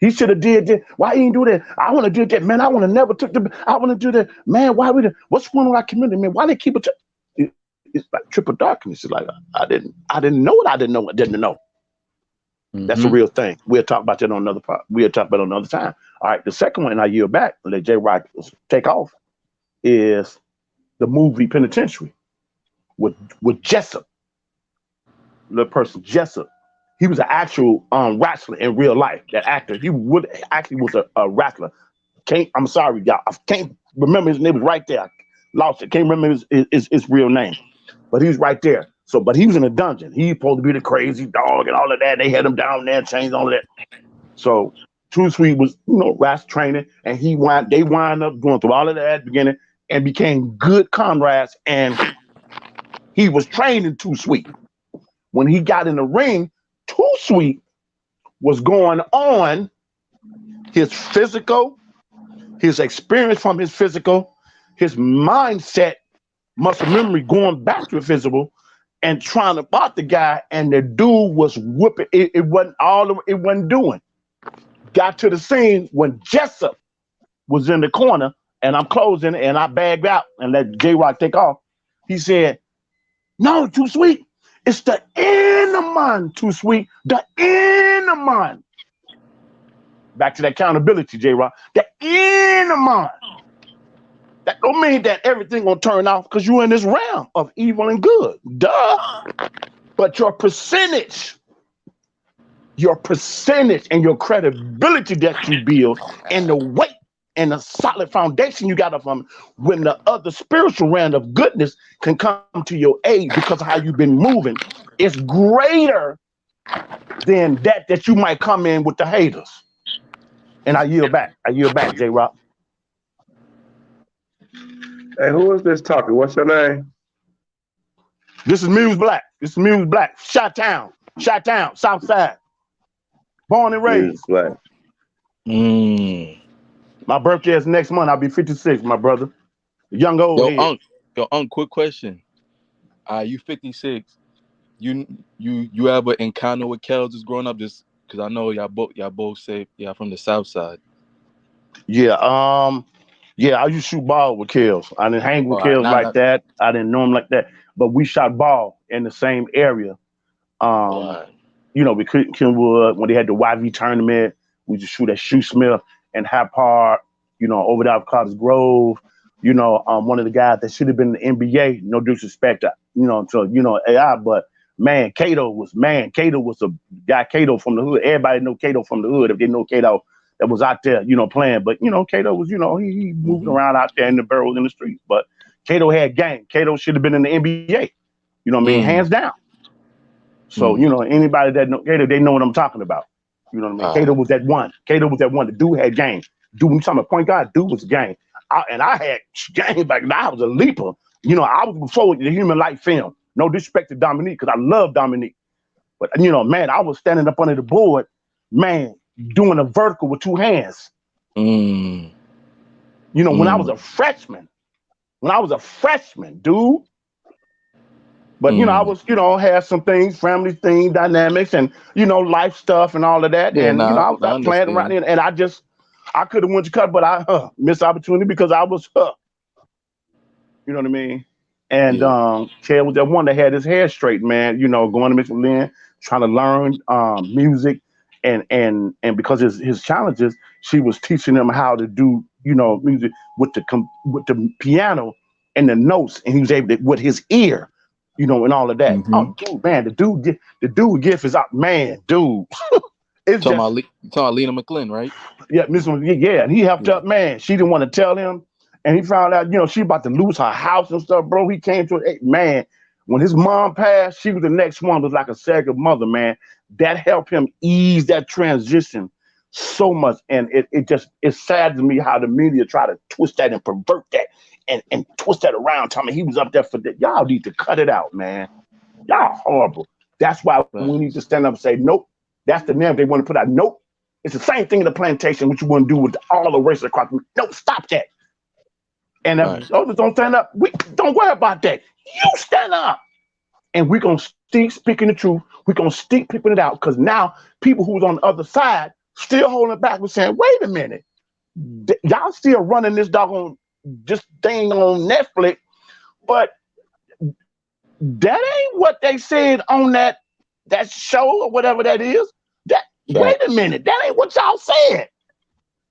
He should have did that. Why he didn't do that? I want to do that, man. I want to never took the. I want to do that, man. Why we? What's going on in our community, man? Why they keep it? It's like triple darkness. It's like I didn't know what I didn't know. Mm-hmm. That's a real thing. We'll talk about that on another part. We'll talk about it another time. All right. The second one, and I yield back and let J. Rock take off, is the movie Penitentiary with Jessup, little person Jessup. He was an actual wrestler in real life. That actor, he would actually was a wrestler. I'm sorry, y'all. I can't remember his name. Was right there. I lost it. Can't remember his real name, but he was right there. So, but he was in a dungeon. He supposed to be the crazy dog and all of that. They had him down there, changed all of that. So, Too Sweet was wrestling training, and they wind up going through all of that at the beginning and became good comrades. And he was trained in Too Sweet. When he got in the ring, Too Sweet was going on his physical, his experience from his physical, his mindset, muscle memory going back to the physical, and trying to bot the guy, and the dude was whooping. It wasn't doing. Got to the scene when Jessup was in the corner, and I'm closing, and I bagged out and let J-Rock take off. He said, "No, Too Sweet. It's the inner mind, Too Sweet. The inner mind." Back to that accountability, J-Rock. The inner mind. That don't mean that everything gonna turn out because you're in this realm of evil and good. Duh. But your percentage and your credibility that you build and the weight and the solid foundation you got from when the other spiritual realm of goodness can come to your aid because of how you've been moving, is greater than that you might come in with the haters. And I yield back, J-Rock. Hey, who is this talking? What's your name? This is Muse Black. Chi-Town, South Side. Born and raised. Black. My birthday is next month. I'll be 56, my brother. Young old head. Quick question. You 56. You ever encounter with Kells growing up? Just because I know y'all both say y'all from the South Side. Yeah. Yeah, I used to shoot ball with Kels. I didn't hang with All right, Kels like now, that. I didn't know him like that. But we shot ball in the same area. all Um, right. you know, we Kenwood when they had the YV tournament. We just shoot at Shoe Smith and High Park. You know, over there at Carter's Grove. You know, one of the guys that should have been in the NBA. No disrespect to AI, but man, Cato was a guy. Cato from the hood. Everybody know Cato from the hood. If they know Cato, that was out there, playing. But Cato was, he moving around out there in the boroughs in the streets. But Cato had game. Cato should have been in the NBA. You know what I mean? Hands down. So, anybody that know Cato, they know what I'm talking about. You know what I mean? Cato was that one. The dude had game. Dude, when you talking about point guard, dude was game. I had game back then. I was a leaper. I was before the Human Light film. No disrespect to Dominique, because I love Dominique. But, man, I was standing up under the board, man, doing a vertical with two hands. When I was a freshman. Dude. But, I was, had some things, family thing, dynamics, and, life stuff and all of that. Yeah, and, I was out playing around, and I could have went to cut, but I missed opportunity because I was, you know what I mean? And Chad was that one that had his hair straight, man, going to Michigan Lynn, trying to learn music. And because his challenges, she was teaching him how to do, music with the piano and the notes. And he was able to, with his ear, and all of that. Oh, dude, man, the dude gift is out, man, dude. It's talking about Lena McClin, right? Yeah, yeah, and he helped up, man. She didn't want to tell him, and he found out, she about to lose her house and stuff, bro. He came to it, man. When his mom passed, she was the next one. Was like a second mother, man. That helped him ease that transition so much, and it's sad to me how the media try to twist that and pervert that and twist that around. Telling me he was up there for that. Y'all need to cut it out, man. Y'all horrible. That's why we need to stand up and say, nope. That's the narrative they want to put out. Nope. It's the same thing in the plantation, what you want to do with all the races across. Nope, stop that. And if others don't stand up, we don't worry about that. You stand up. And we're going to keep speaking the truth. We're going to keep picking it out, because now people who's on the other side still holding back and saying, wait a minute. Y'all still running this doggone thing on Netflix, but that ain't what they said on that show or whatever that is. Wait a minute, that ain't what y'all said.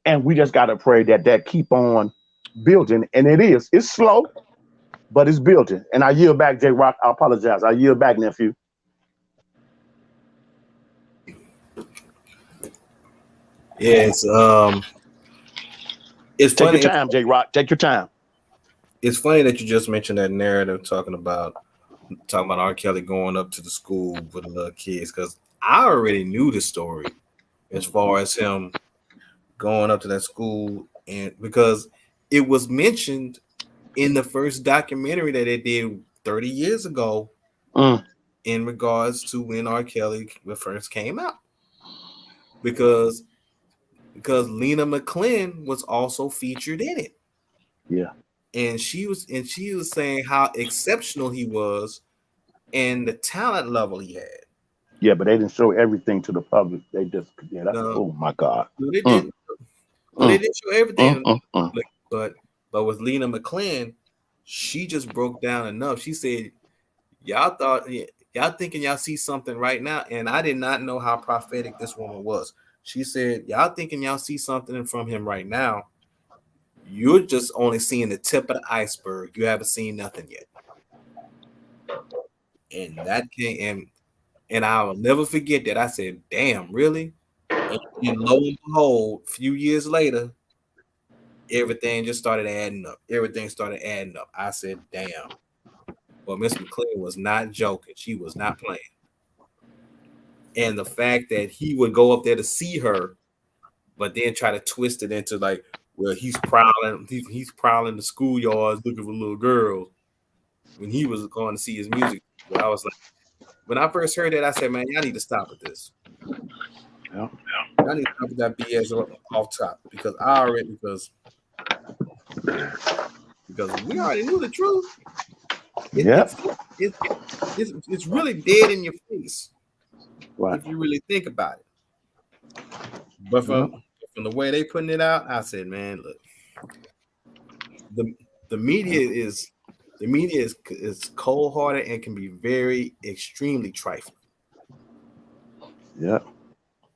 And we just gotta pray that keep on building, and it is. It's slow, but it's building. And I yield back, J Rock. I apologize. I yield back, nephew. Yes, it's Take funny. your time, J Rock. Take your time. It's funny that you just mentioned that narrative talking about R. Kelly going up to the school with the little kids, because I already knew the story as far as him going up to that school, and because it was mentioned in the first documentary that they did 30 years ago in regards to when R. Kelly first came out, because Lena McClin was also featured in it. Yeah. And she was saying how exceptional he was and the talent level he had. Yeah, but they didn't show everything to the public. They just, oh my God. No, they didn't. They didn't show everything. But with Lena McClin, she just broke down enough. She said, y'all thinking y'all see something right now, and I did not know how prophetic this woman was. She said, y'all thinking y'all see something from him right now. You're just only seeing the tip of the iceberg. You haven't seen nothing yet. And that came, and I'll never forget that. I said, damn, really? And lo and behold, a few years later, everything just started adding up. Everything started adding up. I said, damn. Well, Miss McClin was not joking. She was not playing. And the fact that he would go up there to see her, but then try to twist it into like, well, he's prowling the schoolyards looking for little girls when he was going to see his music. But I was like, when I first heard that, I said, man, y'all need to stop with this. Yeah. Y'all need to stop with that BS off top, because we already knew the truth. It's really dead in your face, right, if you really think about it. But from the way they putting it out, I said, man, look, the media is cold hearted and can be very extremely trifling. Yeah.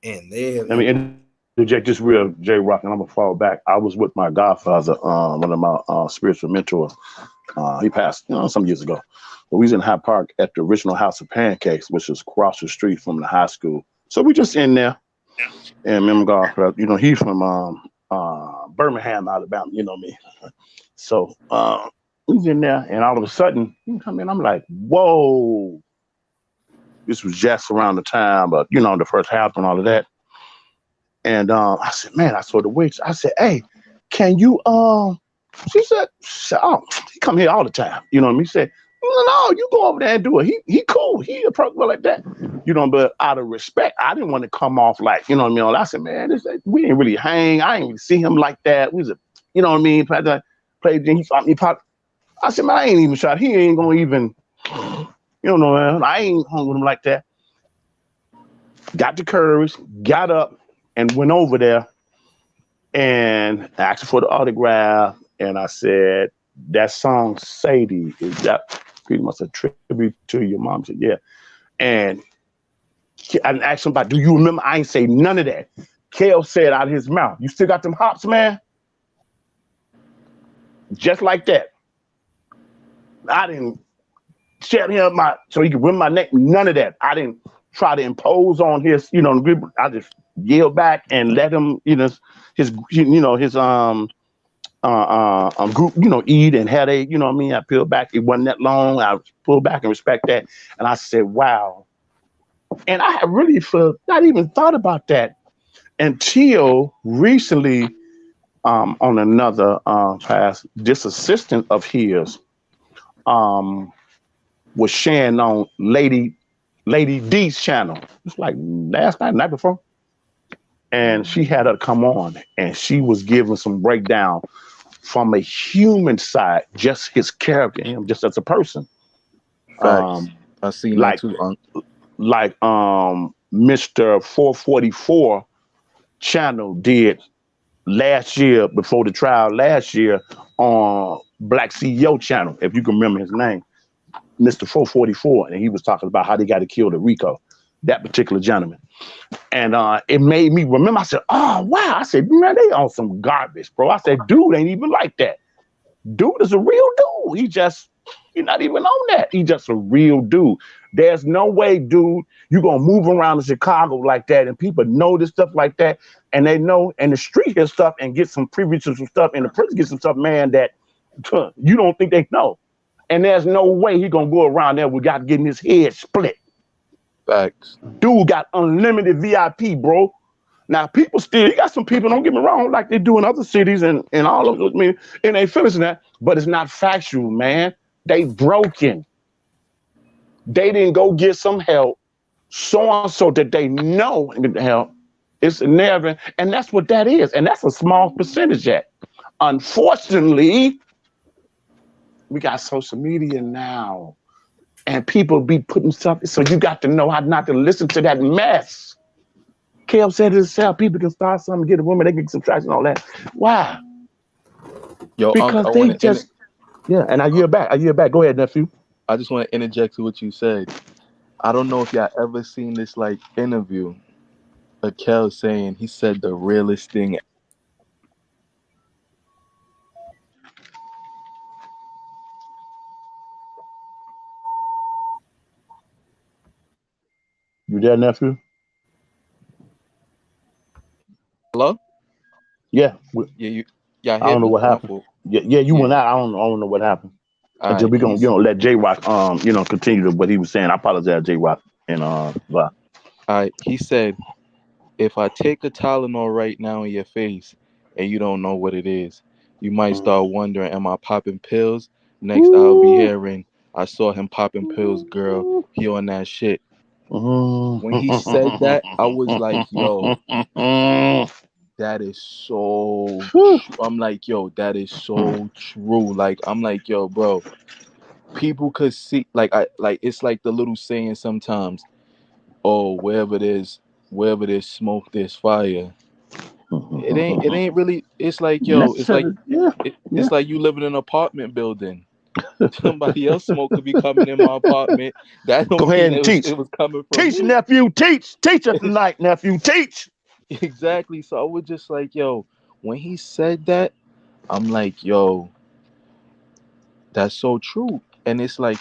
And they have. I mean, interject just real, J Rock, and I'm gonna fall back. I was with my godfather, one of my spiritual mentors. He passed, some years ago. But we was in Hyde Park at the original House of Pancakes, which is across the street from the high school. So we just in there, and remember God, he's from Birmingham, Alabama. You know me. So we was in there, and all of a sudden, I'm like, whoa. This was just around the time, but the first half and all of that. And I said, man, I saw the witch. I said, hey, can you she said, oh, he come here all the time. You know what I mean? He said, no, you go over there and do it. He cool. He approachable like that. But out of respect, I didn't want to come off like, I said, man, we didn't really hang. I didn't really see him like that. We was played, he fought me pop. I said, man, I ain't even shot. He ain't gonna even, man, I ain't hung with him like that. Got the courage, got up, and went over there and asked for the autograph. And I said, that song, Sadie, is that pretty much a tribute to your mom? I said, yeah. And I asked him about, do you remember? I ain't say none of that. Kel said out of his mouth, you still got them hops, man? Just like that. I didn't shut him out so he could win my neck. None of that. I didn't try to impose on his, I just yelled back and let him, his group, eat and had I peeled back. It wasn't that long. I pulled back and respect that. And I said, wow. And I had really not even thought about that until recently on another class, this assistant of his was sharing on Lady D's channel. It's like last night, night before. And she had her come on and she was giving some breakdown from a human side, just his character, him just as a person. Facts. I seen that too. Like Mr. 444 channel did last year before the trial last year on Black CEO channel, if you can remember his name, Mr. 444, and he was talking about how they got to kill the Rico, that particular gentleman. And it made me remember, I said, oh, wow. I said, man, they on some garbage, bro. I said, dude ain't even like that. Dude is a real dude. He's not even on that. He's just a real dude. There's no way, dude, you're going to move around in Chicago like that and people know this stuff like that. And they know, and the street hears stuff and get some privy to some stuff and the prison gets some stuff, man, that you don't think they know. And there's no way he's going to go around there without getting his head split. Facts. Dude got unlimited VIP, bro. Now, people still, you got some people, don't get me wrong, like they do in other cities and all of them, and they feelings in that, but it's not factual, man. They broken. They didn't go get some help, so that they know and get the help. It's never, and that's what that is. And that's a small percentage yet. Unfortunately, we got social media now. And people be putting stuff, so you got to know how not to listen to that mess. Kel said it himself, people can start something, get a woman, they can get some traction, all that. Why? Yo, because they just, and I yield back. Go ahead, nephew. I just want to interject to what you said. I don't know if y'all ever seen this interview of Kel saying he said the realest thing. You there, nephew? Hello? Yeah. Yeah, I don't know what happened. Yeah, you went out. I don't know what happened. Until we gonna let J Rock continue to what he was saying. I apologize, J Rock and blah. He said, if I take a Tylenol right now in your face and you don't know what it is, you might start wondering, am I popping pills? Next, I'll be hearing, I saw him popping pills, girl. He on that shit. When he said that, I was like, yo, that is so true. I'm like, yo, that is so true. Like, I'm like, yo, bro, people could see, it's like the little saying sometimes, oh, wherever there's smoke, there's fire. It ain't really. It's like it's like it's like you live in an apartment building. Somebody else smoke could be coming in my apartment. That don't Go mean ahead and teach. it was coming from Teach, me. nephew. Teach us tonight, nephew. Teach. Exactly. So I was just like, when he said that, I'm like, that's so true. And it's like,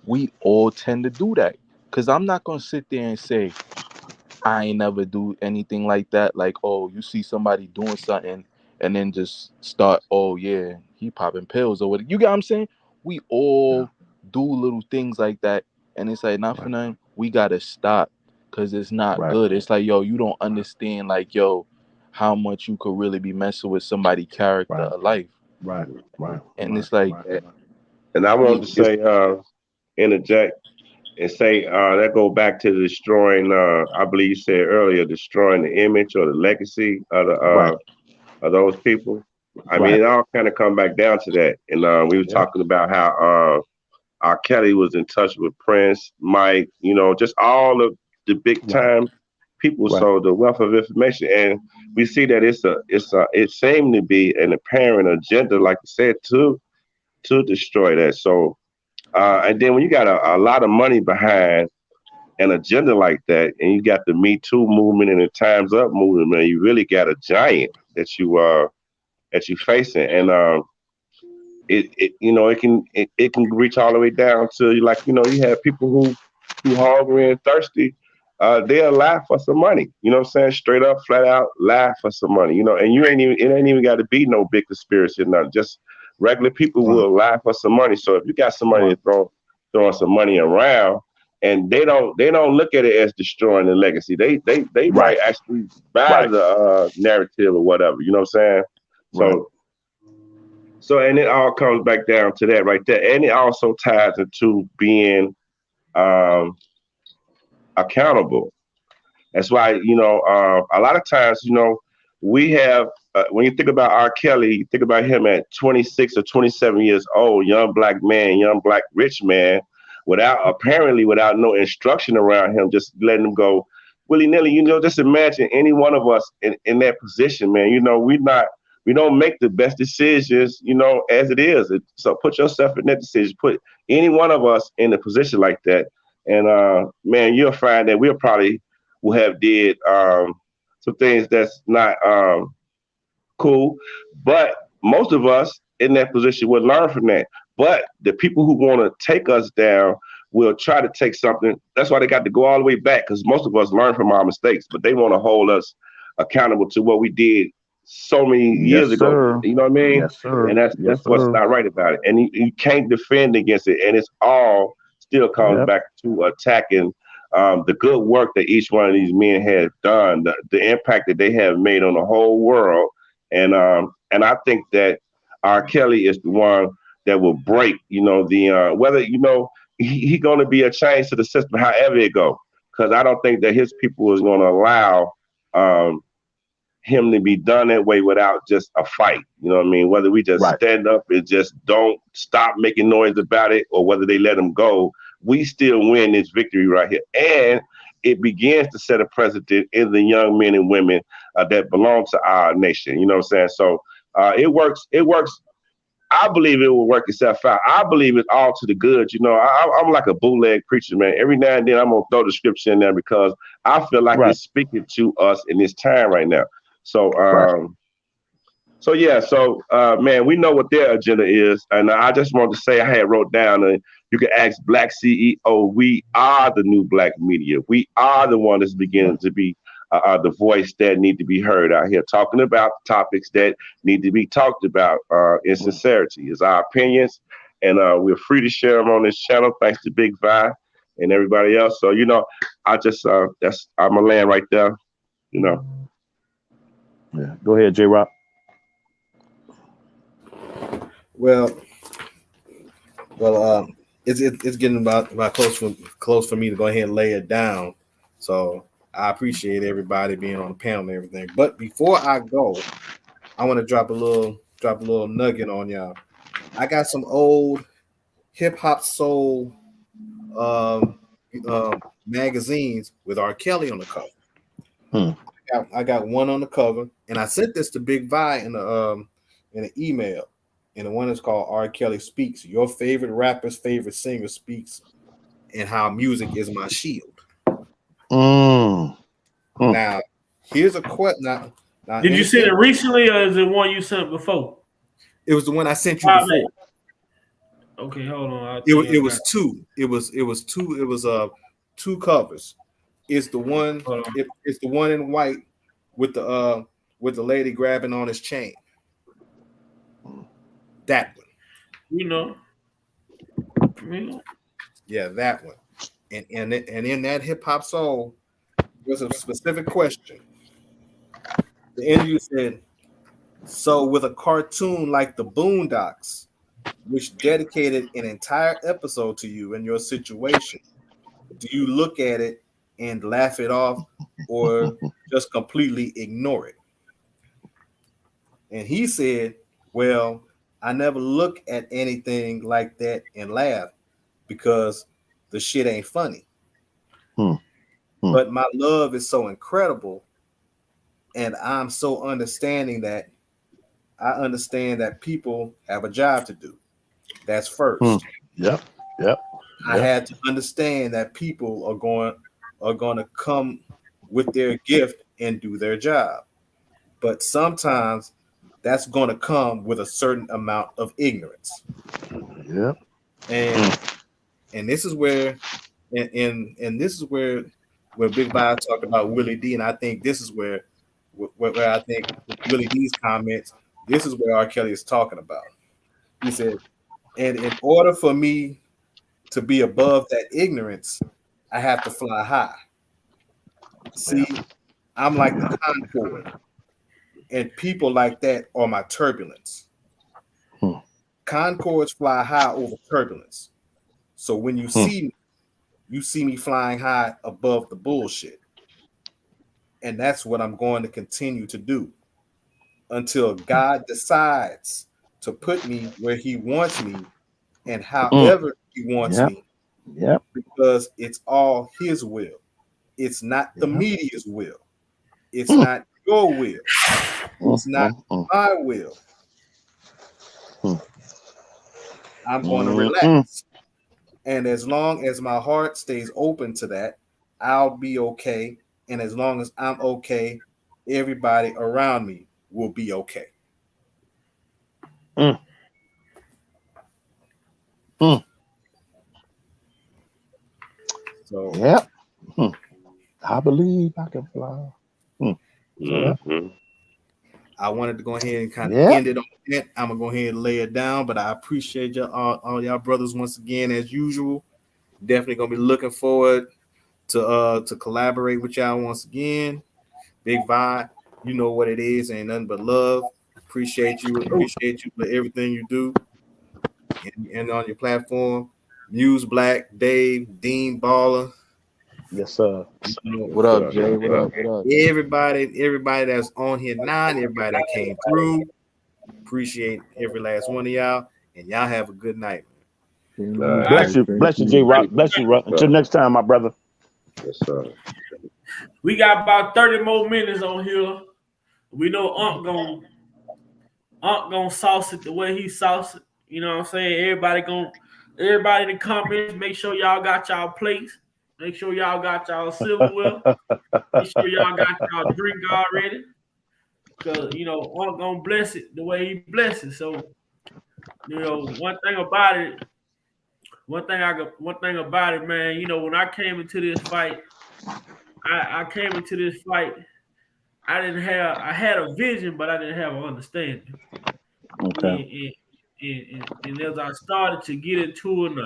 we all tend to do that. Cause I'm not gonna sit there and say I ain't never do anything like that. Like, oh, you see somebody doing something and then just start, oh yeah, he popping pills or what. You get what I'm saying? We all do little things like that. And it's like, not for nothing, we gotta stop because it's not good. It's like, you don't understand, like, how much you could really be messing with somebody's character or life. Right. And it's like, And I wanted to say, interject and say that go back to destroying. I believe you said earlier, destroying the image or the legacy of the of those people. I mean, it all kind of come back down to that. And we were talking about how R.Kelly was in touch with Prince, Mike, just all of the big time people. So the wealth of information, and we see that it seemed to be an apparent agenda, like you said, to destroy that. So, and then when you got a lot of money behind an agenda like that, and you got the Me Too movement and the Time's Up movement, man, you really got a giant that you facing, and it can reach all the way down to, like, you have people who hungry and thirsty. They'll lie for some money. You know what I'm saying? Straight up, flat out, lie for some money. And it ain't even got to be no big conspiracy or nothing. Just regular people will lie for some money. So if you got somebody throwing some money around, and they don't look at it as destroying the legacy. They might actually buy the narrative or whatever. You know what I'm saying? So, and it all comes back down to that right there. And it also ties into being accountable. That's why, a lot of times, we have, when you think about R. Kelly, you think about him at 26 or 27 years old, young black man, young black rich man, without no instruction around him, just letting him go willy-nilly. Just imagine any one of us in that position, man. We don't make the best decisions, as it is. So put yourself in that decision. Put any one of us in a position like that. And, man, you'll find that we'll probably will have did some things that's not cool. But most of us in that position will learn from that. But the people who want to take us down will try to take something. That's why they got to go all the way back, because most of us learn from our mistakes, but they want to hold us accountable to what we did so many years ago. You know what I mean? Yes, sir. And that's what's not right about it. And you can't defend against it. And it's all still comes back to attacking the good work that each one of these men has done, the impact that they have made on the whole world. And I think that R. Kelly is the one that will break, whether, he going to be a change to the system, however it go. Because I don't think that his people is going to allow him to be done that way without just a fight. You know what I mean? Whether we just stand up and just don't stop making noise about it, or whether they let him go, we still win this victory right here. And it begins to set a precedent in the young men and women that belong to our nation. You know what I'm saying? So it works. I believe it will work itself out. I believe it's all to the good. I'm like a bootleg preacher, man. Every now and then I'm going to throw the scripture in there because I feel like it's speaking to us in this time right now. So, man, we know what their agenda is. And I just wanted to say, I had wrote down, you can ask Black CEO, we are the new black media. We are the one that's beginning to be the voice that need to be heard out here, talking about topics that need to be talked about in sincerity. It's our opinions, and we're free to share them on this channel, thanks to Big Vi and everybody else. So, I just, I'm a land right there, Yeah. Go ahead, J-Rock. Well, it's getting about close for me to go ahead and lay it down. So I appreciate everybody being on the panel and everything. But before I go, I want to drop a little nugget on y'all. I got some old hip hop soul magazines with R. Kelly on the cover. I got one on the cover, and I sent this to Big Vi in an email, and the one is called R. Kelly Speaks. Your favorite rapper's favorite singer speaks, and how music is my shield. Now, here's a question. Now, Did you send it recently, or is it one you sent before? It was the one I sent you before. Okay, hold on. It was two. It was two. It was two covers. It's the one. It's the one in white with the lady grabbing on his chain. That one. You know. Yeah, that one. And in that hip hop soul was a specific question. The interview said, so with a cartoon like the Boondocks, which dedicated an entire episode to you and your situation, do you look at it and laugh it off or just completely ignore it? And he said, well, I never look at anything like that and laugh because the shit ain't funny. But my love is so incredible, and I'm so understanding that I understand that people have a job to do. That's first. Yep. I had to understand that people are going to come with their gift and do their job. But sometimes that's going to come with a certain amount of ignorance. Yep. And this is where and this is where Big Vi talked about Willie D, and I think this is where I think Willie D's comments, this is where R. Kelly is talking about. He said, and in order for me to be above that ignorance, I have to fly high. See, I'm like the Concorde, and people like that are my turbulence. Concords fly high over turbulence. So when you see me flying high above the bullshit. And that's what I'm going to continue to do until God decides to put me where he wants me and however he wants me. Yep. Because it's all his will. It's not the media's will. It's not your will. It's not my will. I'm going to relax. And as long as my heart stays open to that, I'll be okay. And as long as I'm okay, everybody around me will be okay. So, yep. I believe I can fly. I wanted to go ahead and kind of end it on that. I'm gonna go ahead and lay it down, but I appreciate y'all, all y'all brothers once again as usual. Definitely gonna be looking forward to collaborate with y'all once again. Big Vi, you know what it is, ain't nothing but love. Appreciate you for everything you do and on your platform. Muse Black, Dave, Dean Baller. Yes, sir. What up, Jay? What up? Everybody that's on here now, everybody that came through. Appreciate every last one of y'all, and y'all have a good night. Bless you, J Rock. Bless you, Rock. Until next time, my brother. Yes, sir. We got about 30 more minutes on here. We know Unc gonna sauce it the way he sauce it. You know what I'm saying? Everybody in the comments, make sure y'all got y'all plates. Make sure y'all got y'all silverware. Make sure y'all got y'all drink already. Because, you know, Unc gonna bless it the way he blesses. So, you know, one thing about it, man, you know, when I came into this fight, I had a vision, but I didn't have an understanding. Okay. And as I started to get into it, and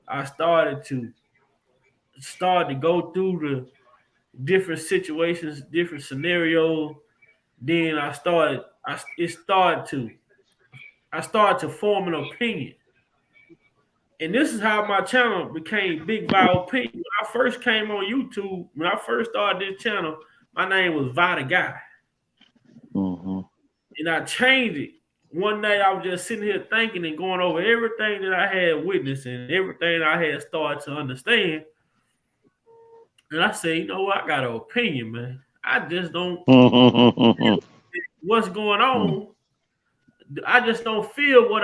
I started to go through the different situations, different scenarios. Then I started to form an opinion. And this is how my channel became Big Vi Opinion. When I first came on YouTube, when I first started this channel, my name was Vi the Guy. And I changed it. One night I was just sitting here thinking and going over everything that I had witnessed and everything I had started to understand. And I said, you know what? I got an opinion, man. I just don't. What's going on? I just don't feel what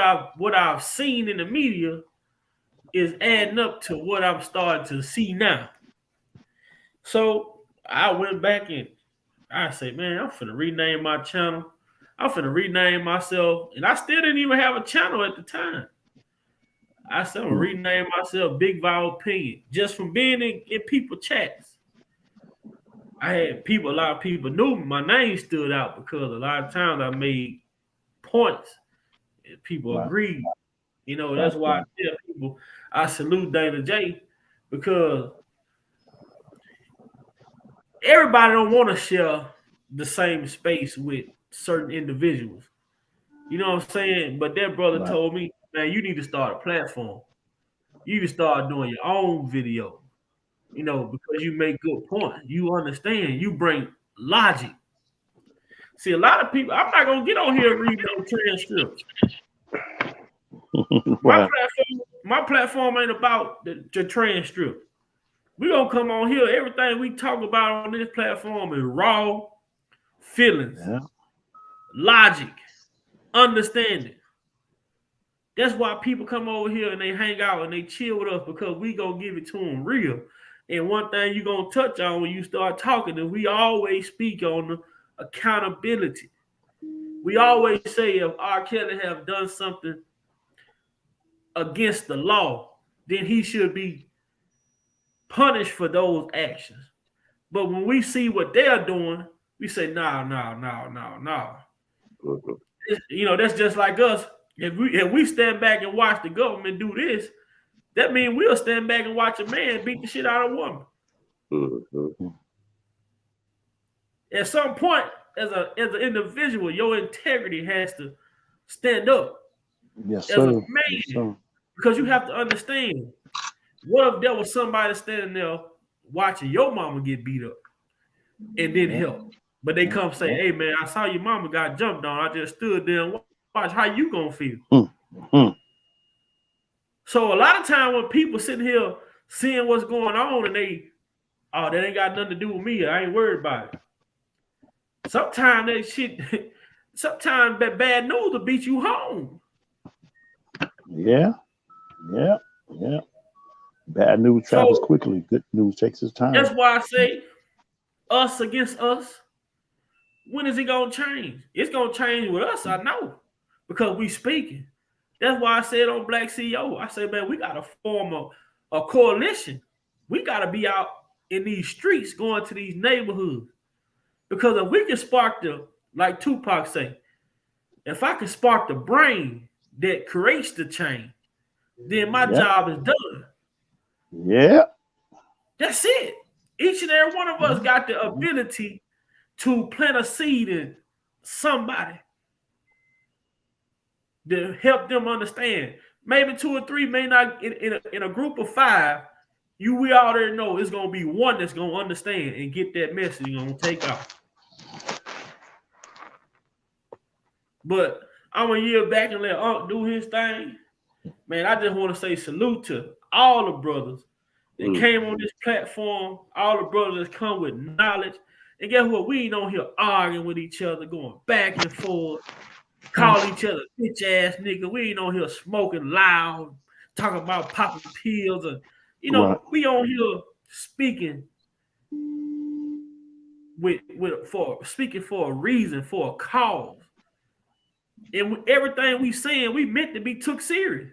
I've seen in the media is adding up to what I'm starting to see now. So I went back and I said, man, I'm finna rename my channel. I'm finna rename myself. And I still didn't even have a channel at the time. I said, I'm gonna rename myself Big Vile Opinion just from being in people chats. I had people, a lot of people knew me. My name stood out because a lot of times I made points and people agreed. You know, that's why I tell people I salute Dana J because everybody don't want to share the same space with certain individuals. You know what I'm saying? But that brother told me, man, you need to start a platform. You need to start doing your own video. You know, because you make good points. You understand. You bring logic. See, a lot of people, I'm not going to get on here and read no transcripts. My platform ain't about the transcript. We going to come on here. Everything we talk about on this platform is raw feelings, logic, understanding. That's why people come over here and they hang out and they chill with us because we going to give it to them real. And one thing you're going to touch on when you start talking is we always speak on the accountability. We always say if R. Kelly have done something against the law, then he should be punished for those actions. But when we see what they're doing, we say, no. You know, that's just like us. If we stand back and watch the government do this, that means we'll stand back and watch a man beat the shit out of a woman. At some point, as an individual, your integrity has to stand up. Yes, as sir. a man, Yes, sir. because you have to understand. What if there was somebody standing there watching your mama get beat up and didn't help? But they come say, hey, man, I saw your mama got jumped on. I just stood there and watch. How you going to feel? So a lot of time when people sitting here seeing what's going on and that ain't got nothing to do with me. I ain't worried about it. Sometimes that bad news will beat you home. Yeah. Bad news travels quickly. Good news takes its time. That's why I say us against us. When is it going to change? It's going to change with us, I know, because we speaking. That's why I said on Black CEO, I said, man, we got to form a coalition. We got to be out in these streets going to these neighborhoods. Because if we can spark like Tupac say, if I can spark the brain that creates the change, then my job is done. Yeah. That's it. Each and every one of us got the ability to plant a seed in somebody to help them understand. Maybe 2 or 3 may not, in a group of 5, we already know it's going to be one that's going to understand and get that message and going to take off. But I'm going to yield back and let Unc do his thing. Man, I just want to say salute to all the brothers that came on this platform, all the brothers that come with knowledge. And guess what? We ain't on here arguing with each other, going back and forth, call each other bitch ass nigga. We ain't on here smoking loud, talking about popping pills. And, we on here speaking speaking for a reason, for a cause. And everything we saying, we meant to be took serious.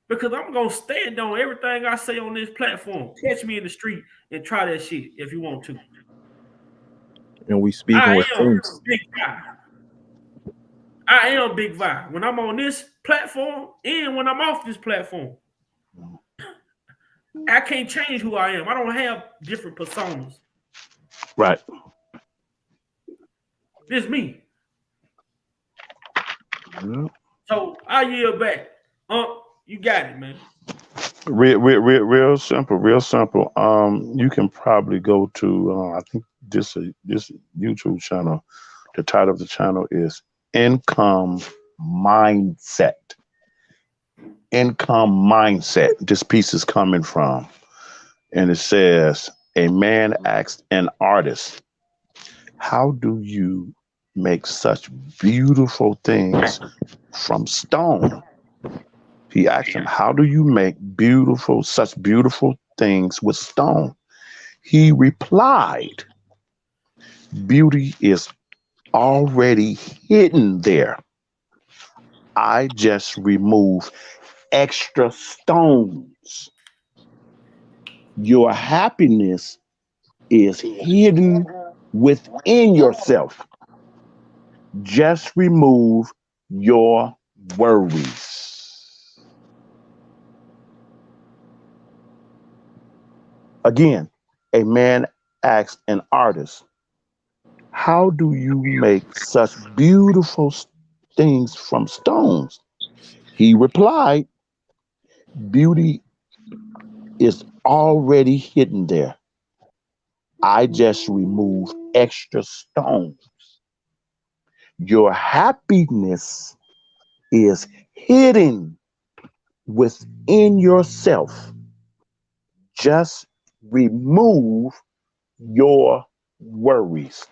Because I'm going to stand on everything I say on this platform. Catch me in the street and try that shit if you want to. And we speaking with sense. Big Vi. I am Big Vi. When I'm on this platform and when I'm off this platform. I can't change who I am. I don't have different personas. Right. This me. So I yield back. You got it, man. Real simple. You can probably go to I think this YouTube channel. The title of the channel is Income Mindset. Income Mindset. This piece is coming from, and it says, a man asked an artist, how do you make such beautiful things from stone? He asked him, how do you make such beautiful things with stone? He replied, beauty is already hidden there. I just remove extra stones. Your happiness is hidden within yourself. Just remove your worries. Again, a man asked an artist, how do you make such beautiful things from stones? He replied, beauty is already hidden there. I just remove extra stones. Your happiness is hidden within yourself. Just remove your worries.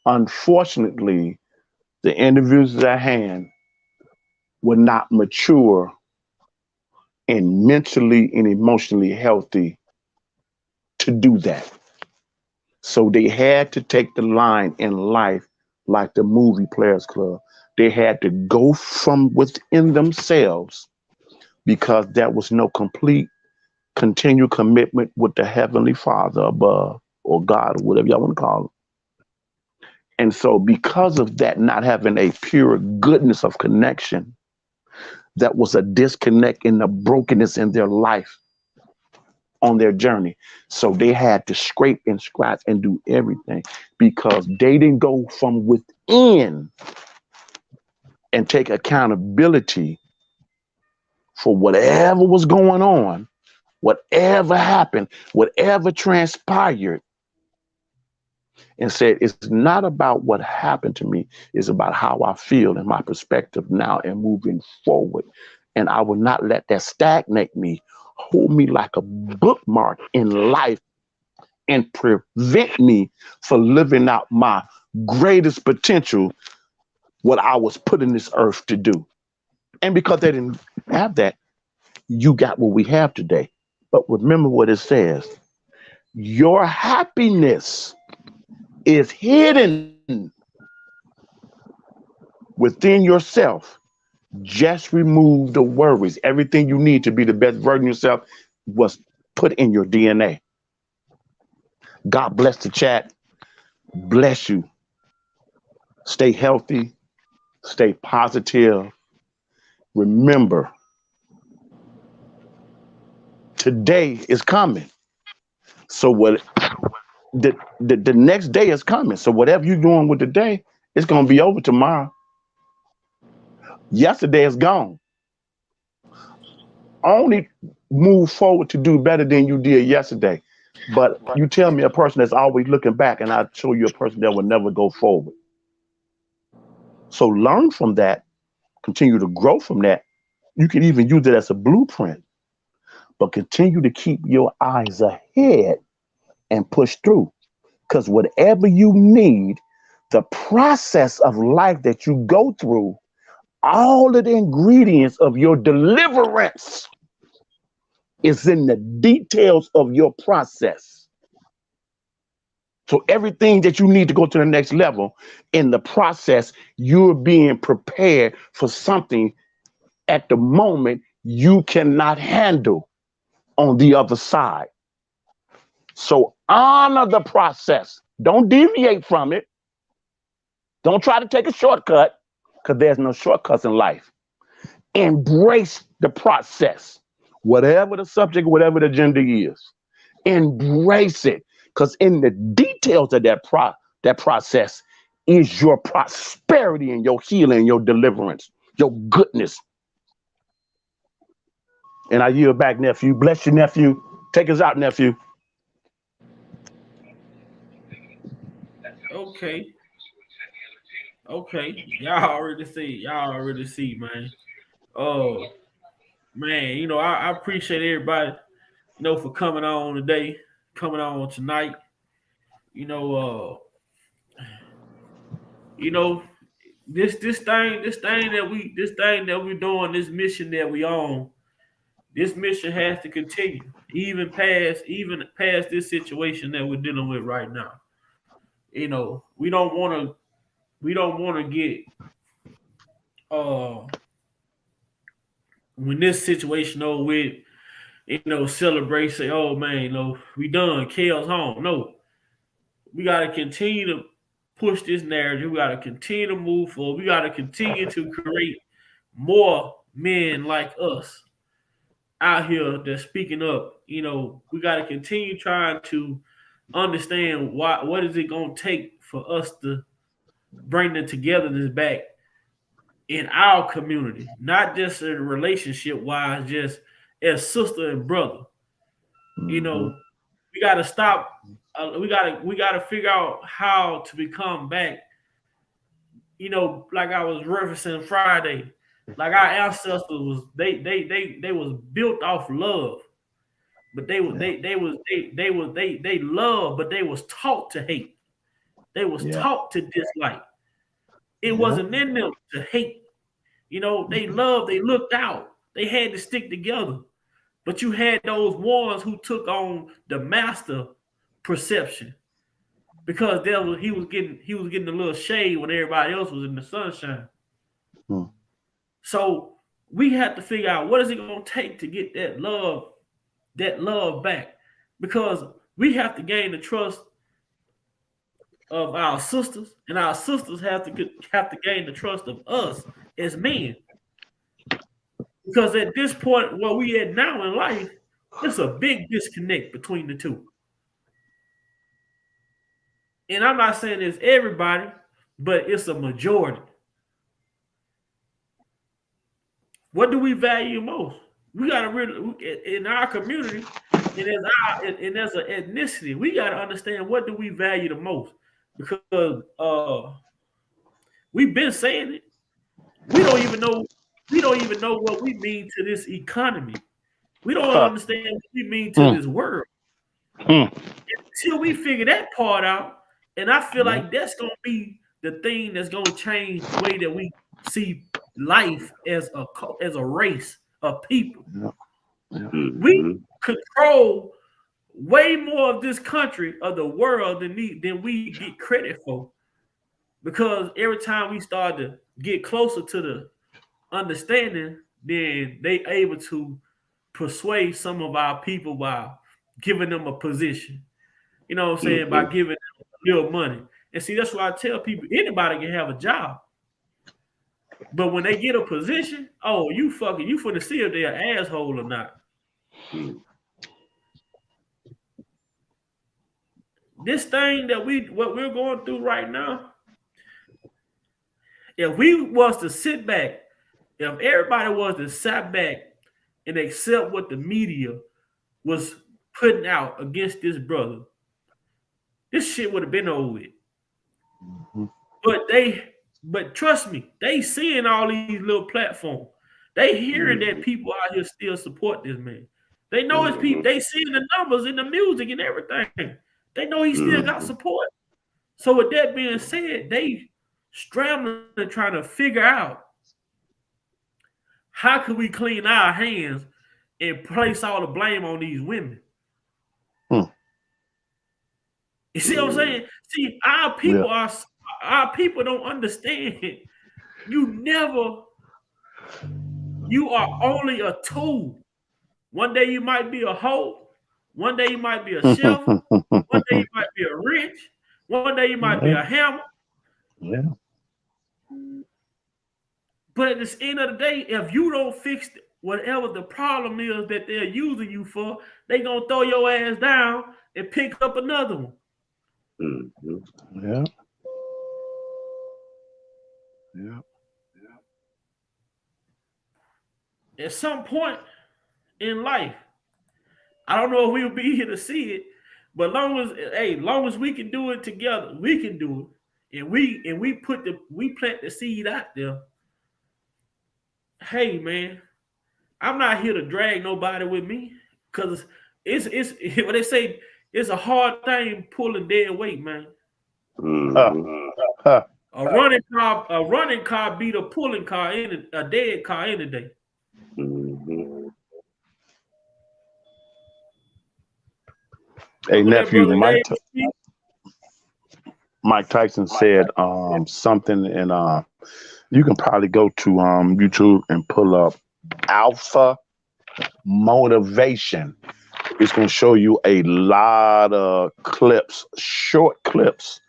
Unfortunately, the individuals at hand were not mature and mentally and emotionally healthy to do that. So they had to take the line in life like the movie Players Club. They had to go from within themselves because there was no complete, continued commitment with the Heavenly Father above, or God, or whatever y'all want to call him. And so because of that, not having a pure goodness of connection, that was a disconnect in the brokenness in their life on their journey. So they had to scrape and scratch and do everything because they didn't go from within and take accountability for whatever was going on, whatever happened, whatever transpired, and said, it's not about what happened to me. It's about how I feel and my perspective now and moving forward. And I will not let that stagnate me, hold me like a bookmark in life and prevent me from living out my greatest potential, what I was put in this earth to do. And because they didn't have that, you got what we have today. But remember what it says. Your happiness is hidden within yourself. Just remove the worries. Everything you need to be the best version of yourself was put in your DNA. God bless the chat. Bless you. Stay healthy. Stay positive. Remember, today is coming. So what the next day is coming. So whatever you're doing with the day, it's going to be over tomorrow. Yesterday is gone. Only move forward to do better than you did yesterday. But you tell me a person that's always looking back, and I show you a person that will never go forward. So learn from that, continue to grow from that. You can even use it as a blueprint, but continue to keep your eyes ahead and push through. Because whatever you need, the process of life that you go through, all of the ingredients of your deliverance is in the details of your process. So everything that you need to go to the next level, in the process, you're being prepared for something at the moment you cannot handle on the other side. So honor the process. Don't deviate from it. Don't try to take a shortcut, because there's no shortcuts in life. Embrace the process. Whatever the subject, whatever the agenda is, embrace it. Because in the details of that process is your prosperity and your healing, your deliverance, your goodness. And I yield back, nephew. Bless you, nephew. Take us out, nephew. Okay. Okay. Y'all already see. Y'all already see, man. Oh, man. I appreciate everybody, for coming on today, coming on tonight. You know, You know, this thing that we're doing, this mission that we on, this mission has to continue, even past this situation that we're dealing with right now. You know, we don't want to get when this situation over with, you know, celebrate, say, oh man, you know, we done, Kale's home. No, we got to continue to push this narrative. We got to continue to move forward. We got to continue to create more men like us out here that's speaking up. You know, we got to continue trying to understand what is it going to take for us to bring the togetherness back in our community, not just in relationship wise, just as sister and brother. You know, we got to stop. We got to figure out how to become back. You know, like I was referencing Friday, like our ancestors was they was built off love, but they love, but they was taught to hate. They was taught to dislike. It wasn't in them to hate. You know, they loved, they looked out, they had to stick together. But you had those ones who took on the master perception because he was getting a little shade when everybody else was in the sunshine. So we have to figure out what is it going to take to get that love back, because we have to gain the trust of our sisters, and our sisters have to gain the trust of us as men. Because at this point, where we at now in life, there's a big disconnect between the two. And I'm not saying it's everybody, but it's a majority. What do we value most? We got to really, in our community, and as an ethnicity, we got to understand what do we value the most. Because we've been saying it. We don't even know what we mean to this economy. We don't understand what we mean to this world. Until we figure that part out, and I feel like that's going to be the thing that's going to change the way that we see life as a race of people. We control way more of this country, of the world, than we get credit for. Because every time we start to get closer to the understanding, then they able to persuade some of our people by giving them a position. You know what I'm saying? By giving them a little money. And see, that's why I tell people, anybody can have a job. But when they get a position, oh, you finna see if they're an asshole or not. This thing that what we're going through right now, if we was to sit back, if everybody was to sit back and accept what the media was putting out against this brother, this shit would have been over with. But trust me, they seeing all these little platforms. They hearing that people out here still support this man. They know his people. They seeing the numbers in the music and everything. They know he still got support. So with that being said, they scrambling and trying to figure out how can we clean our hands and place all the blame on these women. You see what I'm saying? See, our people don't understand. You are only a tool. One day you might be a hoe. One day you might be a shovel. One day you might be a wrench. One day you might be a hammer. Yeah. But at the end of the day, if you don't fix whatever the problem is that they're using you for, they're going to throw your ass down and pick up another one. Yeah. At some point in life, I don't know if we'll be here to see it, but long as we can do it together, we can do it. And we plant the seed out there. Hey man, I'm not here to drag nobody with me, because it's what they say, it's a hard thing pulling dead weight, man. A A running car beat a pulling car a dead car any day. Mm-hmm. Hey, nephew, Brother Mike Tyson said something, and you can probably go to YouTube and pull up Alpha Motivation. It's going to show you a lot of clips, short clips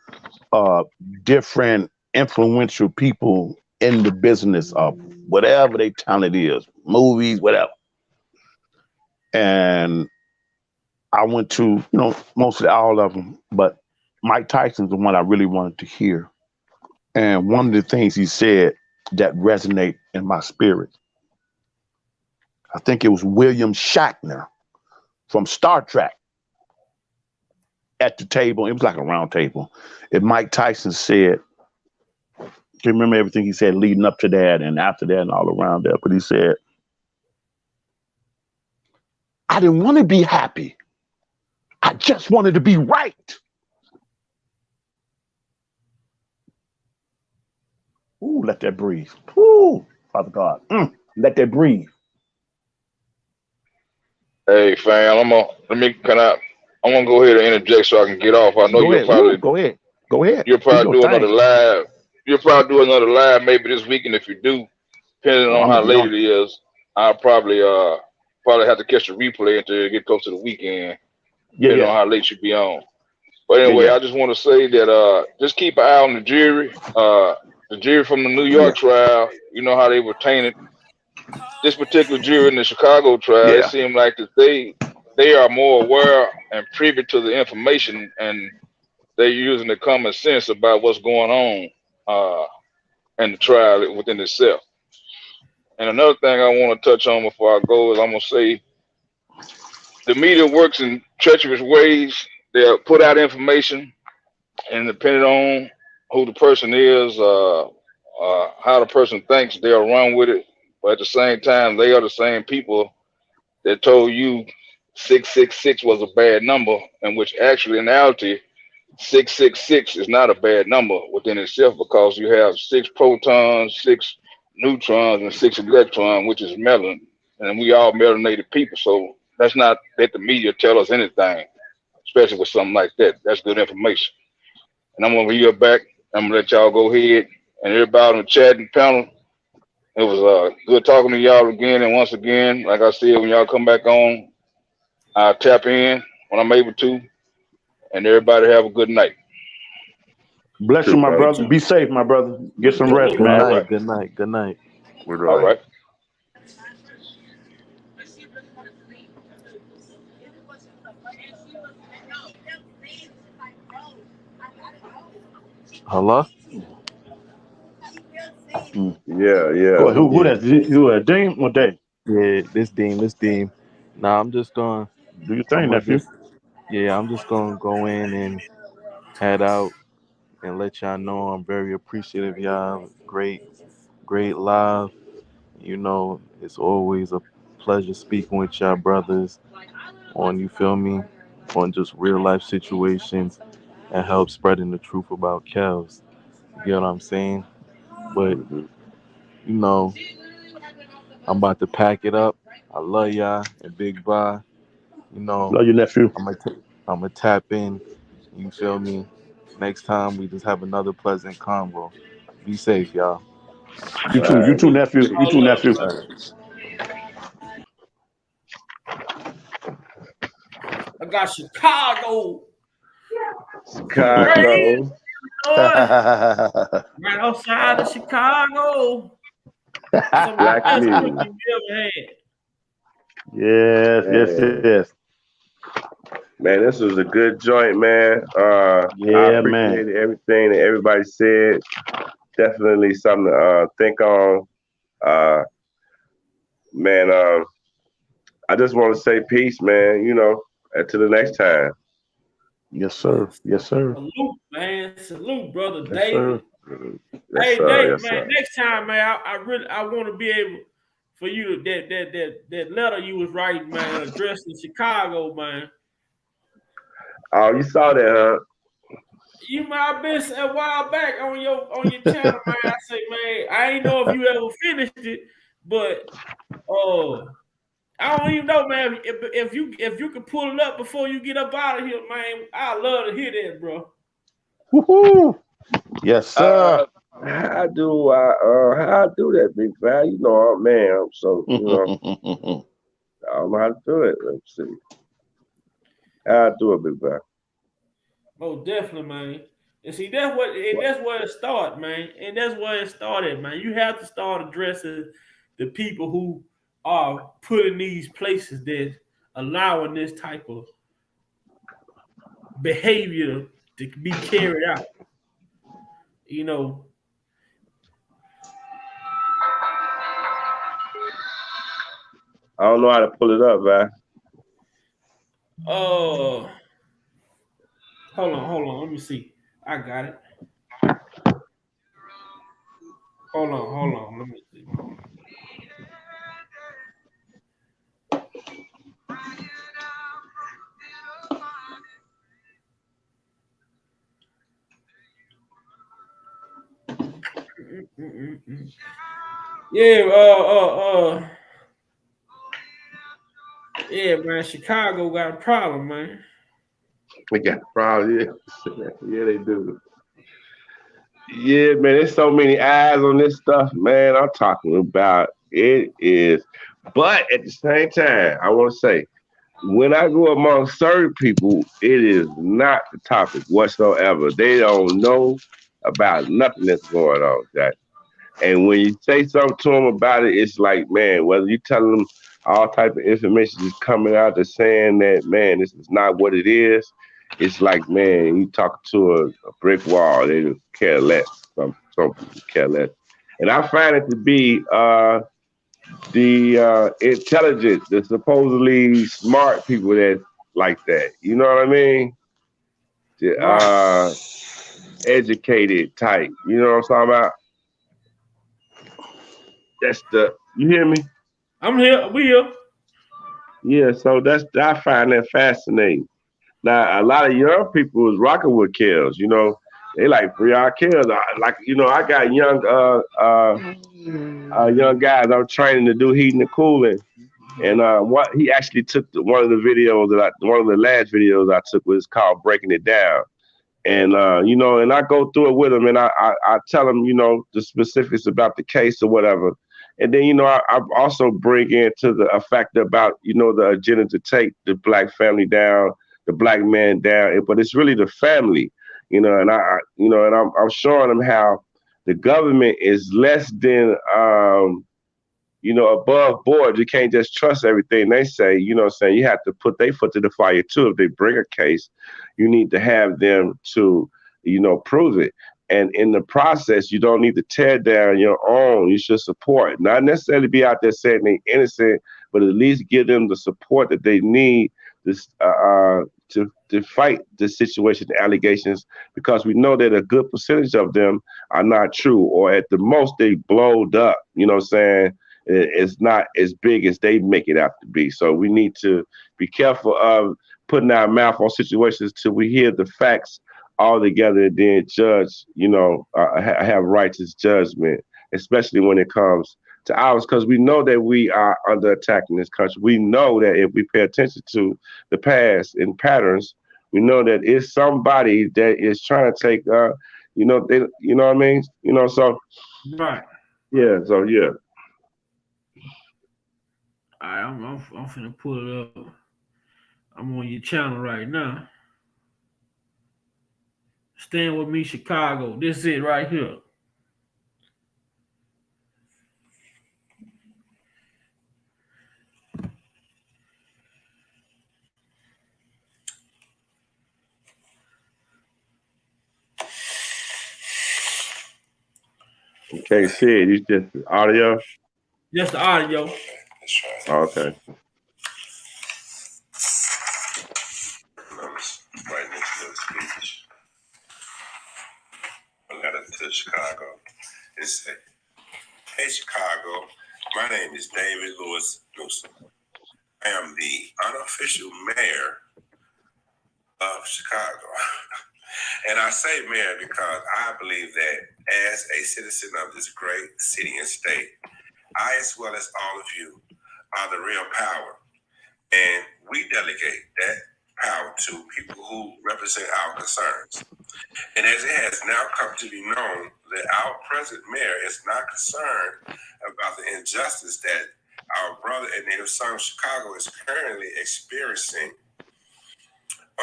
of different influential people in the business of whatever their talent is, movies, whatever. And I went to, mostly all of them, but Mike Tyson's the one I really wanted to hear. And one of the things he said that resonate in my spirit, I think it was William Shatner from Star Trek at the table. It was like a round table. And Mike Tyson said, I can't remember everything he said leading up to that and after that and all around that, but he said, I didn't want to be happy. I just wanted to be right. Ooh, let that breathe. Ooh, Father God, let that breathe. Hey, fam, I'm gonna go ahead and interject so I can get off. I know Go ahead. You'll Do probably your do thing. another live. You'll probably do another live maybe this weekend. If you do, depending on I'm how gonna be late on. it is, I'll probably have to catch the replay until it get close to the weekend. Depending on how late you be on. But anyway, I just want to say that just keep an eye on the jury. The jury from the New York trial, you know how they were tainted. This particular jury in the Chicago trial, it seemed like that they are more aware and privy to the information, and they're using the common sense about what's going on in the trial within itself. And another thing I want to touch on before I go is I'm going to say the media works in treacherous ways. They'll put out information, and depending on who the person is, how the person thinks, they'll run with it. But at the same time, they are the same people that told you 666 was a bad number, in which actually in reality 666 is not a bad number within itself, because you have 6 protons, 6 neutrons, and 6 electrons, which is melanin, and we all melanated people. So that's not let the media tell us anything, especially with something like that. That's good information. And I'm gonna yield back. I'm gonna let y'all go ahead, and everybody on the chat and panel. It was good talking to y'all again. And once again, like I said, when y'all come back on, I'll tap in when I'm able to. And everybody have a good night. Bless you, my brother. Be safe, my brother. Get some rest, man. All right. Good night. All right. Hello? Yeah. Who that? Who Dean or Dave? Yeah, this Dean. Nah, I'm just gonna do your thing, nephew. I'm just gonna go in and head out and let y'all know I'm very appreciative, y'all. Great live. It's always a pleasure speaking with y'all brothers on, you feel me, on just real life situations and help spreading the truth about Kels. You know what I'm saying? But I'm about to pack it up. I love y'all and big bye. Love you, nephew. I'm gonna tap in. You feel me? Next time we just have another pleasant convo. Be safe, y'all. You too, nephew. I got Chicago. Chicago. Right outside of Chicago. Some of the best cookies you ever had. Yes. Man, this was a good joint, man. I appreciated everything that everybody said. Definitely something to think on. Man, I just want to say peace, man. Until the next time. Yes, sir. Salute, man. Salute, brother David. Yes, Hey, sir. David, Yes, man. sir. Next time, man, I want to be able for you that letter you was writing, man, addressed in Chicago, man. Oh, you saw that, huh? You might have been a while back on your channel, man. I say, man, I ain't know if you ever finished it, but I don't even know, man. If you can pull it up before you get up out of here, man, I'd love to hear that, bro. Woohoo! Yes, sir. How do that, big guy? You know, man. So you know, I don't know how to do it. Let's see. How I do it, big guy. Oh, definitely, man. And see, that's where it started, man. And that's where it started, man. You have to start addressing the people who are put in these places that allowing this type of behavior to be carried out. You know. I don't know how to pull it up, man. Hold on. Let me see. I got it. Hold on. Let me see. Yeah, yeah, man. Chicago got a problem, man. We got a problem, yeah, they do. Yeah, man, there's so many eyes on this stuff, man. I'm talking about it is, but at the same time, I want to say, when I go among certain people, it is not the topic whatsoever. They don't know about nothing that's going on, Jack. And when you say something to them about it, it's like, man, whether you telling them all type of information is coming out, they're saying that, man, this is not what it is. It's like, man, you talk to a brick wall, they just care less. Some people care less. And I find it to be the intelligent, the supposedly smart people that like that. You know what I mean? The Right. educated type. You know what I'm talking about? That's you hear me? I'm here. We here. Yeah, so I find that fascinating. Now a lot of young people is rocking with kills, you know. They like free our kills. Like, you know, I got young guys I'm training to do heating and cooling. And what he actually took one of the videos one of the last videos I took was called Breaking It Down. And you know, and I go through it with him, and I tell him, you know, the specifics about the case or whatever. And then, you know, I also bring into a factor about, you know, the agenda to take the black family down, the black man down, but it's really the family, you know. And you know, and I'm showing them how the government is less than you know, above board. You can't just trust everything they say. You know what I'm saying? You have to put their foot to the fire too. If they bring a case, you need to have them to, you know, prove it. And in the process, you don't need to tear down your own. You should support. Not necessarily be out there saying they're innocent, but at least give them the support that they need to fight the situation, the allegations, because we know that a good percentage of them are not true, or at the most they blowed up. You know what I'm saying? It's not as big as they make it out to be. So we need to be careful of putting our mouth on situations till we hear the facts all together and then judge, you know, have righteous judgment, especially when it comes to ours, because we know that we are under attack in this country. We know that if we pay attention to the past and patterns, we know that it's somebody that is trying to take, you know, you know what I mean? You know, so. Right. Yeah, so yeah. All right, I'm finna pull it up. I'm on your channel right now. Stand with me, Chicago. This is it right here. You can't see it. It's just audio. Just the audio. Let's try it. Okay. I was writing this little speech. I got it to Chicago. It said, "Hey Chicago, my name is David Lewis Newsom. I am the unofficial mayor of Chicago. And I say mayor because I believe that as a citizen of this great city and state, I, as well as all of you, are the real power. And we delegate that power to people who represent our concerns. And as it has now come to be known that our present mayor is not concerned about the injustice that our brother and native son of Chicago is currently experiencing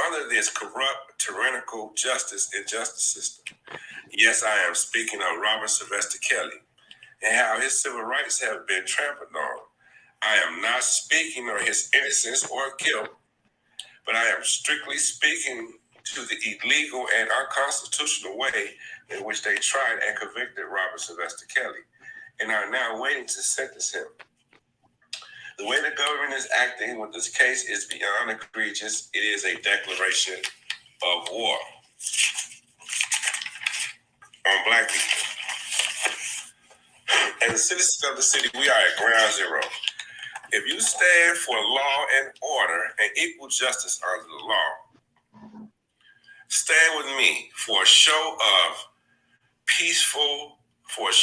under this corrupt, tyrannical justice and justice system. Yes, I am speaking of Robert Sylvester Kelly and how his civil rights have been trampled on. I am not speaking of his innocence or guilt, but I am strictly speaking to the illegal and unconstitutional way in which they tried and convicted Robert Sylvester Kelly and are now waiting to sentence him. The way the government is acting with this case is beyond egregious. It is a declaration of war on Black people. As citizens of the city, we are at ground zero. If you stand for law and order and equal justice under the law, stand with me for a show of peaceful, for a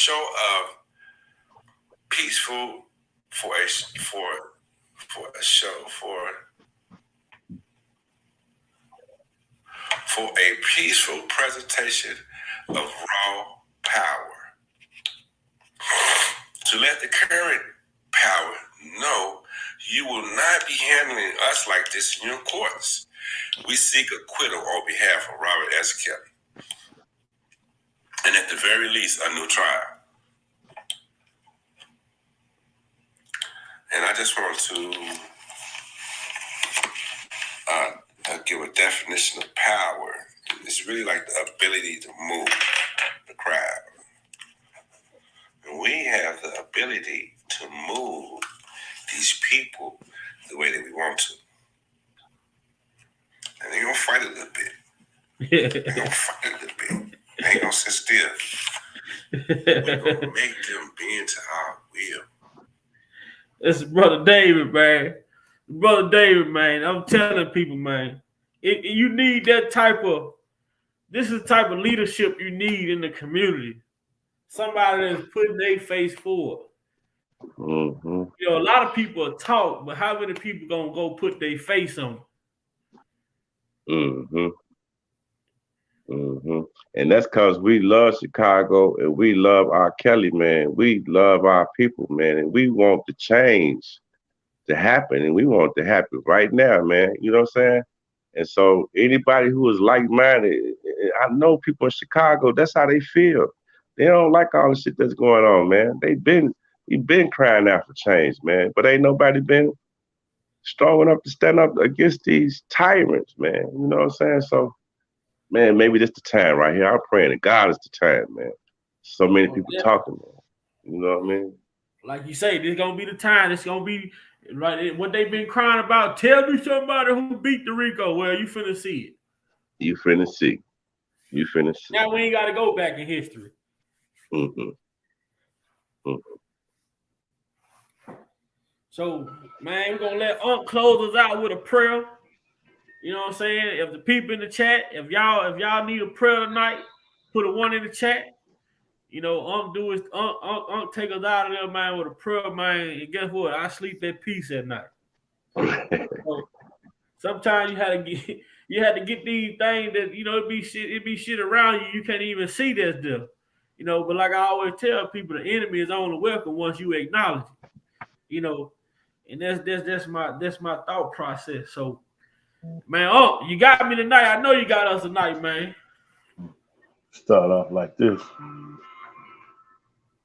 peaceful presentation of raw power. To let the current power know you will not be handling us like this in your courts. We seek acquittal on behalf of Robert S. Kelly. And at the very least, a new trial. And I just want to give a definition of power. It's really like the ability to move the crowd. And we have the ability to move these people the way that we want to. And they're going to fight a little bit. They're going to fight a little bit. They ain't going to sit still. We're going to make them bend to our will. It's Brother David, man. Brother David, man. I'm telling people, man. You need that type of, this is the type of leadership you need in the community. Somebody that's putting their face forward. Mm-hmm. You know, a lot of people talk, but how many people gonna go put their face on it? Mm-hmm. Mm-hmm. And that's because we love Chicago and we love R. Kelly, man. We love our people, man, and we want the change to happen, and we want it to happen right now, man. You know what I'm saying? And so anybody who is like-minded, I know people in Chicago, that's how they feel. They don't like all the shit that's going on, man. We've been crying out for change, man, but ain't nobody been strong enough to stand up against these tyrants, man. You know what I'm saying? So, man, maybe this the time right here. I'm praying to God it's the time, man. So many people talking, man. You know what I mean? Like you say, this gonna be the time. It's gonna be right. What they've been crying about. Tell me somebody who beat the Rico. Well, you finna see it. You finna see. You finna see. Now we ain't got to go back in history. Mm-hmm. Mm-hmm. So, man, we're gonna let Unc close us out with a prayer. You know what I'm saying? If the people in the chat, if y'all need a prayer tonight, put a 1 in the chat. You know, Unc take us out of there, man, with a prayer, man. And guess what? I sleep at peace at night. So, sometimes you had to get these things that, you know, it be shit around you. You can't even see this stuff. You know, but like I always tell people, the enemy is only welcome once you acknowledge it. You know, and that's my thought process. So, man, you got me tonight. I know you got us tonight, man. Start off like this.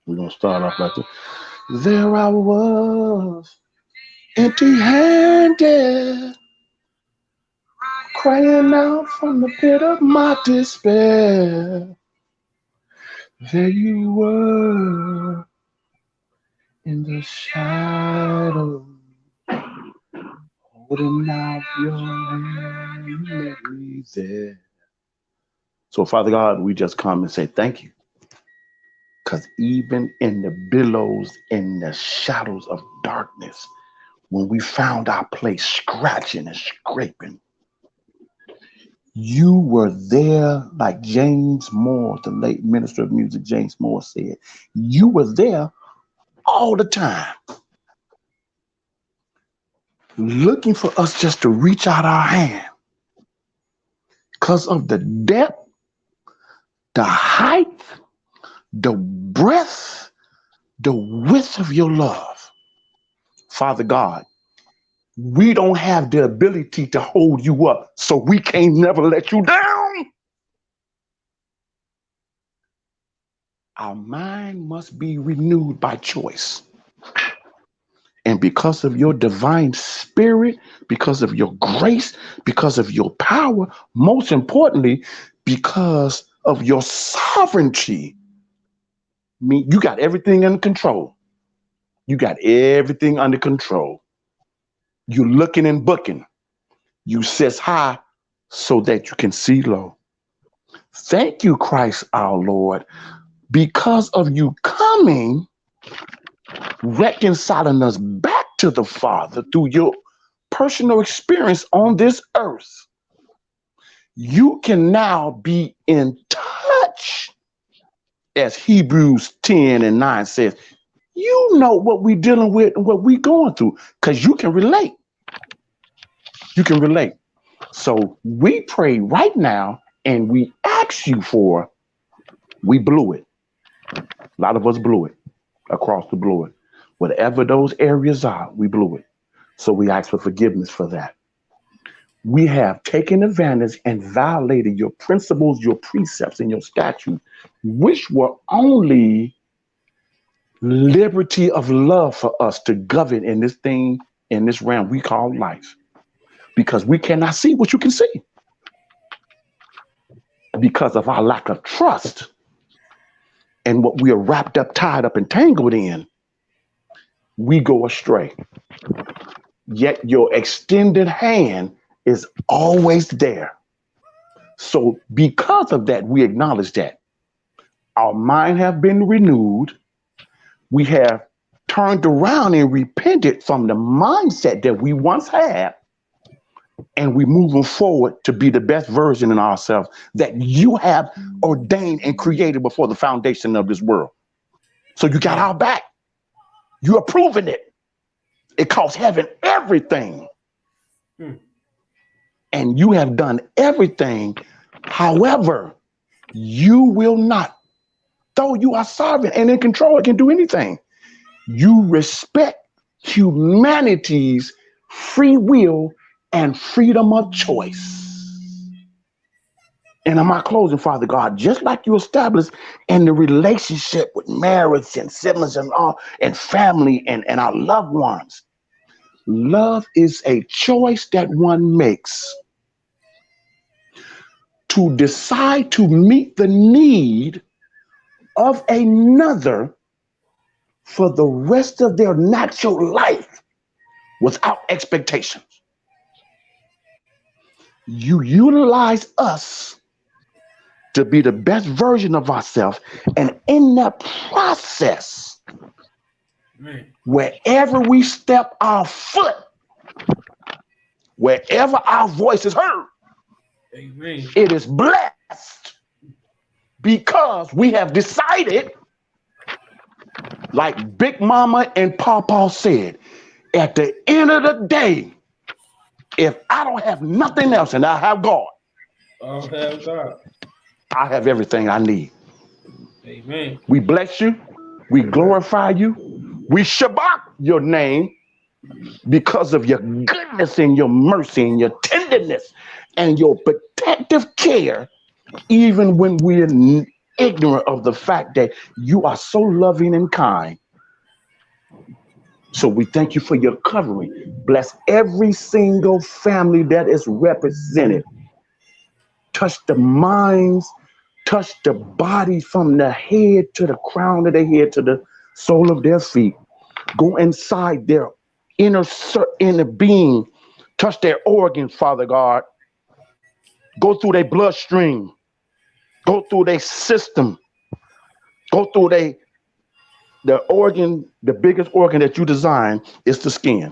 We're gonna start off like this. There I was, empty-handed, crying out from the pit of my despair. There you were, in the shadow, holding out your hand, you met me there. So, Father God, we just come and say thank you. Because even in the billows, in the shadows of darkness, when we found our place scratching and scraping, You were there, like James Moore, the late minister of music, James Moore said. You were there all the time, looking for us just to reach out our hand because of the depth, the height, the breadth, the width of your love. Father God, we don't have the ability to hold you up, so we can't never let you down. Our mind must be renewed by choice. And because of your divine spirit, because of your grace, because of your power, most importantly, because of your sovereignty, you got everything under control. You got everything under control. You looking and booking. You sit high so that you can see low. Thank you, Christ our Lord, because of you coming, reconciling us back to the Father through your personal experience on this earth. You can now be in touch, as Hebrews 10:9 says. You know what we're dealing with and what we're going through, because you can relate. You can relate. So we pray right now and we ask you for, we blew it. A lot of us blew it across the board. Whatever those areas are, we blew it. So we ask for forgiveness for that. We have taken advantage and violated your principles, your precepts, and your statutes, which were only liberty of love for us to govern in this thing, in this realm we call life. Because we cannot see what you can see. Because of our lack of trust and what we are wrapped up, tied up, and tangled in, we go astray. Yet your extended hand is always there. So because of that, we acknowledge that our mind have been renewed. We have turned around and repented from the mindset that we once had. And we're moving forward to be the best version of ourselves that you have ordained and created before the foundation of this world. So you got our back. You are proving it. It costs heaven everything. And you have done everything. However, you will not, though you are sovereign and in control, it can do anything. You respect humanity's free will and freedom of choice. And in my closing, Father God, just like you established in the relationship with marriage and siblings and all, and family and our loved ones, love is a choice that one makes to decide to meet the need of another for the rest of their natural life without expectations. You utilize us to be the best version of ourselves, and in that process, wherever we step our foot, wherever our voice is heard, Amen. It is blessed because we have decided, like Big Mama and Papa said, at the end of the day, if I don't have nothing else and I have God, I have everything I need. Amen. We bless you. We glorify you. We shabbat your name because of your goodness and your mercy and your tenderness and your protective care, even when we're ignorant of the fact that you are so loving and kind. So we thank you for your covering. Bless every single family that is represented. Touch the minds, touch the body from the head to the crown of their head to the sole of their feet. Go inside their inner being. Touch their organs, Father God. Go through their bloodstream. Go through their system. Go through the organ, the biggest organ that you designed is the skin.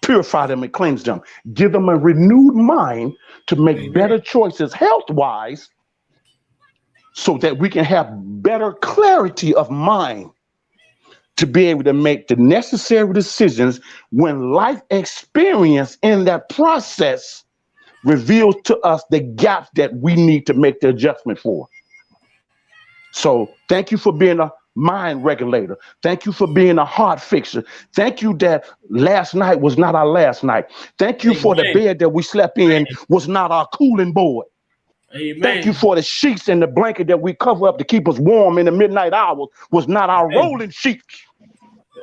Purify them and cleanse them. Give them a renewed mind to make better choices health-wise so that we can have better clarity of mind to be able to make the necessary decisions when life experience in that process reveals to us the gaps that we need to make the adjustment for. So thank you for being a mind regulator. Thank you for being a heart fixer. Thank you that last night was not our last night. Thank you for the bed that we slept in was not our cooling board. Amen. Thank you for the sheets and the blanket that we cover up to keep us warm in the midnight hours was not our rolling sheets.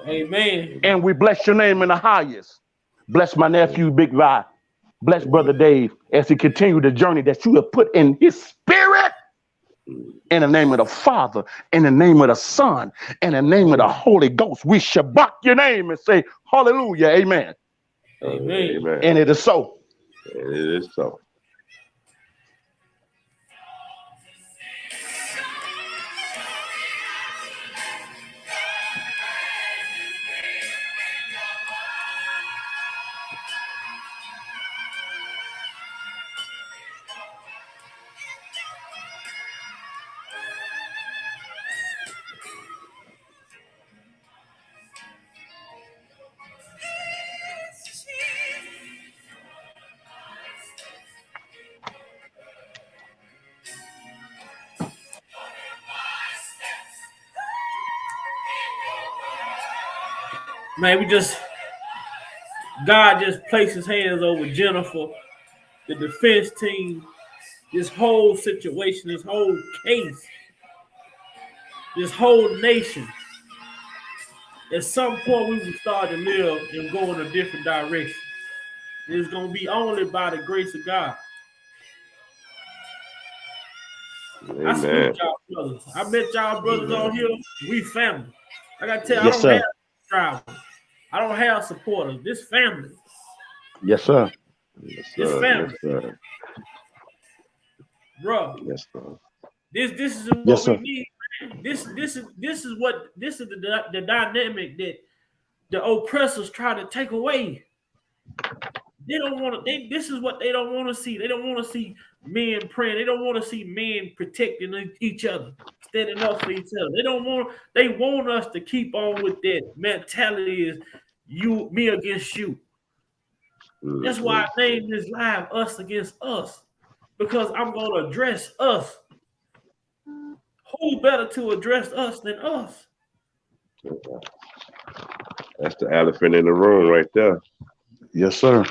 Amen. And we bless your name in the highest. Bless my nephew, Big Vi. Bless Brother Dave as he continue the journey that you have put in his spirit. In the name of the Father, in the name of the Son, in the name of the Holy Ghost, we shabak your name and say, hallelujah, amen. Amen. And it is so. And it is so. Man, God just placed his hands over Jennifer, the defense team, this whole situation, this whole case, this whole nation. At some point, we will start to live and go in a different direction. It's going to be only by the grace of God. Amen. I salute y'all brothers. I met y'all brothers on here. We family. I got to tell you, Yes, I don't sir. have drivers. I don't have supporters. This family. Yes, sir. Yes, This sir. family. Yes, sir. Bro. Yes, sir. This is what Yes, we sir. need. This is the dynamic that the oppressors try to take away. They don't want to. This is what they don't want to see. They don't want to see men praying. They don't want to see men protecting each other, standing up for each other. They don't want. They want us to keep on with that mentality: is you, me against you. That's why I named this live "Us Against Us," because I'm going to address us. Who better to address us than us? That's the elephant in the room right there. Yes, sir.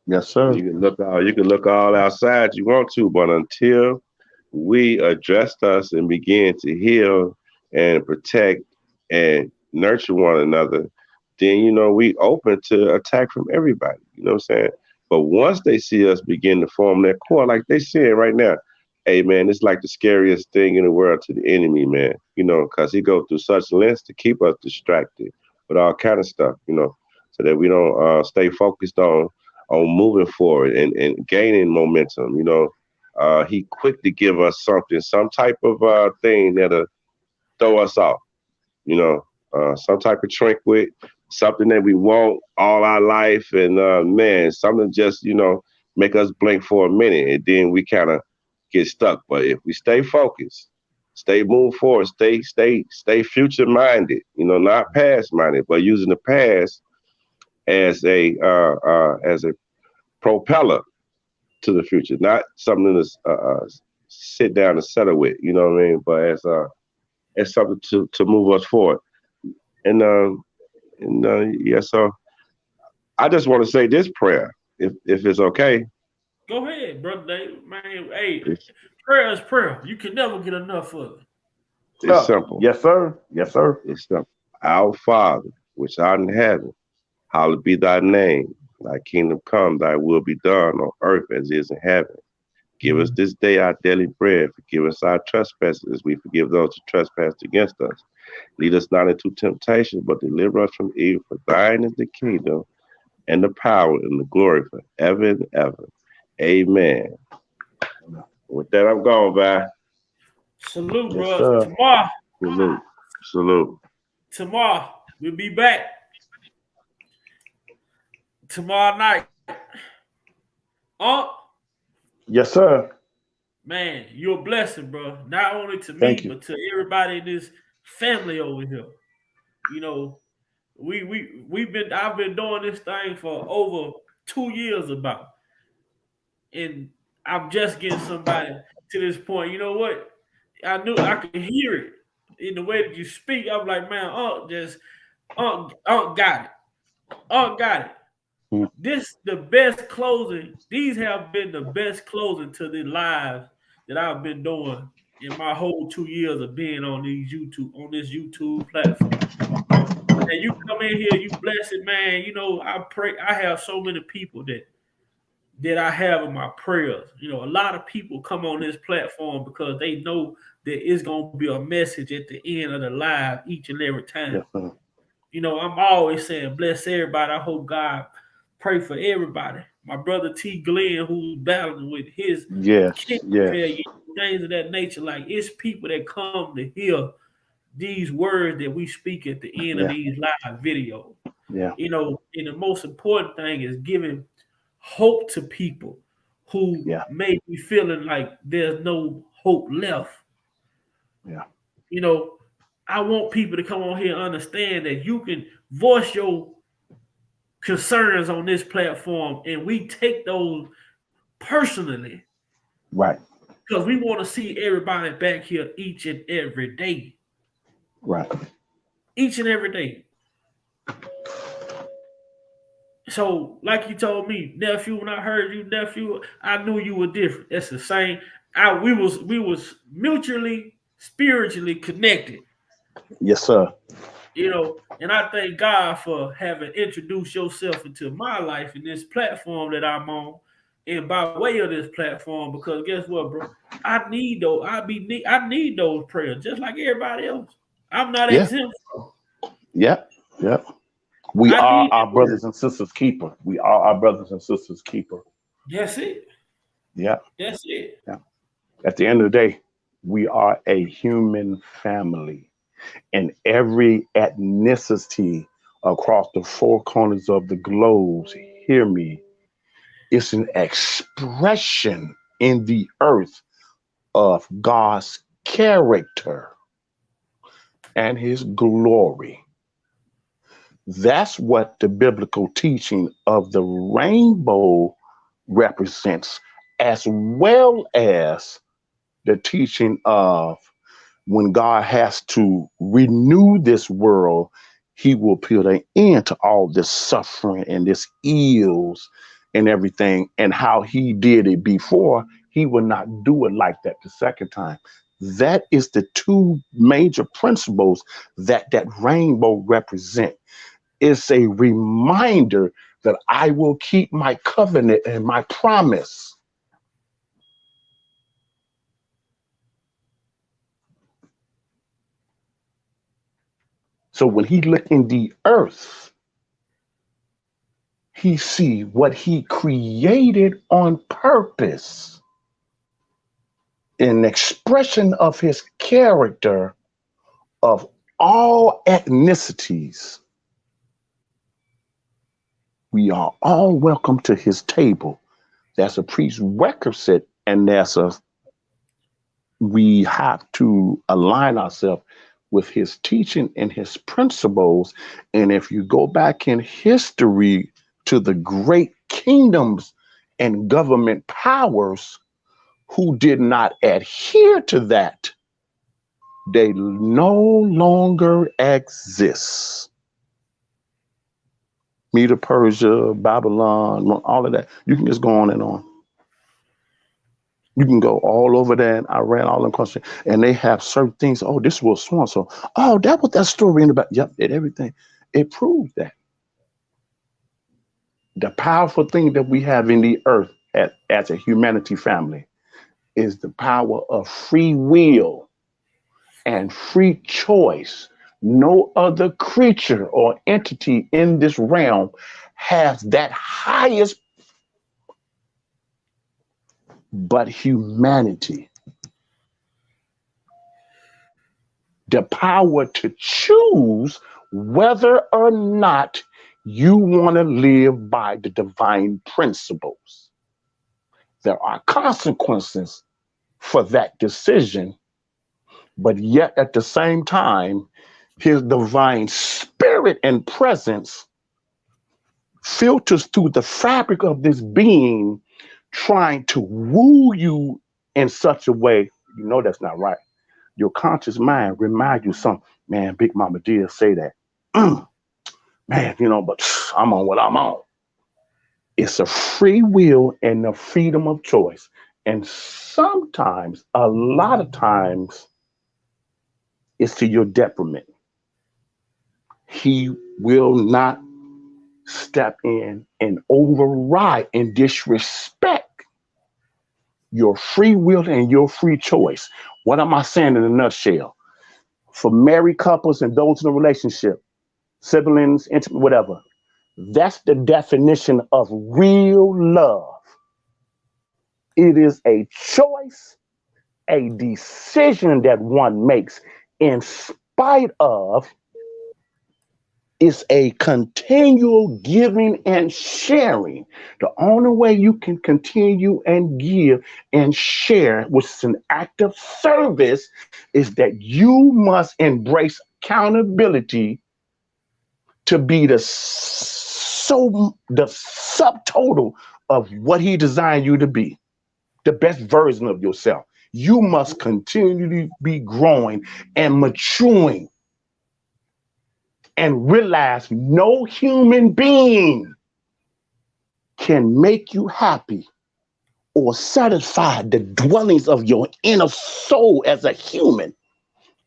Yes, sir. You can look all outside you want to, but until we address us and begin to heal and protect and nurture one another, then we open to attack from everybody. You know what I'm saying? But once they see us begin to form their core, like they saying right now, hey man, it's like the scariest thing in the world to the enemy, man. Because he goes through such lengths to keep us distracted with all kind of stuff, so that we don't stay focused on moving forward and gaining momentum. He quick to give us some type of thing that'll throw us off. Some type of trinket, something that we want all our life, and something just make us blink for a minute, and then we kind of get stuck. But if we stay focused, stay move forward, stay future minded, not past minded, but using the past as a propeller to the future, not something to sit down and settle with, you know what I mean? But as something to move us forward. And yeah, so I just want to say this prayer, if it's okay. Go ahead, brother Dave. Man, hey, prayer is prayer. You can never get enough of it. It's simple. Yes, sir. Yes, sir. It's simple. Our Father, which art in heaven, hallowed be thy name. Thy kingdom come, thy will be done on earth as it is in heaven. Give us this day our daily bread. Forgive us our trespasses as we forgive those who trespass against us. Lead us not into temptation, but deliver us from evil. For thine is the kingdom and the power and the glory forever and ever. Amen. With that, I'm going, bye. Salute, bro. Tomorrow. Salute. Tomorrow, we'll be back. tomorrow night. Yes, sir. Man, you're a blessing, bro. Not only to me, Thank you. but to everybody in this family over here. You know, I've been doing this thing for over 2 years about, and I'm just getting somebody to this point. You know what? I knew I could hear it in the way that you speak. I'm like, man, got it. Got it. Mm. This the best closing. These have been the best closing to the lives that I've been doing in my whole 2 years of being on this YouTube platform. And you come in here, you bless it, man. You know, I pray. I have so many people that I have in my prayers. You know, a lot of people come on this platform because they know that it's gonna be a message at the end of the live each and every time. Yes, sir. You know, I'm always saying, bless everybody. I hope God pray for everybody. My brother T. Glenn, who's battling with his kidney failure, things of that nature. Like, it's people that come to hear these words that we speak at the end of these live videos. Yeah. You know, and the most important thing is giving hope to people who may be feeling like there's no hope left. Yeah. You know, I want people to come on here and understand that you can voice your concerns on this platform, and we take those personally. Right. Because we want to see everybody back here each and every day. Right. Each and every day. So, like you told me, nephew, when I heard you, nephew, I knew you were different. That's the same. We was mutually, spiritually connected. Yes, sir. You know, and I thank God for having introduced yourself into my life in this platform that I'm on, and by way of this platform, because guess what, bro? I need those. I need those prayers just like everybody else. I'm not exempt from. Yep. We are our brothers and sisters keeper. We are our brothers and sisters keeper. That's it. Yeah. That's it. Yeah. At the end of the day, we are a human family. And every ethnicity across the four corners of the globe, hear me, it's an expression in the earth of God's character and his glory. That's what the biblical teaching of the rainbow represents, as well as the teaching of when God has to renew this world, he will put an end to all this suffering and this ills and everything, and how he did it before, he will not do it like that the second time. That is the two major principles that rainbow represent. It's a reminder that I will keep my covenant and my promise. So when he look in the earth, he see what he created on purpose, an expression of his character of all ethnicities. We are all welcome to his table. That's a prerequisite, and we have to align ourselves with his teaching and his principles. And if you go back in history to the great kingdoms and government powers who did not adhere to that, they no longer exist. Medo Persia, Babylon, all of that. You can just go on and on. You can go all over there in Iran, all in country, and they have certain things. Oh, this was so and so. Oh, that was that story in the back. Yep, it everything. It proved that. The powerful thing that we have in the earth as a humanity family is the power of free will and free choice. No other creature or entity in this realm has that highest, but humanity. The power to choose whether or not You want to live by the divine principles. There are consequences for that decision, but yet at the same time, his divine spirit and presence filters through the fabric of this being, trying to woo you in such a way, you know that's not right. Your conscious mind remind you something. Man, Big Mama did say that. Man, you know, but I'm on what I'm on. It's a free will and a freedom of choice. And sometimes, a lot of times, it's to your detriment. He will not step in and override and disrespect your free will and your free choice. What am I saying in a nutshell? For married couples and those in a relationship, siblings, intimate, whatever, that's the definition of real love. It is a choice, a decision that one makes in spite of. It's a continual giving and sharing. The only way you can continue and give and share, which is an act of service, is that you must embrace accountability to be the subtotal of what he designed you to be, the best version of yourself. You must continually be growing and maturing and realize no human being can make you happy or satisfy the dwellings of your inner soul as a human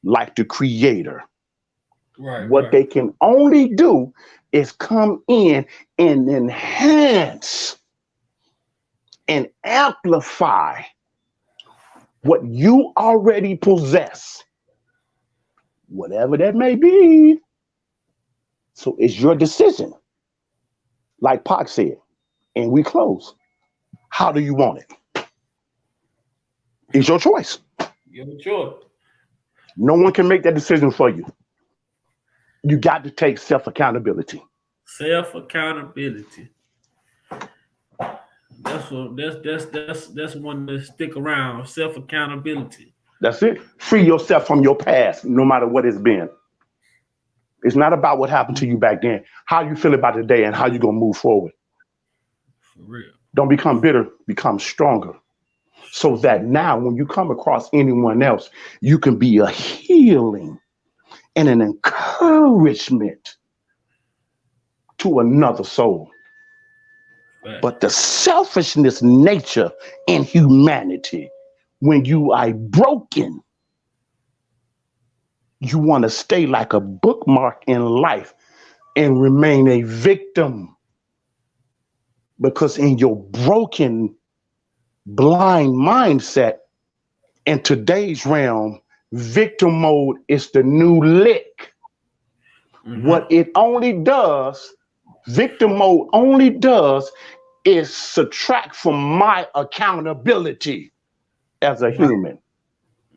like the Creator. What they can only do is come in and enhance and amplify what you already possess, whatever that may be. So it's your decision. Like Pac said, and we close. How do you want it? It's your choice. Your choice. No one can make that decision for you. You got to take self-accountability. Self-accountability. That's one that stick around. Self-accountability. That's it. Free yourself from your past, no matter what it's been. It's not about what happened to you back then. How you feel about today and how you gonna move forward. For real. Don't become bitter, become stronger. So that now when you come across anyone else, you can be a healing and an encouragement to another soul. Right. But the selfishness nature in humanity, when you are broken, you want to stay like a bookmark in life and remain a victim. Because in your broken, blind mindset, in today's realm, victim mode is the new lick. Mm-hmm. What it only does, victim mode only does, is subtract from my accountability as a human.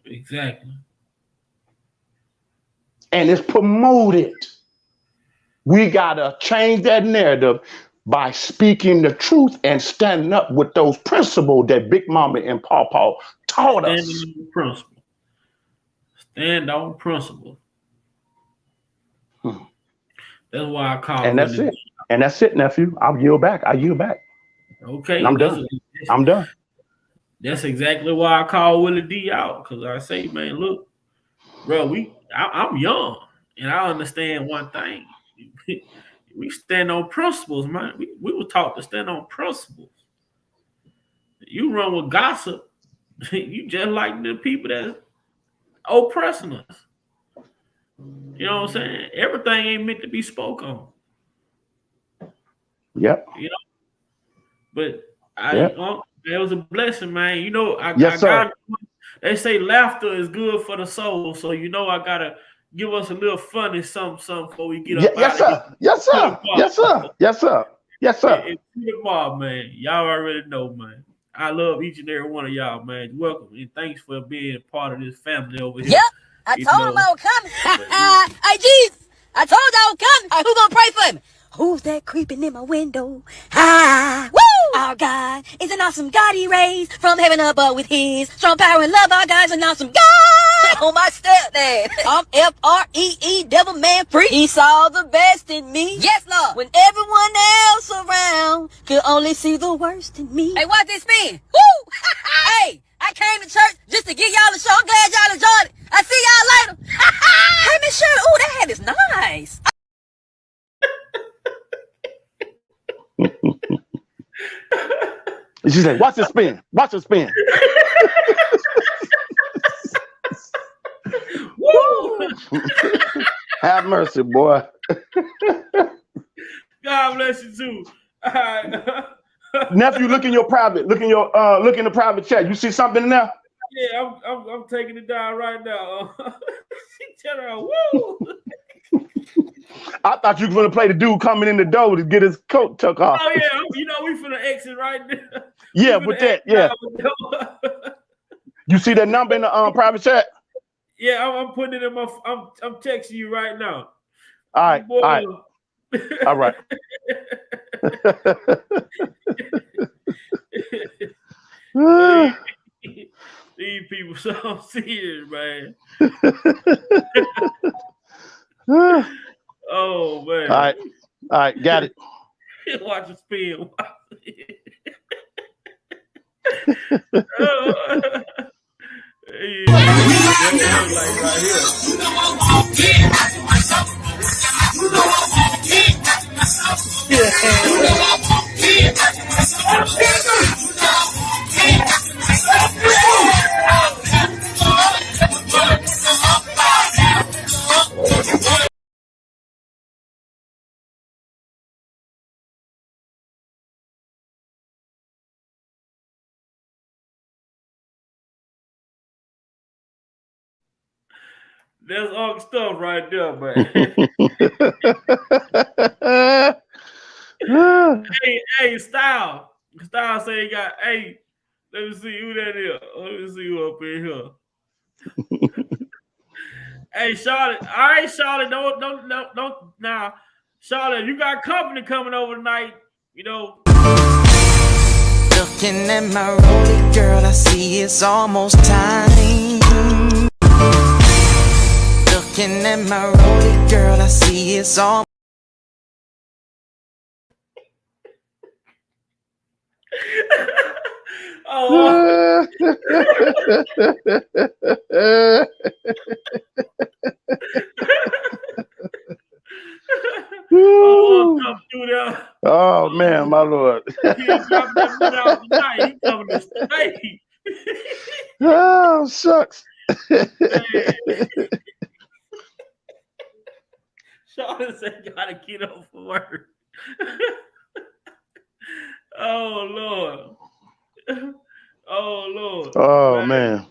Exactly. And it's promoted. We gotta change that narrative by speaking the truth and standing up with those principles that Big Mama and Pawpaw taught us. Stand on principle. That's why I call it. And that's it. And that's it, nephew. I'll yield back. Okay. And I'm done. I'm done. That's exactly why I call Willie D out. Because I say, man, look, bro, I'm young. And I understand one thing. We stand on principles, man. We were taught to stand on principles. You run with gossip, you just like the people that's oppressing us. You know what I'm saying? Everything ain't meant to be spoke on. Yep. You know? But it was a blessing, man. You know, they say laughter is good for the soul. So, you know, I got to give us a little funny something before we get up out of here. Yes, sir. Yes, sir. Yes, sir. Yes, sir. It's tomorrow, man. Y'all already know, man. I love each and every one of y'all, man. Welcome and thanks for being part of this family over here. Yep, I told him I was coming. Hey, Jesus, I told y'all I was coming. Who gonna pray for me? Who's that creeping in my window? Hi, woo! Our God is an awesome God he raised from heaven above with his strong power and love. Our God is an awesome God. Oh, my stepdad. I'm F-R-E-E, devil man free. He saw the best in me. Yes, Lord. When everyone else around could only see the worst in me. Hey, watch this spin. Woo! Hey, I came to church just to give y'all a show. I'm glad y'all enjoyed it. I see y'all later. Hey, Miss Shirley. Ooh, that hat is nice. She said, watch it spin. Watch it spin. Woo! Have mercy, boy. God bless you too. All right. Nephew, look in your private. Look in the private chat. You see something in there? Yeah, I'm taking it down right now. She tell her, woo! I thought you were going to play the dude coming in the door to get his coat took off. Oh yeah, you know we finna exit right there. Yeah, with that, yeah. You see that number in the private chat? Yeah, I'm putting it in my. I'm texting you right now. All right, boy. All right. These people so serious, man. Oh man. All right, got it. Watch it spin. That's all stuff right there, man. hey, Style say he got. Hey, let me see who that is. Let me see who up in here. Hey, Charlotte. All right, Charlotte. Don't. Now, Charlotte, you got company coming over tonight. You know. Looking at my rollie, girl, I see it's almost time. Looking at my rollie, girl, I see it's all. Oh. Oh man, my Lord. Oh, shucks. Sean said, gotta get up for work. Oh, Lord. Oh, Lord. Oh, man.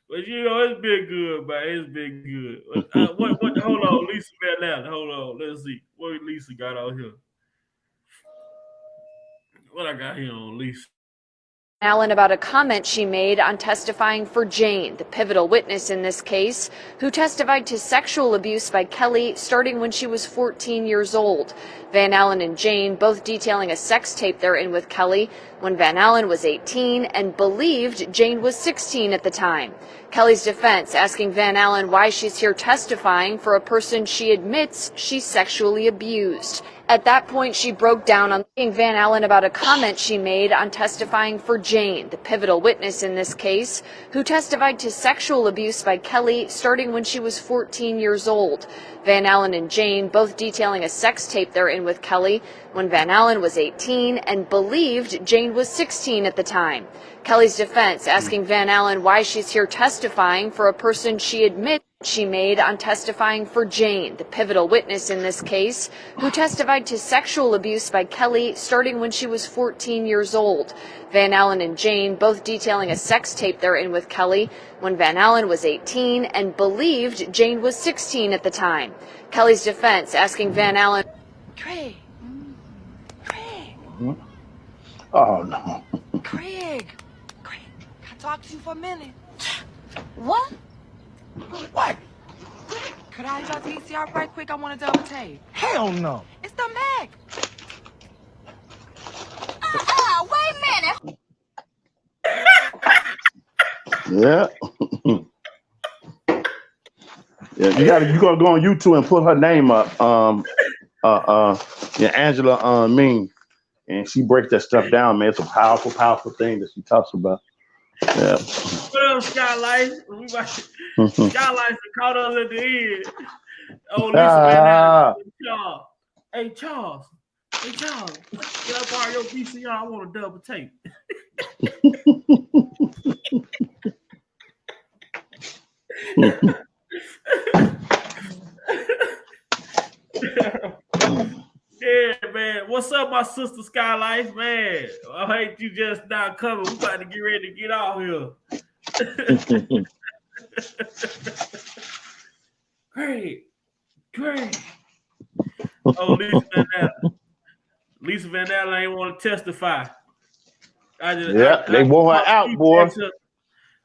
But, you know, it's been good, man. It's been good. Hold on, Lisa Van Allen. Hold on. Let's see. What Lisa got out here? What I got here on Lisa? Allen about a comment she made on testifying for Jane, the pivotal witness in this case, who testified to sexual abuse by Kelly starting when she was 14 years old. Van Allen and Jane both detailing a sex tape they're in with Kelly when Van Allen was 18 and believed Jane was 16 at the time. Kelly's defense asking Van Allen why she's here testifying for a person she admits she sexually abused. At that point, she broke down on Van Allen about a comment she made on testifying for Jane, the pivotal witness in this case, who testified to sexual abuse by Kelly starting when she was 14 years old. Van Allen and Jane both detailing a sex tape they're in with Kelly when Van Allen was 18 and believed Jane was 16 at the time. Kelly's defense asking Van Allen why she's here testifying for a person she admits she made on testifying for Jane, the pivotal witness in this case, who testified to sexual abuse by Kelly starting when she was 14 years old. Van Allen and Jane both detailing a sex tape they're in with Kelly when Van Allen was 18 and believed Jane was 16 at the time. Kelly's defense asking Van Allen, Craig. Oh, no. Craig, can I talk to you for a minute? What? What? Could I use your VCR right quick? I want to double tape. Hell no. It's Mr. Meg. Wait a minute. Yeah. Yeah, you gotta go on YouTube and put her name up. Angela Ming, and she breaks that stuff down, man. It's a powerful, powerful thing that she talks about. Yeah. What up, Skylight? Skylight's caught us at the end. Oh, Lisa Van Allen. Charles. Hey, Charles. Can I borrow your VCR? I want a double tape. Yeah, man. What's up, my sister Skylight, man? I hate you just not coming. We about to get ready to get out here. Great. Oh, Lisa Van Allen ain't want to testify. They wore her out, boy.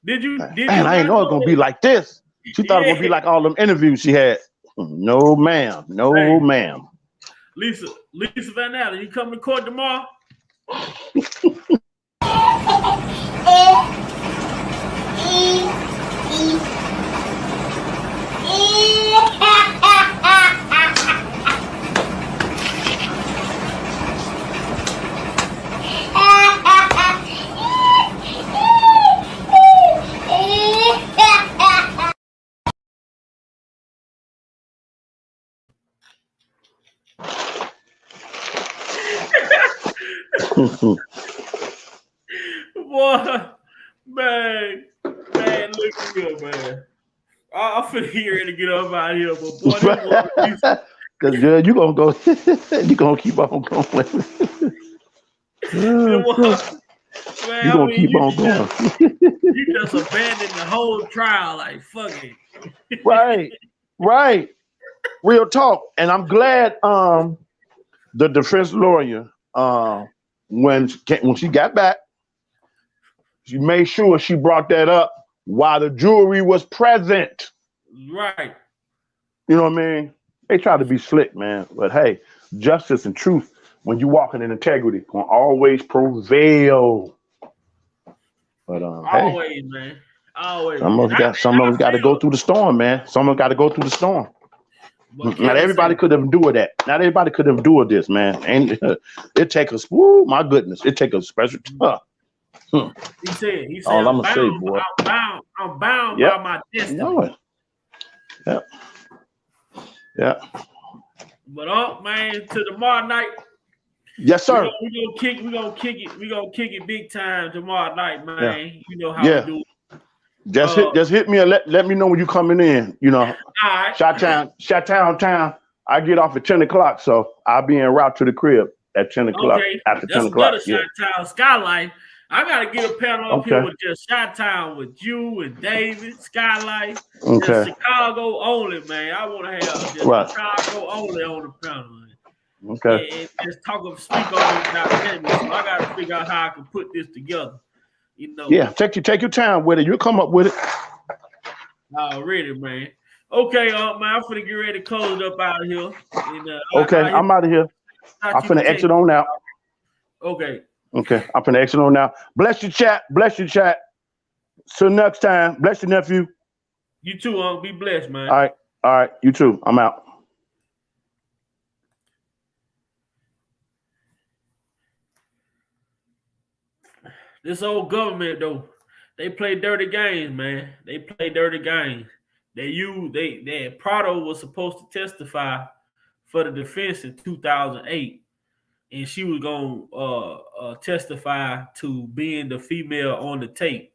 Did you? Man, I didn't know it was gonna be like this. She thought it was gonna be like all them interviews she had. No, ma'am. No, ma'am. Lisa Van Allen, you come to court tomorrow? Boy, man, look good, man. I'm finna get ready to get up out of here, but boy, because you gonna go, you gonna keep on going. Man, you gonna keep on going. You just abandoned the whole trial, like fuck it. Right. Real talk, and I'm glad the defense lawyer when she got back, she made sure she brought that up while the jury was present. Right. You know what I mean? They try to be slick, man. But hey, justice and truth, when you walking in integrity, gonna always prevail. But always, man. Always. Some of us got to go through the storm, man. Some of us got to go through the storm. Not everybody could have endured that. Not everybody could have endured this, man. And it take us, my goodness, it take a special tough. He said, all I'm gonna say, boy. I'm bound by my destiny. Know it. Yeah. But man, to tomorrow night. Yes, sir. We gonna kick it big time tomorrow night, man. Yeah. You know how we do it. Just hit me and let me know when you coming in. You know, all right. Shot town. I get off at 10 o'clock, so I'll be en route to the crib at 10 o'clock. Okay. After That's 10 o'clock. Shot Town Skylight. I gotta get a panel up here with just Shot Town with you and David, Skylight. Okay. Chicago only, man. I want to have just Chicago only on the panel. Man. Okay. And just speak on this dynamic. So I gotta figure out how I can put this together. You know. Yeah, take your time with it. You'll come up with it. Already, man. Okay, man. I'm finna get ready to close it up out of here. And, okay, I'm out of here. I'm finna exit on out. Okay. Okay, I'm finna exit on now. Bless your chat. Till next time. Bless your nephew. You too, be blessed, man. All right. You too. I'm out. This old government, though, they play dirty games, man. They play dirty games. Prado was supposed to testify for the defense in 2008. And she was going to testify to being the female on the tape.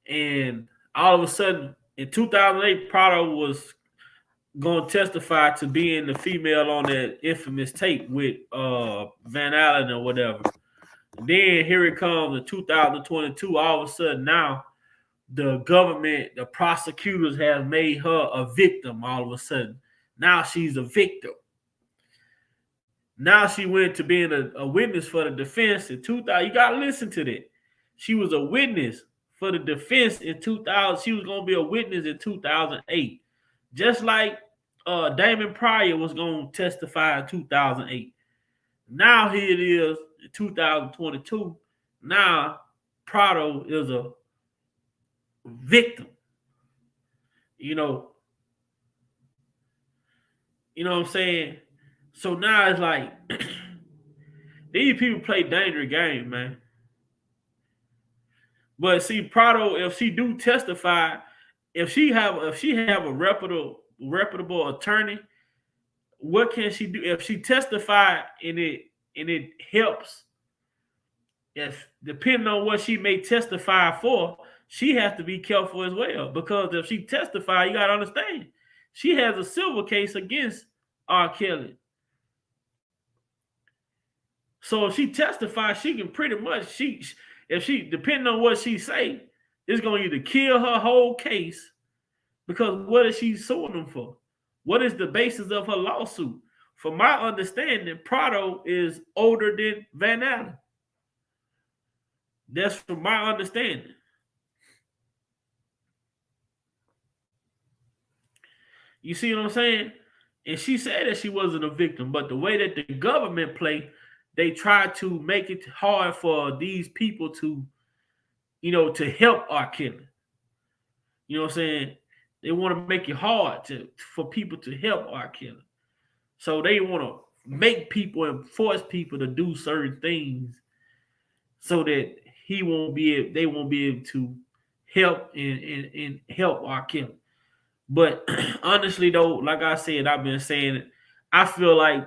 And all of a sudden, in 2008, Prado was going to testify to being the female on that infamous tape with Van Allen or whatever. And then here it comes in 2022. All of a sudden now, the government, the prosecutors have made her a victim all of a sudden. Now she's a victim. Now she went to being a witness for the defense in 2000. You got to listen to that. She was a witness for the defense in 2000. She was going to be a witness in 2008. Just like Damon Pryor was going to testify in 2008. Now here it is in 2022. Now Prado is a victim. You know what I'm saying? So now it's like these people play dangerous game, man. But see, Prado, if she do testify, if she have a reputable attorney, what can she do? If she testify and it helps, if depending on what she may testify for, she has to be careful as well. Because if she testify, you gotta understand, she has a civil case against R. Kelly. So if she testifies, she can pretty much if she depending on what she say, it's gonna either kill her whole case, because what is she suing them for? What is the basis of her lawsuit? From my understanding, Prado is older than Van Allen. That's from my understanding. You see what I'm saying? And she said that she wasn't a victim, but the way that the government play, they try to make it hard for these people to, to help R. Kelly. You know what I'm saying? They want to make it hard for people to help R. Kelly. So they want to make people and force people to do certain things so that they won't be able to help and help R. Kelly. But honestly, though, like I said, I've been saying it. I feel like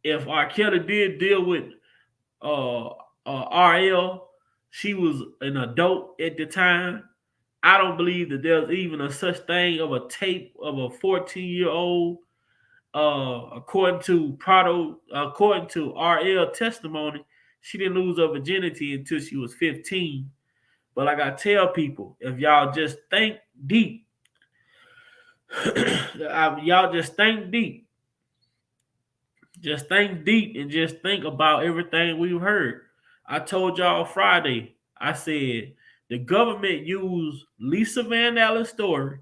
if R. Kelly did deal with RL, she was an adult at the time. I don't believe that there's even a such thing of a tape of a 14-year-old. According to RL testimony, she didn't lose her virginity until she was 15. But like I tell people, if y'all just think deep, y'all just think deep. Just think deep and just think about everything we've heard. I told y'all Friday, I said the government used Lisa Van Allen's story,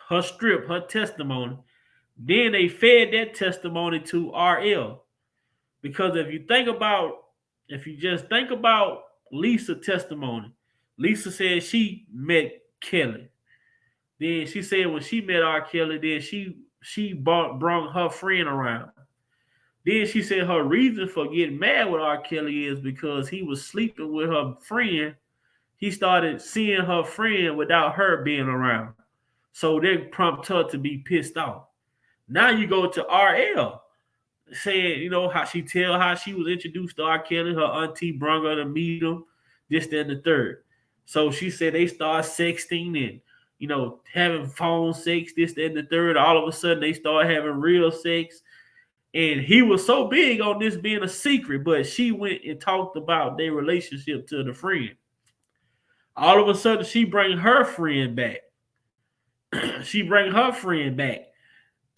her strip, her testimony. Then they fed that testimony to RL. Because if you just think about Lisa's testimony, Lisa said she met Kelly. Then she said when she met R. Kelly, then she brought her friend around. Then she said her reason for getting mad with R. Kelly is because he was sleeping with her friend. He started seeing her friend without her being around. So that prompted her to be pissed off. Now you go to RL, saying, how she was introduced to R. Kelly. Her auntie brought her to meet him, this, that, and the third. So she said they start sexting and, having phone sex, this, that, and the third. All of a sudden, they start having real sex. And he was so big on this being a secret, but she went and talked about their relationship to the friend. All of a sudden, she bring her friend back. She bring her friend back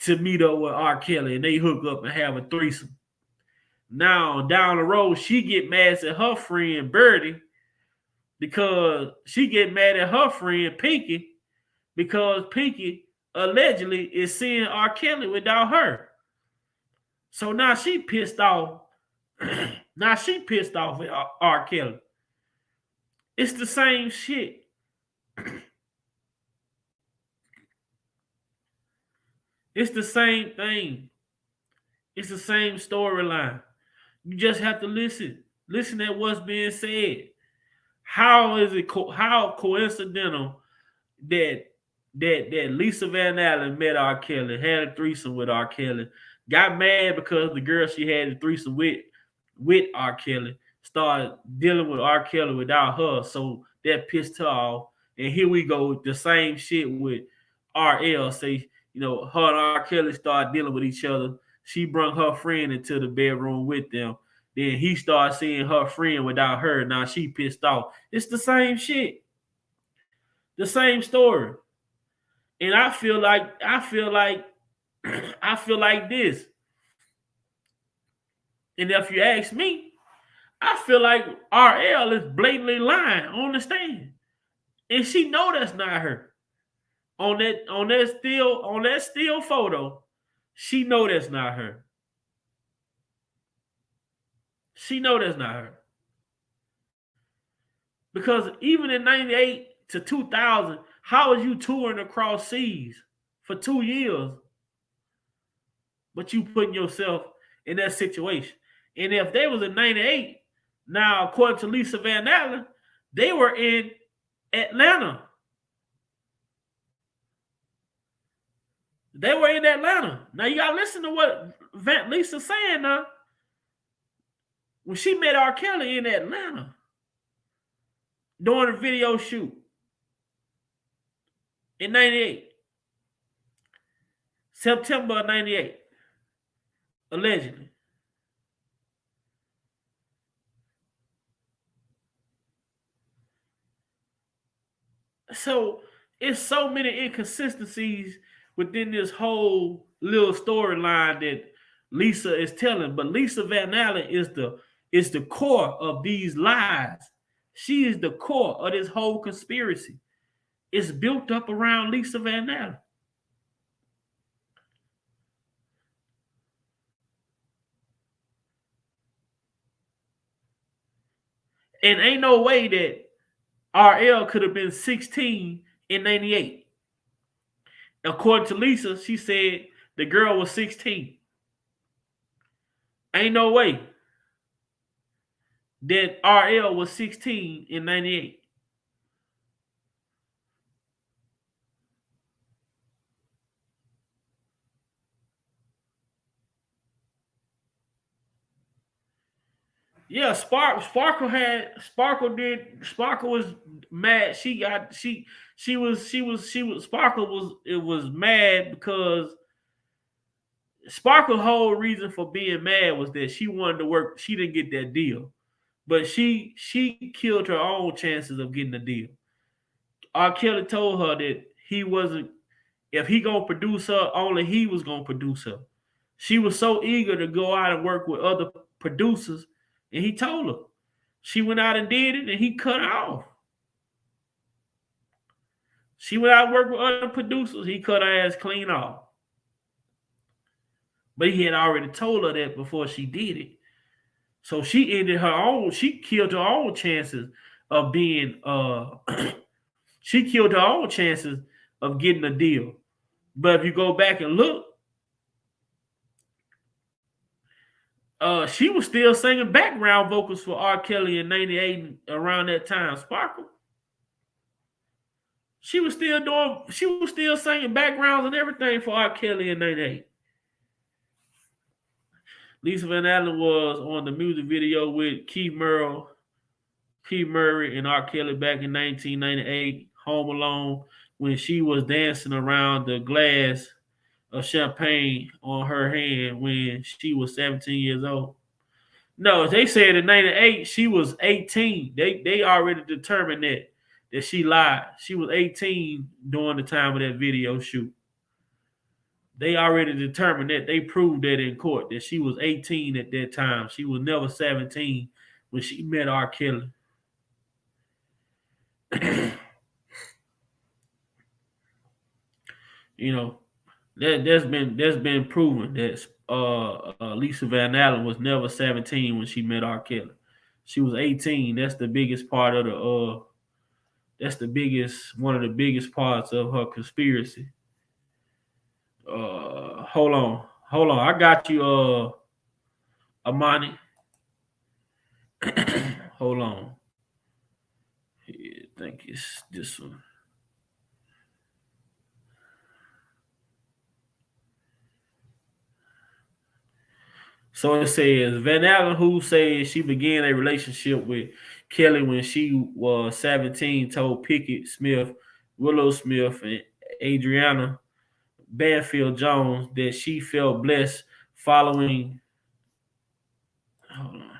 to meet up with R. Kelly, and they hook up and have a threesome. Now, down the road, she get mad at her friend Birdie because she get mad at her friend Pinky because Pinky allegedly is seeing R. Kelly without her. So now she pissed off. Now she pissed off at R. Kelly. It's the same shit. It's the same thing. It's the same storyline. You just have to listen. Listen at what's being said. How is it? How coincidental that Lisa Van Allen met R. Kelly, had a threesome with R. Kelly, got mad because the girl she had a threesome with R. Kelly started dealing with R. Kelly without her, so that pissed her off. And here we go, the same shit with RL. Say, her and R. Kelly started dealing with each other. She brought her friend into the bedroom with them. Then he started seeing her friend without her. Now she pissed off. It's the same shit. The same story. And I feel like this. And if you ask me, I feel like RL is blatantly lying on the stand. And she know that's not her. on that still photo, she know that's not her. She know that's not her. Because even in 98 to 2000, how was you touring across seas for 2 years, but you putting yourself in that situation? And if they was in 98, now according to Lisa Van Allen, they were in Atlanta. They were in Atlanta. Now you gotta listen to what Lisa's saying now. When she met R. Kelly in Atlanta during a video shoot in 98. September of 98. Allegedly. So it's so many inconsistencies within this whole little storyline that Lisa is telling. But Lisa Van Allen is the core of these lies. She is the core of this whole conspiracy. It's built up around Lisa Van Allen. And ain't no way that RL could have been 16 in 98. According to Lisa, she said the girl was 16. Ain't no way that RL was 16 in 98. Yeah, Sparkle was mad. Sparkle was mad because Sparkle's whole reason for being mad was that she wanted to work. She didn't get that deal, but she killed her own chances of getting the deal. R. Kelly told her that he wasn't, if he gonna produce her, only he was gonna produce her. She was so eager to go out and work with other producers, and he told her. She went out and did it, and he cut her off. She went out and worked with other producers. He cut her ass clean off. But he had already told her that before she did it. So she ended her own, she killed her own chances of being, she killed her own chances of getting a deal. But if you go back and look, she was still singing background vocals for R. Kelly in 98 around that time. Sparkle. She was still singing backgrounds and everything for R. Kelly in 98. Lisa Van Allen was on the music video with Keith Murray and R. Kelly back in 1998, Home Alone, when she was dancing around the glass of champagne on her hand when she was 17 years old. No, they said in 98 she was 18. They already determined that she lied. She was 18 during the time of that video shoot. They already determined that. They proved that in court, that she was 18 at that time. She was never 17 when she met R. Kelly. You know, that's been proven that Lisa Van Allen was never 17 when she met R. Kelly. She was 18. That's the biggest part of one of the biggest parts of her conspiracy. Hold on. I got you, Amani. Hold on. I think it's this one. So it says Van Allen, who says she began a relationship with Kelly when she was 17, told Pickett Smith, Willow Smith, and Adriana Banfield Jones that she felt blessed following. Hold on.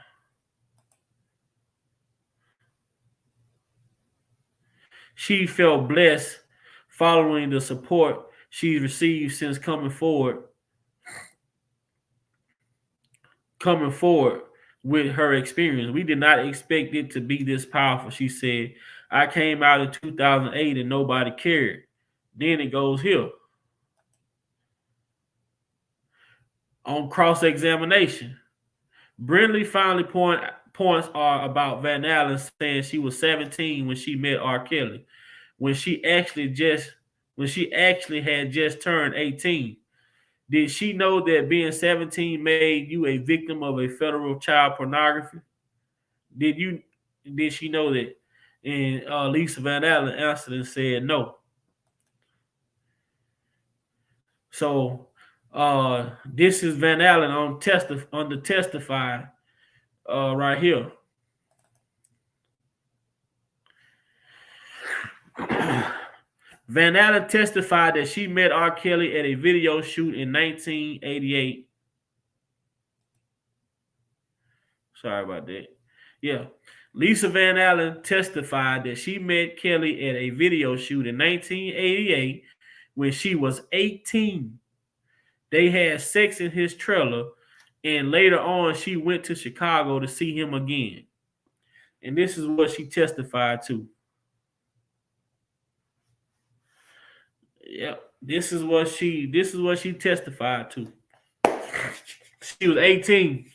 She felt blessed following the support she's received since coming forward with her experience. We did not expect it to be this powerful, she said. I came out in 2008 and nobody cared. Then it goes here. On cross-examination, Brindley finally points are about Van Allen saying she was 17 when she met R. Kelly, when she actually had just turned 18. Did she know that being 17 made you a victim of a federal child pornography? Did she know that? And Lisa Van Allen answered and said no. So this is Van Allen on the testify right here. Van Allen testified that she met R. Kelly at a video shoot in 1988. Sorry about that. Yeah. Lisa Van Allen testified that she met Kelly at a video shoot in 1988 when she was 18. They had sex in his trailer, and later on she went to Chicago to see him again. And this is what she testified to. Yep. This is what she testified to. She was 18.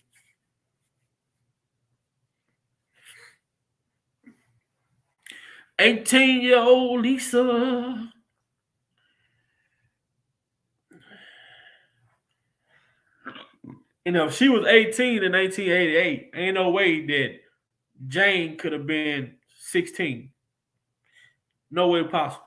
"18-year-old Lisa." You know, if she was 18 in 1988, ain't no way that Jane could have been 16. No way possible.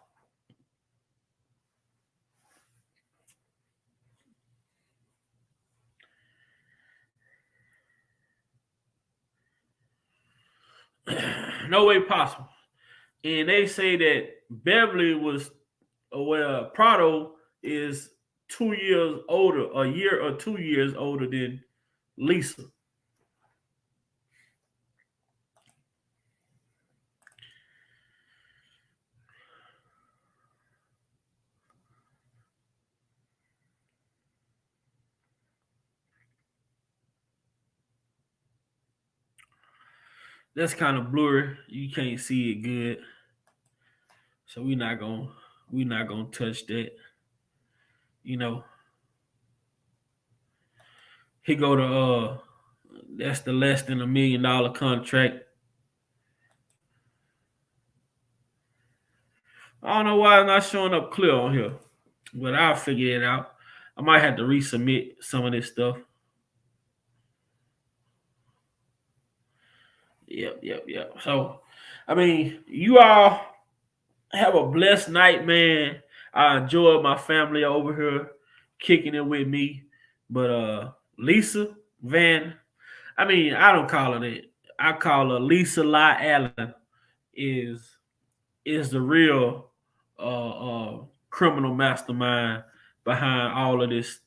No way possible. And they say that Beverly was, Prado is 2 years older, a year or 2 years older than Lisa. That's kind of blurry. You can't see it good. So we're not gonna touch that. You know. He go to that's the less than $1 million contract. I don't know why it's not showing up clear on here, but I'll figure it out. I might have to resubmit some of this stuff. Yep. So, I mean, you all have a blessed night, man. I enjoyed my family over here kicking it with me. But Lisa Van, I mean, I don't call her that. I call her Lisa La Allen is the real criminal mastermind behind all of this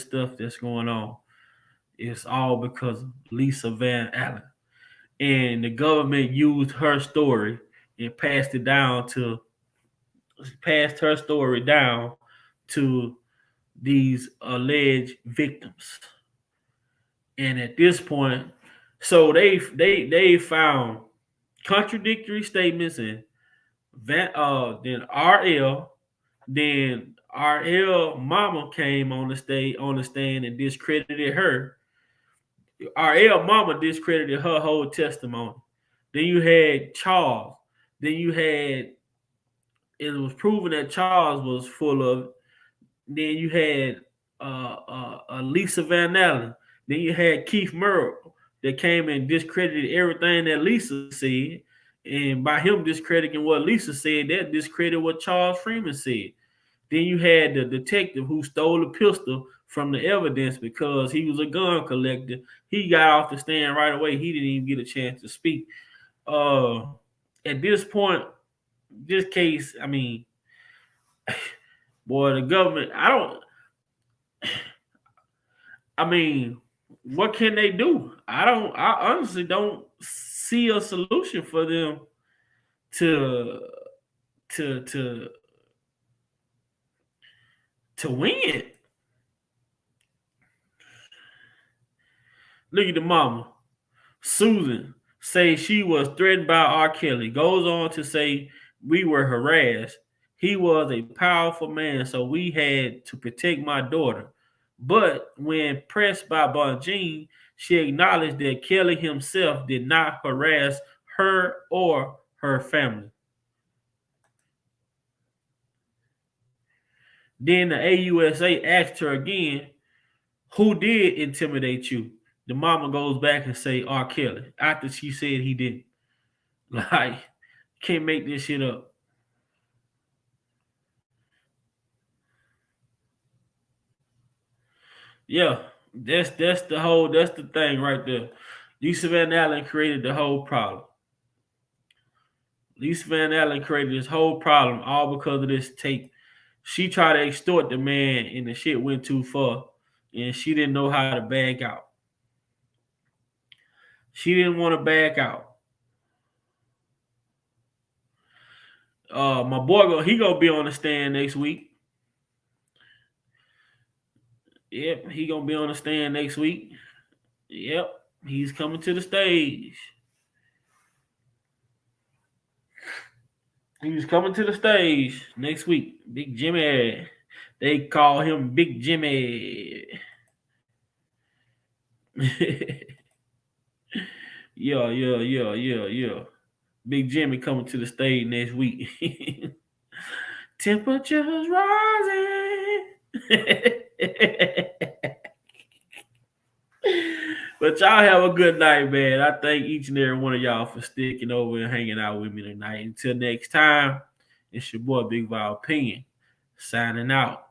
stuff that's going on. It's all because of Lisa Van Allen. And the government used her story and passed her story down to these alleged victims. And at this point, so they found contradictory statements, and then RL mama came on the stand and discredited her. RL mama discredited her whole testimony. Then you had Charles. Then you had, it was proven that Charles was full of it. Then you had Lisa Van Allen. Then you had Keith Merrill that came and discredited everything that Lisa said. And by him discrediting what Lisa said, that discredited what Charles Freeman said. Then you had the detective who stole the pistol from the evidence because he was a gun collector. He got off the stand right away. He didn't even get a chance to speak. At this point, this case, I mean, boy, the government, what can they do? I honestly don't see a solution for them to win. Look at the mama. Susan says she was threatened by R. Kelly. Goes on to say we were harassed. He was a powerful man, so we had to protect my daughter. But when pressed by Bonjean, she acknowledged that Kelly himself did not harass her or her family. Then the AUSA asked her again, who did intimidate you? The mama goes back and say R. Kelly after she said he didn't. Like, can't make this shit up. Yeah, that's the thing right there. Lisa Van Allen created the whole problem. Lisa Van Allen created this whole problem all because of this tape. She tried to extort the man and the shit went too far. And she didn't know how to back out. She didn't want to back out. My boy, he gonna be on the stand next week. Yep, he gonna be on the stand next week. Yep, he's coming to the stage. He's coming to the stage next week. Big Jimmy. They call him Big Jimmy. Yeah. Big Jimmy coming to the stage next week. Temperatures rising. But y'all have a good night, man. I thank each and every one of y'all for sticking over and hanging out with me tonight. Until next time, it's your boy Big Val Opinion signing out.